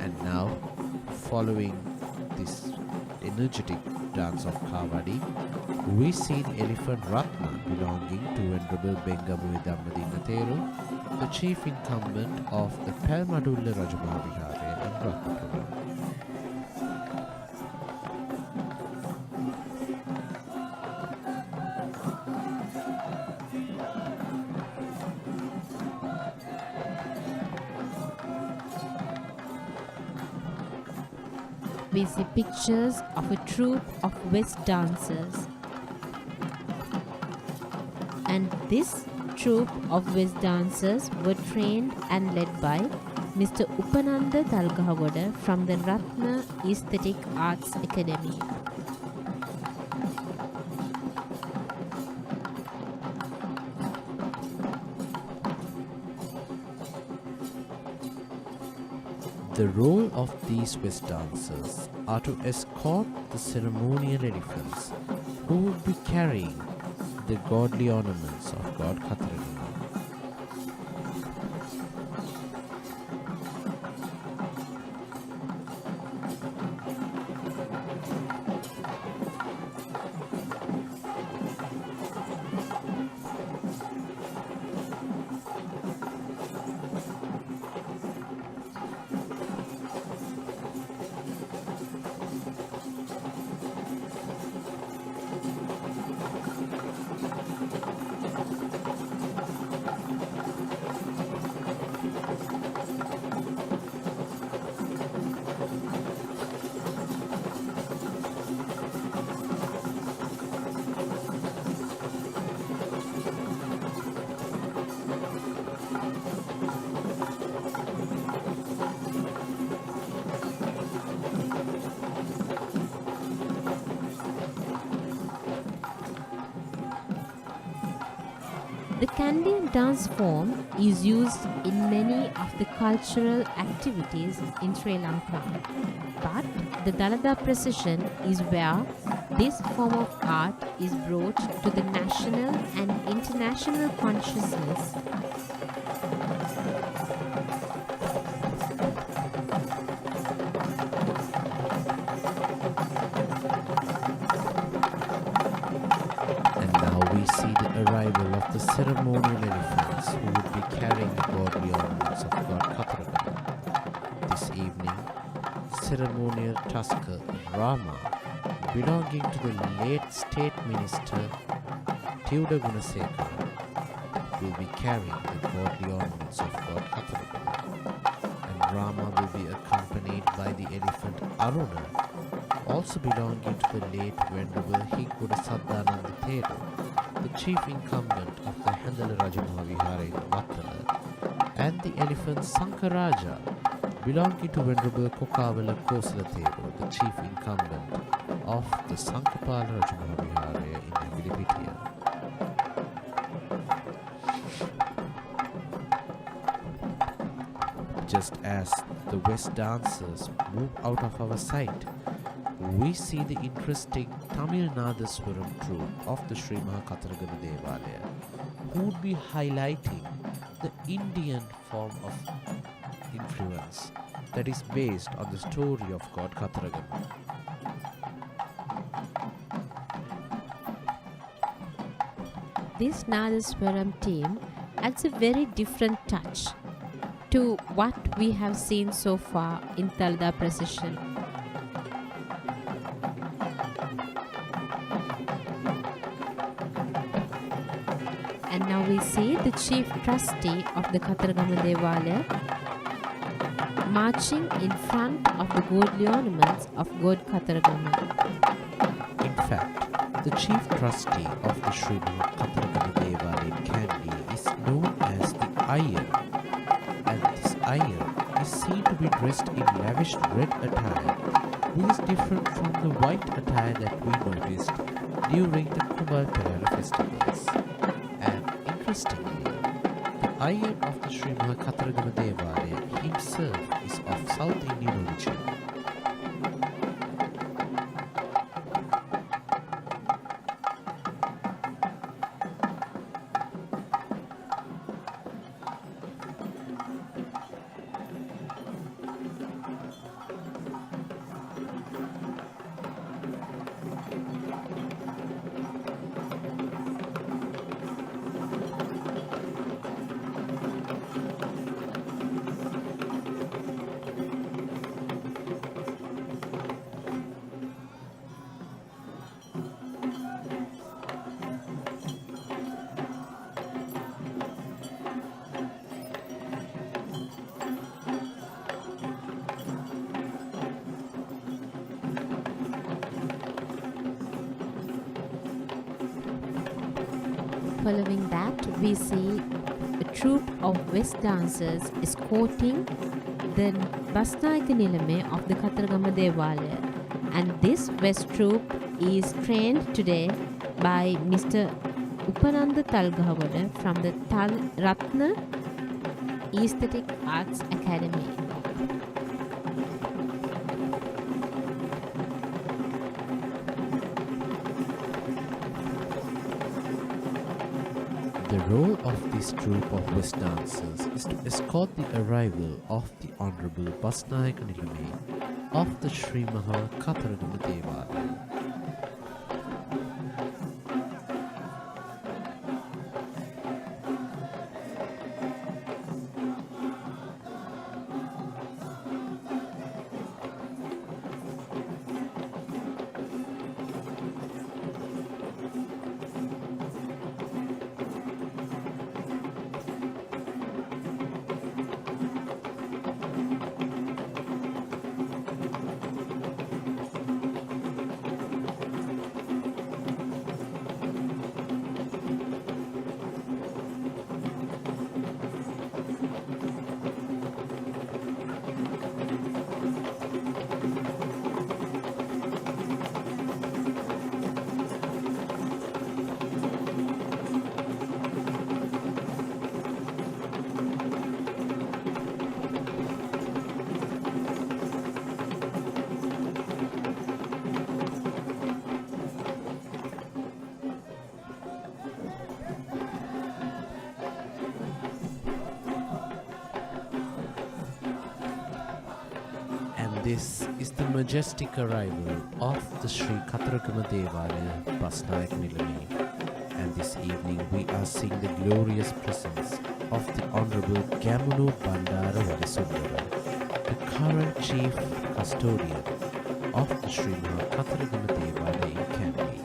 And now, following this energetic dance of Kavadi, we see the elephant Ratna belonging to Venerable Bengamu Dhammadinna Theru, the chief incumbent of the Palmadulla Rajamaha Vihara in Ratnapura. We see pictures of a troupe of West dancers. And this troupe of West dancers were trained and led by Mr. Upananda Talgahagoda from the Ratna Aesthetic Arts Academy. The role of these West dancers are to escort the ceremonial elephants who would be carrying the godly ornaments of god Kathuragama. The Kandian dance form is used in many of the cultural activities in Sri Lanka, but the Dalada Procession is where this form of art is brought to the national and international consciousness. Arrival of the ceremonial elephants who would be carrying the godly ornaments of god Kathuragama. This evening, ceremonial tusker Rama, belonging to the late state minister Tiuda Gunasekara, will be carrying the godly ornaments of god Kathuragama, and Rama will be accompanied by the elephant Aruna, also belonging to the late Venerable Hikkuda Saddananda Theru, the chief incumbent of the Handala Rajamaha Vihara in Vattala, and the elephant Sankaraja, belonging to Venerable Kokavala Kosala Theru, the chief incumbent of the Sankapala Rajamaha Vihara in Amilipitia. Just as the West dancers move out of our sight, we see the interesting Tamil Nadaswaram troupe of the Shri Maha Kathuragama Devalaya, who would be highlighting the Indian form of influence that is based on the story of god Kathuragama. This Nadaswaram team adds a very different touch to what we have seen so far in Dalada Procession. And now we see the chief trustee of the Kathuragama Devalaya marching in front of the godly ornaments of god Kathuragama. In fact, the chief trustee of the Shri Maha Kathuragama Devalaya in Kandy is known as the Iyer, and this Iyer is seen to be dressed in lavish red attire, which is different from the white attire that we noticed during the Kumbal festivals. And Interestingly, the ayah of the Shri Maha Devalaya himself is of South Indian origin. Following that, we see a troupe of West dancers escorting the Basnayaka Nilame of the Kataragama Devalaya. And this West troupe is trained today by Mr. Upananda Talgavada from the Tal Ratna Aesthetic Arts Academy. The role of this troupe of West dancers is to escort the arrival of the Honorable Basnayaka Nilame of the Shri Maha Kataragama Devalaya. This is the majestic arrival of the Shri Kataragama Devalaya Basnayaka Nilame, and this evening we are seeing the glorious presence of the Honorable Gamunu Bandara Vadisundara, the current Chief Custodian of the Shri Maha Kataragama Devalaya in Kandy.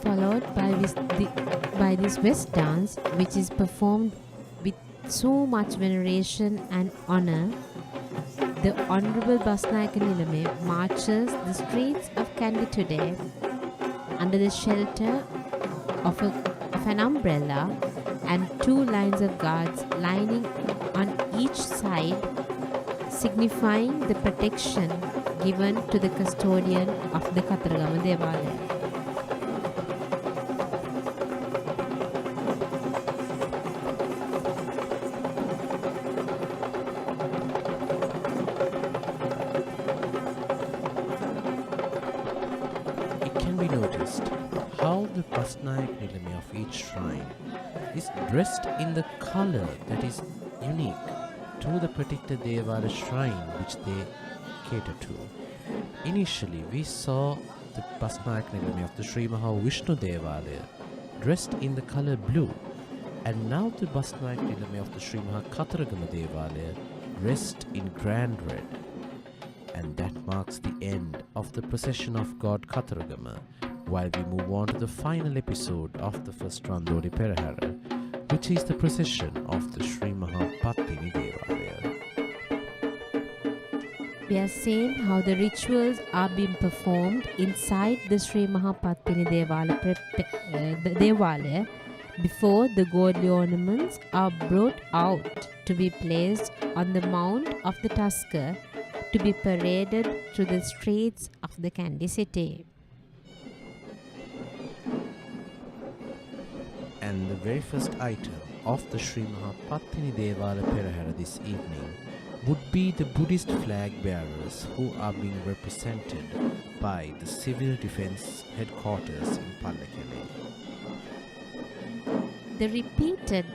Followed by this West dance, which is performed with so much veneration and honor. The Honorable Basnayaka Nilame marches the streets of Kandy today under the shelter of an umbrella and two lines of guards lining on each side, signifying the protection given to the custodian of the Kataragama Devalaya. The Basnayaka Nilame of each shrine is dressed in the color that is unique to the particular Devala shrine which they cater to. Initially, we saw the Basnayaka Nilame of the Shri Maha Vishnu Devalaya dressed in the color blue, and now the Basnayaka Nilame of the Shri Maha Kataragama Devalaya rest in grand red. And that marks the end of the procession of God Kataragama, while we move on to the final episode of the first Randoli Perahera, which is the procession of the Shri Maha Pattini Devalaya. We are seeing how the rituals are being performed inside the Shri Maha Pattini Devalaya before the godly ornaments are brought out to be placed on the mount of the Tusker to be paraded through the streets of the Kandy city. And the very first item of the Shri Maha Pattini Esala Perahera this evening would be the Buddhist flag bearers, who are being represented by the Civil Defense Headquarters in Pallekele. The repeated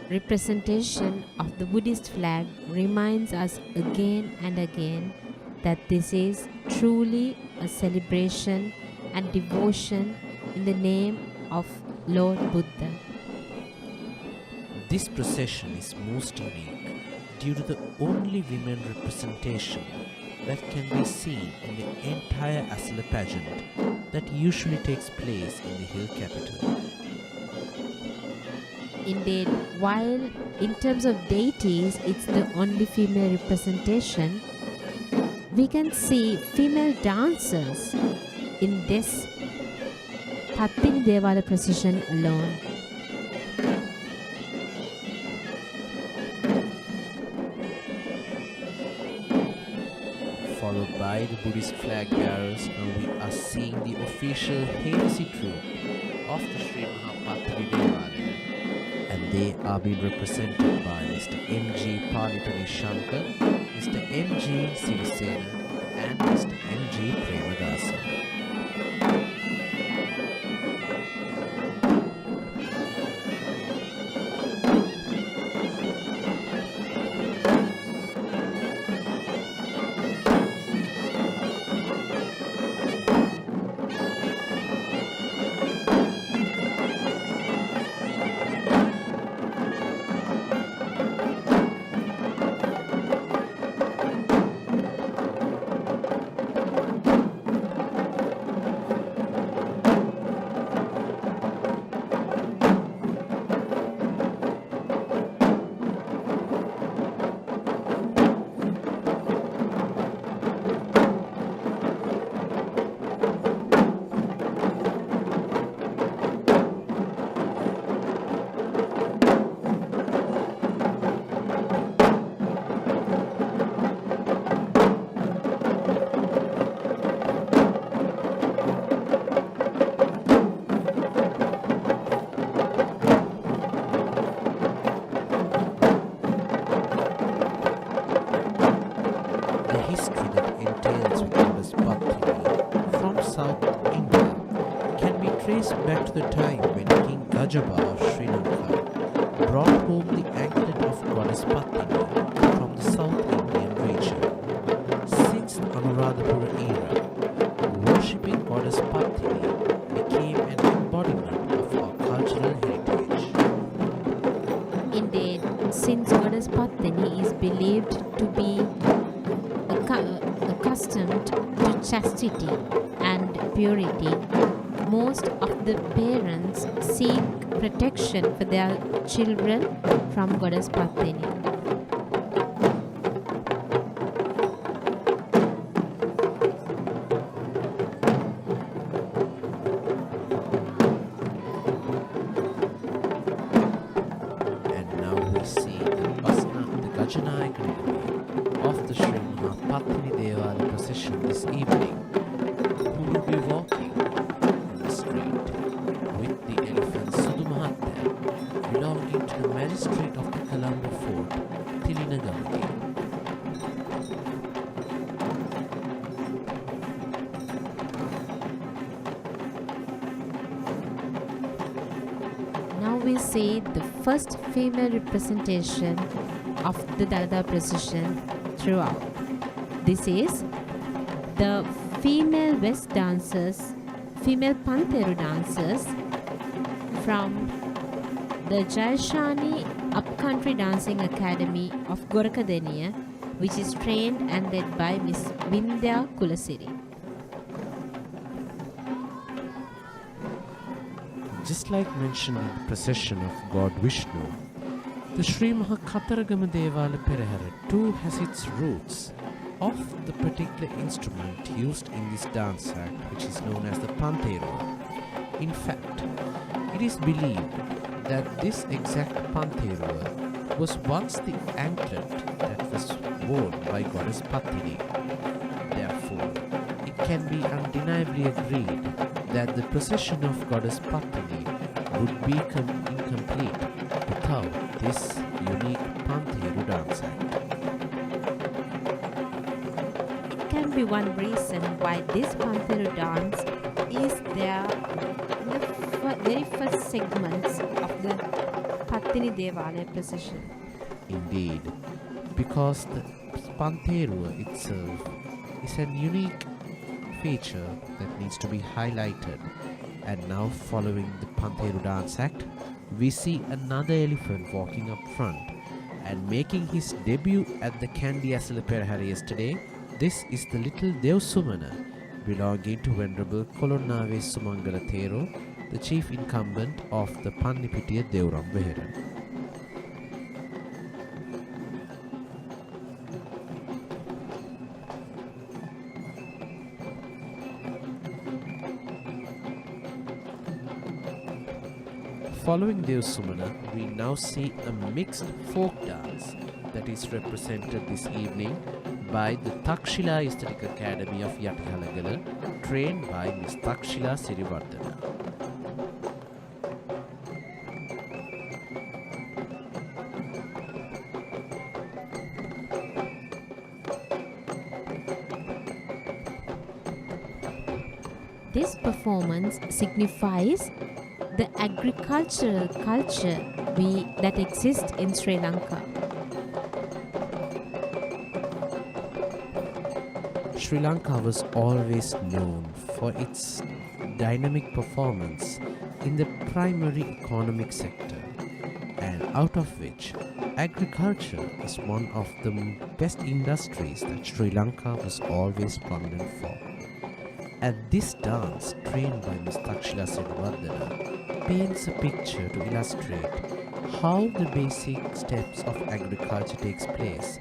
representation of the Buddhist flag reminds us again and again that this is truly a celebration and devotion in the name of Lord Buddha. This procession is most unique due to the only women representation that can be seen in the entire Esala pageant that usually takes place in the hill capital. Indeed, while in terms of deities it's the only female representation, we can see female dancers in this Pattini Esala procession alone. Followed by the Buddhist flag bearers, now we are seeing the official Hensi troop of the Shri Maha Pattini Devalaya, and they are being represented by Mr. M.G. Palipani Shankar, Mr. M.G. Sirisena, and Mr. M.G. Premadasa. Back to the time when King Gajaba of Sri Lanka brought home the anklet of goddess Pattini from the South Indian region. Since the Anuradhapura era, worshipping goddess Pattini became an embodiment of our cultural heritage. Indeed, since goddess Pattini is believed to be accustomed to chastity and purity, most of the parents seek protection for their children from goddess Pattini. And now we see the Gajanayaka of the Shri Maha Pattini Esala procession this evening, who will be walking with the elephant Sudumahatta belonging to the magistrate of the Colombo fort, Tilinagamati. Now we see the first female representation of the Dalada procession throughout. This is the female West dancers, female Pataro dancers from the Jayashani Upcountry Dancing Academy of Gorakadeniya which is trained and led by Miss Vindhya Kulasiri. Just like mentioned in the procession of God Vishnu, the Shri Maha Kataragama Devala Perahera too has its roots of the particular instrument used in this dance act, which is known as the Panthero. In fact, it is believed that this exact Panthero was once the anklet that was worn by goddess Patini. Therefore, it can be undeniably agreed that the procession of goddess Patini would be incomplete without this unique Panthero dance act. It can be one reason why this Panthero dance is there in the very first segments of the Pattini Devala procession. Indeed, because the Panthero itself is a unique feature that needs to be highlighted. And now, following the Panthero dance act, we see another elephant walking up front and making his debut at the Kandy Esala Perahera yesterday. This is the little Devsumana belonging to Venerable Kolonnave Sumangala Thero, the chief incumbent of the Pannipitiya Devram Vehera. Following Devsumana, we now see a mixed folk dance that is represented this evening by the Takshila Aesthetic Academy of Yatihalagala, trained by Miss Takshila Sirivardhana. This performance signifies the agricultural culture that exists in Sri Lanka. Sri Lanka was always known for its dynamic performance in the primary economic sector, and out of which agriculture is one of the best industries that Sri Lanka was always prominent for. And this dance, trained by Ms. Takshila Sirivardhana, paints a picture to illustrate how the basic steps of agriculture takes place,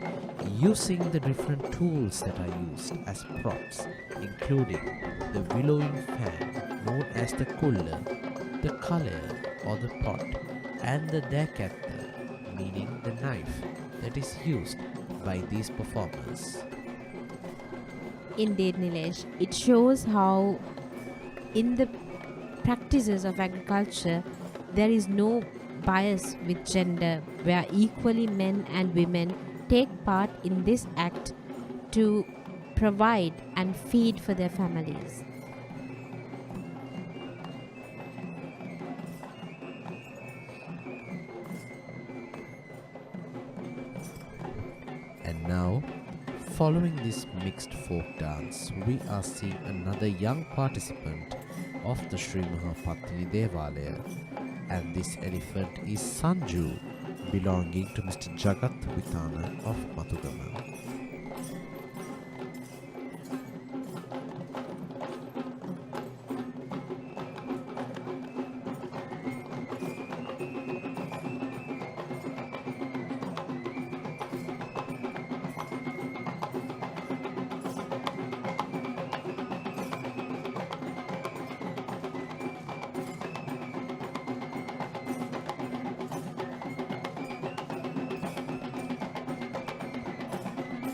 using the different tools that are used as props, including the willowing fan known as the kulla, the kalaya or the pot, and the dakatta, meaning the knife, that is used by these performers. Indeed, Nilesh, it shows how in the practices of agriculture there is no bias with gender, where equally men and women take part in this act to provide and feed for their families. And now, following this mixed folk dance, we are seeing another young participant of the Shri Maha Patini Devalaya, and this elephant is Sanju, belonging to Mr. Jagat Vitana of Mathugama.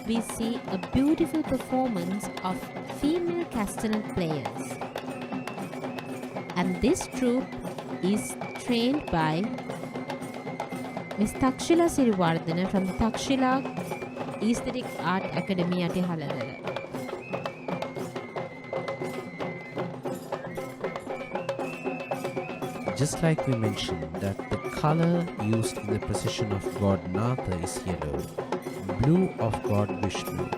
We see a beautiful performance of female castanet players. And this troupe is trained by Ms. Takshila Sirivardhana from the Takshila Aesthetic Art Academy at Halagala. Just like we mentioned that the color used in the procession of God Natha is yellow, blue of God Vishnu,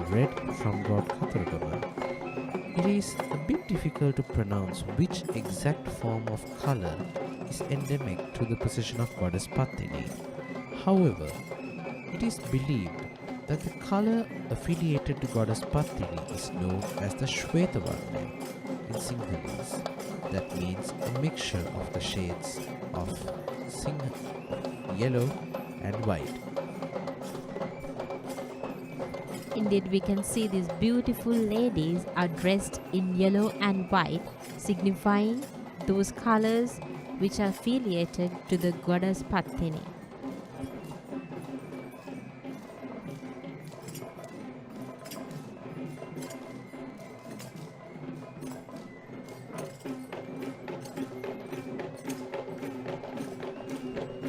red from God Kataragama, it is a bit difficult to pronounce which exact form of color is endemic to the procession of Goddess Patini. However, it is believed that the color affiliated to goddess Pattini is known as the Shwetavarna in Sinhalese. That means a mixture of the shades of yellow and white. Indeed, we can see these beautiful ladies are dressed in yellow and white, signifying those colors which are affiliated to the goddess Pattini.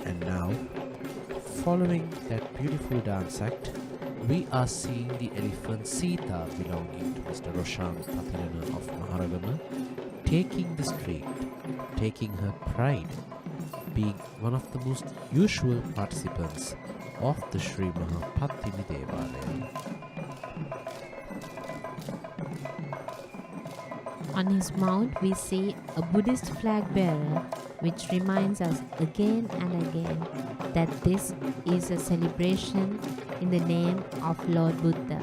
And now, following that beautiful dance act, we are seeing the elephant Sita belonging to Mr. Roshan Pathirana of Maharagama taking the street, taking her pride, being one of the most usual participants of the Shri Maha Pattini Devalaya. On his mount, we see a Buddhist flag bearer, which reminds us again and again that this is a celebration in the name of Lord Buddha.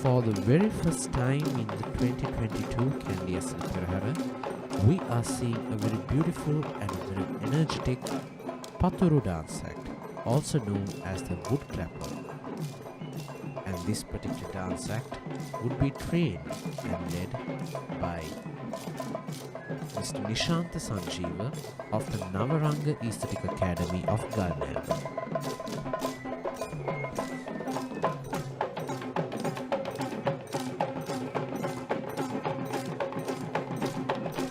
For the very first time in the 2022 Kandy Esala Perahera, we are seeing a very beautiful and very energetic Pataro Dance act, also known as the woodclapper. And this particular dance act would be trained and led by Mr. Nishanta Sanjeeva of the Navaranga Aesthetic Academy of Galnam.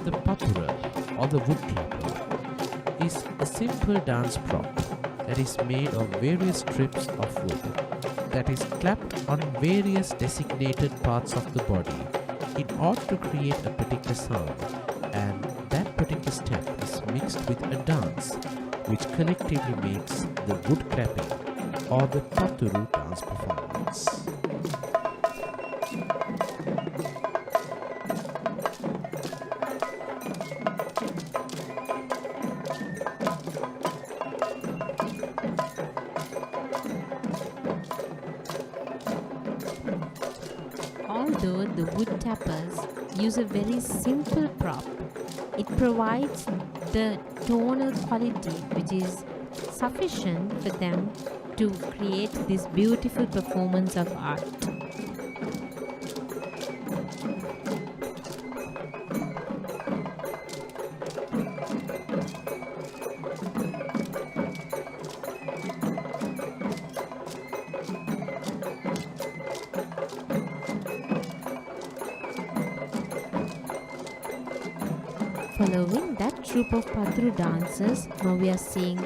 The patura or the woodclapper is a simple dance prop that is made of various strips of wood that is clapped on various designated parts of the body in order to create a particular sound, and that particular step is mixed with a dance which collectively makes the wood clapping or the paturu dance performance. Although the wood tappers use a very simple prop, it provides the tonal quality which is sufficient for them to create this beautiful performance of art. Following that troupe of Patru dancers, now we are seeing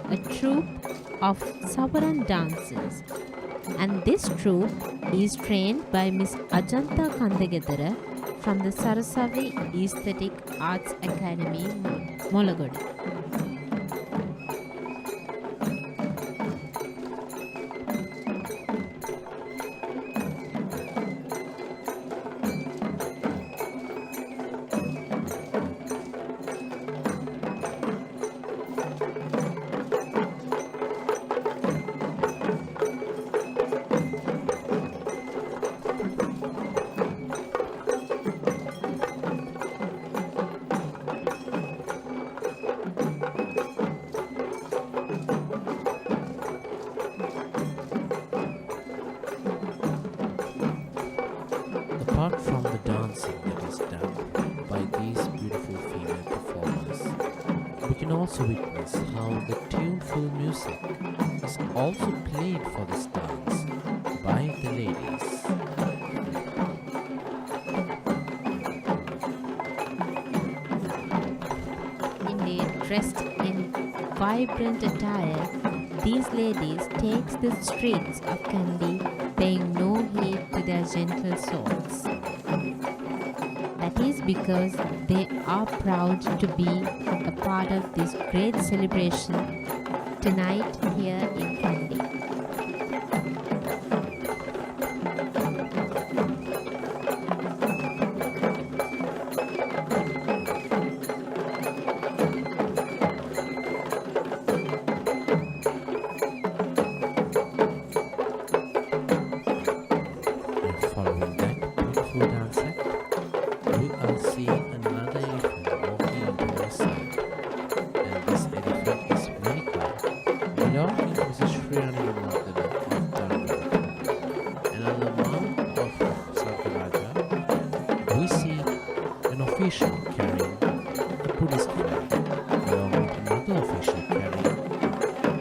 a troupe of Savaran dancers. And this troupe is trained by Miss Ajanta Kandagedara from the Sarasavi Aesthetic Arts Academy, Molagoda. Apart from the dancing that is done by these beautiful female performers, we can also witness how the tuneful music is also played for this dance by the ladies. Indeed, dressed in vibrant attire, these ladies takes the streets of Kandy, paying no heed to their gentle souls. That is because they are proud to be a part of this great celebration tonight here in Kandy. dance act, we are seeing another elephant walking into our sight. And this elephant is Maligawa, belonging to the Shri of Dalada. Another monk of Sankaraja, we see an official carrying the Buddhist flag, along with another official carrying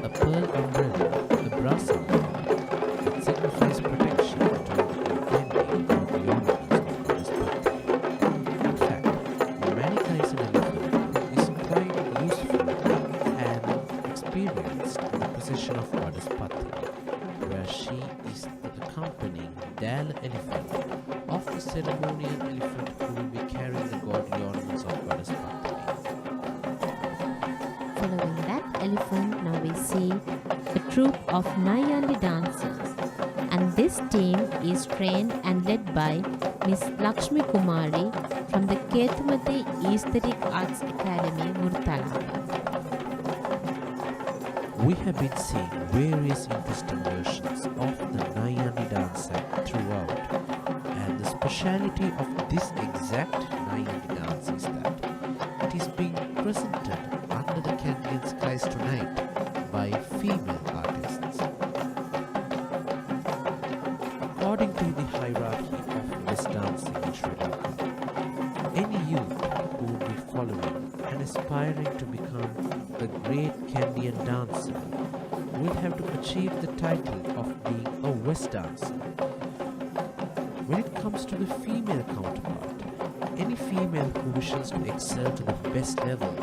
a pearl umbrella, a brass umbrella, that signifies protection to the impending godly ornaments of Buddhist bhakti. In fact, Manika is an elephant who is quite useful and experienced in the procession of Goddess Pataro, where she is the accompanying Deval elephant of the ceremonial elephant who will be carrying the godly ornaments of Goddess Pataro. Following that elephant, now we see a troupe of Niantic dancers, and this team is trained and led by Miss Lakshmi Kumari from the Ketumati Aesthetic Arts Academy, Murtala. We have been seeing various interesting versions of the Niantic Dance act throughout, and the speciality of this exact Niantic dance is that it is being presented under the Kandian skies tonight by female artists. According to the hierarchy of West dancing in Sri Lanka, any youth who would be following and aspiring to become the great Kandian Dancer will have to achieve the title of being a West dancer. When it comes to the female counterpart, any female who wishes to excel to the best level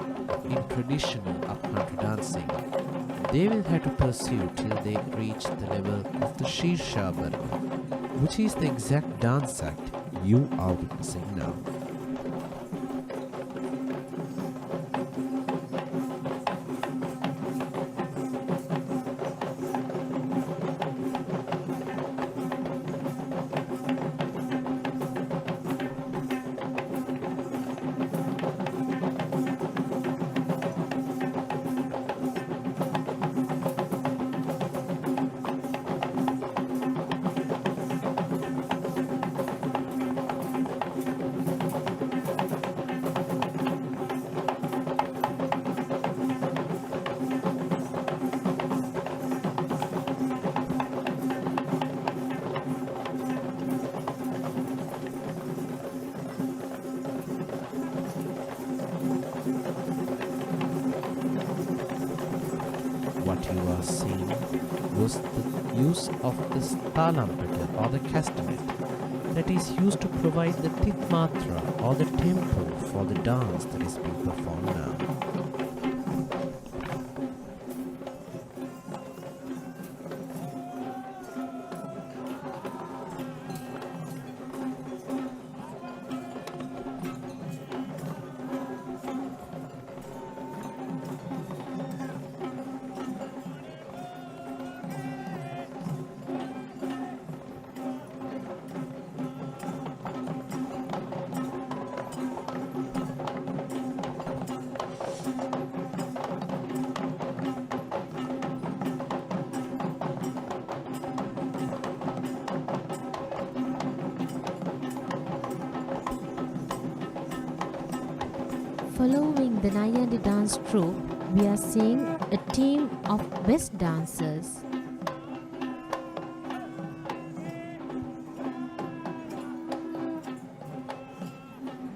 in traditional upcountry dancing, they will have to pursue till they reach the level of the Shirsha Varga, which is the exact dance act you are witnessing now. What you are seeing was the use of the talampeter or the castanet that is used to provide the titmatra or the tempo for the dance that is being performed now. Following the Niantic dance troupe, we are seeing a team of West dancers.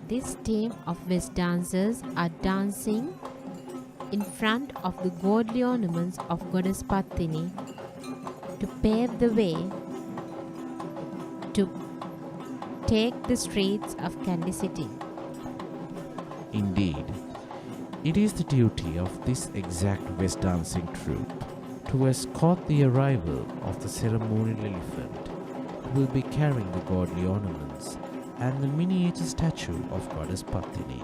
This team of West dancers are dancing in front of the godly ornaments of Goddess Pattini to pave the way to take the streets of Kandy city. Indeed, it is the duty of this exact West dancing troupe to escort the arrival of the ceremonial elephant who will be carrying the godly ornaments and the miniature statue of Goddess Pattini.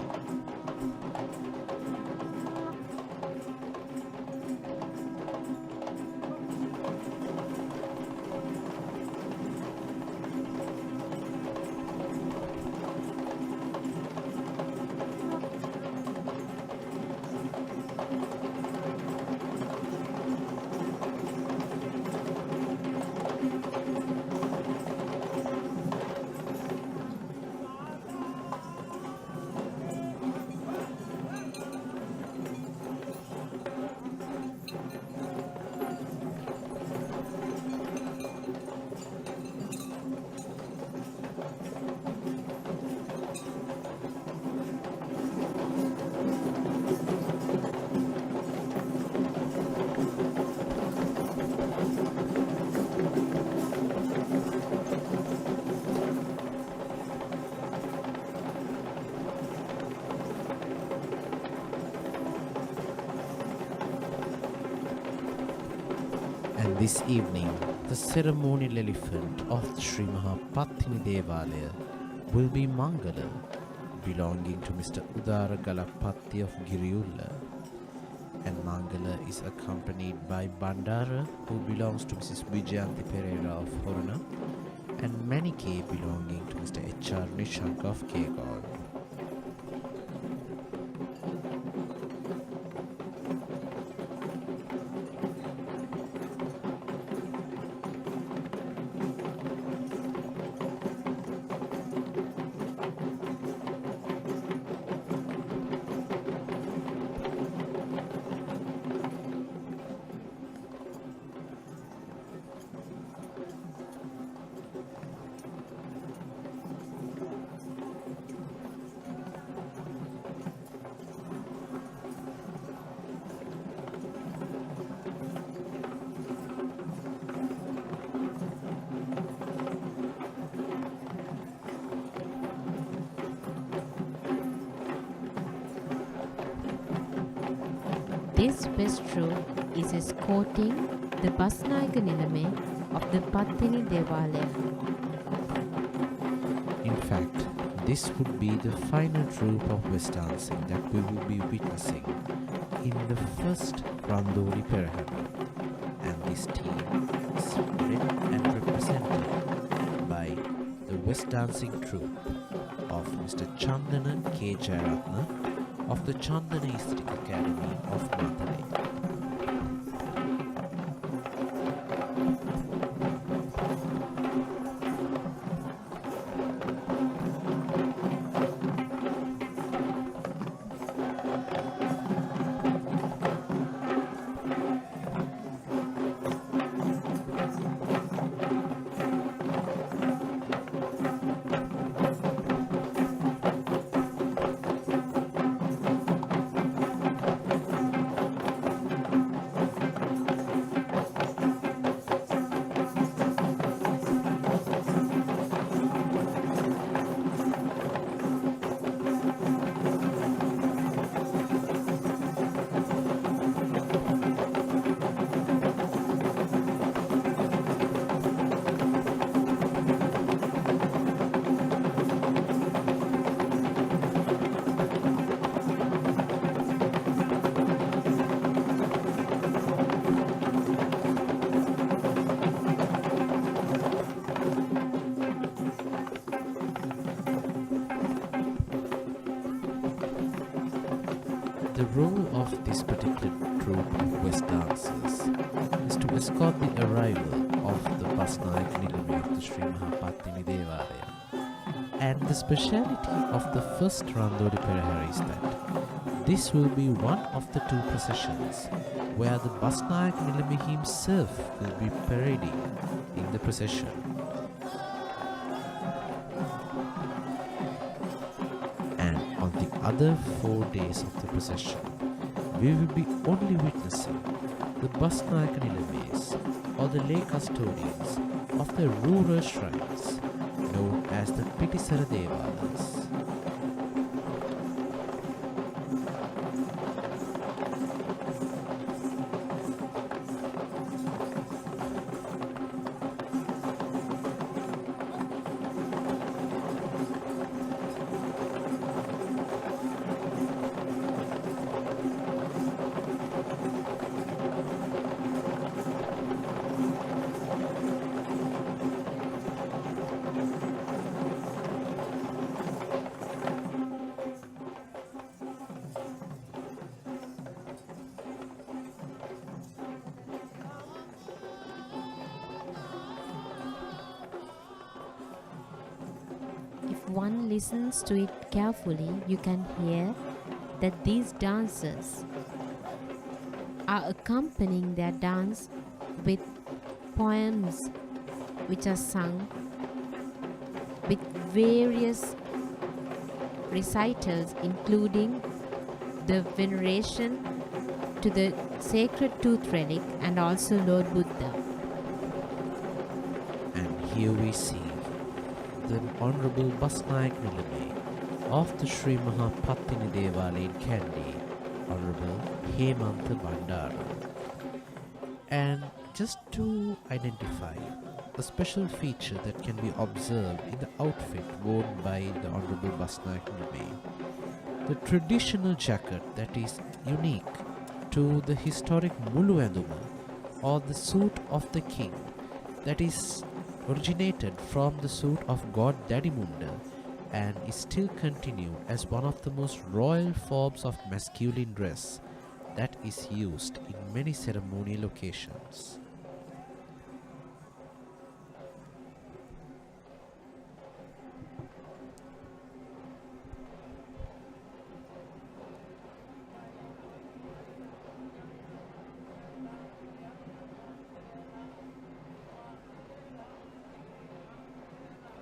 This evening, the ceremonial elephant of the Shri Maha Devalaya will be Mangala, belonging to Mr. Udara Galapatti of Giriulla. And Mangala is accompanied by Bandara, who belongs to Mrs. Vijayanti Perahera of Horana, and Manike belonging to Mr. H.R. Nishanka of Kegod. This best troop is escorting the Basnaika Nilame of the Pattini Devalaya. In fact, this would be the final troop of West dancing that we will be witnessing in the first Randoli Procession, and this team is led and represented by the West dancing troupe of Mr. Chandana K. Jayaratna of the Chandana Aesthetic Academy of Matale. The role of this particular troupe of West dancers is to escort the arrival of the Basnaik Nilame of the Shri Mahapattini Devalaya. And the speciality of the first Randoli Procession is that this will be one of the two processions where the Basnaik Nilame himself will be parading in the procession. On the other 4 days of the procession, we will be only witnessing the Basnaika Nilames, or the lay custodians of the rural shrines known as the Pitisara Devalas. If one listens to it carefully, you can hear that these dancers are accompanying their dance with poems which are sung with various recitals, including the veneration to the sacred tooth relic and also Lord Buddha. And here we see the Honorable Basnaik Nilame of the Shri Mahapattini Devalaya in Kandy, Honorable Hemanta Bandara. And just to identify a special feature that can be observed in the outfit worn by the Honorable Basnaik Nime. The traditional jacket that is unique to the historic Muluanduma, or the suit of the king, that is originated from the suit of god Dadimunda and is still continued as one of the most royal forms of masculine dress that is used in many ceremonial occasions.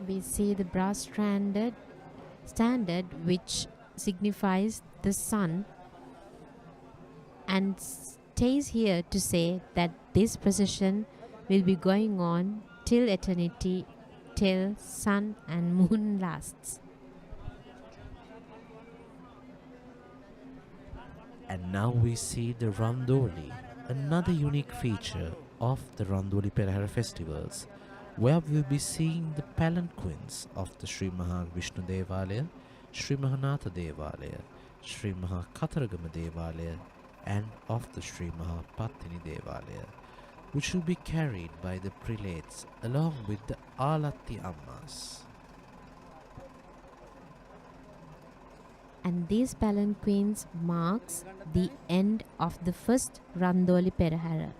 We see the brass standard which signifies the sun and stays here to say that this procession will be going on till eternity, till sun and moon lasts. And now we see the Randoli, another unique feature of the Randoli Perahera festivals, where we'll be seeing the palanquins of the Shri Maha Vishnu Devalaya, Shri Mahanatha Devalaya, Shri Maha Kataragama Devalaya, and of the Shri Maha Pattini Devalaya, which will be carried by the prelates along with the Alatti Ammas. And these palanquins marks the end of the first Randoli Perahera.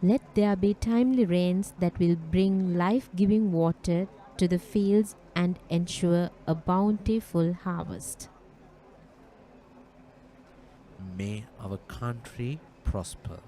Let there be timely rains that will bring life-giving water to the fields and ensure a bountiful harvest. May our country prosper.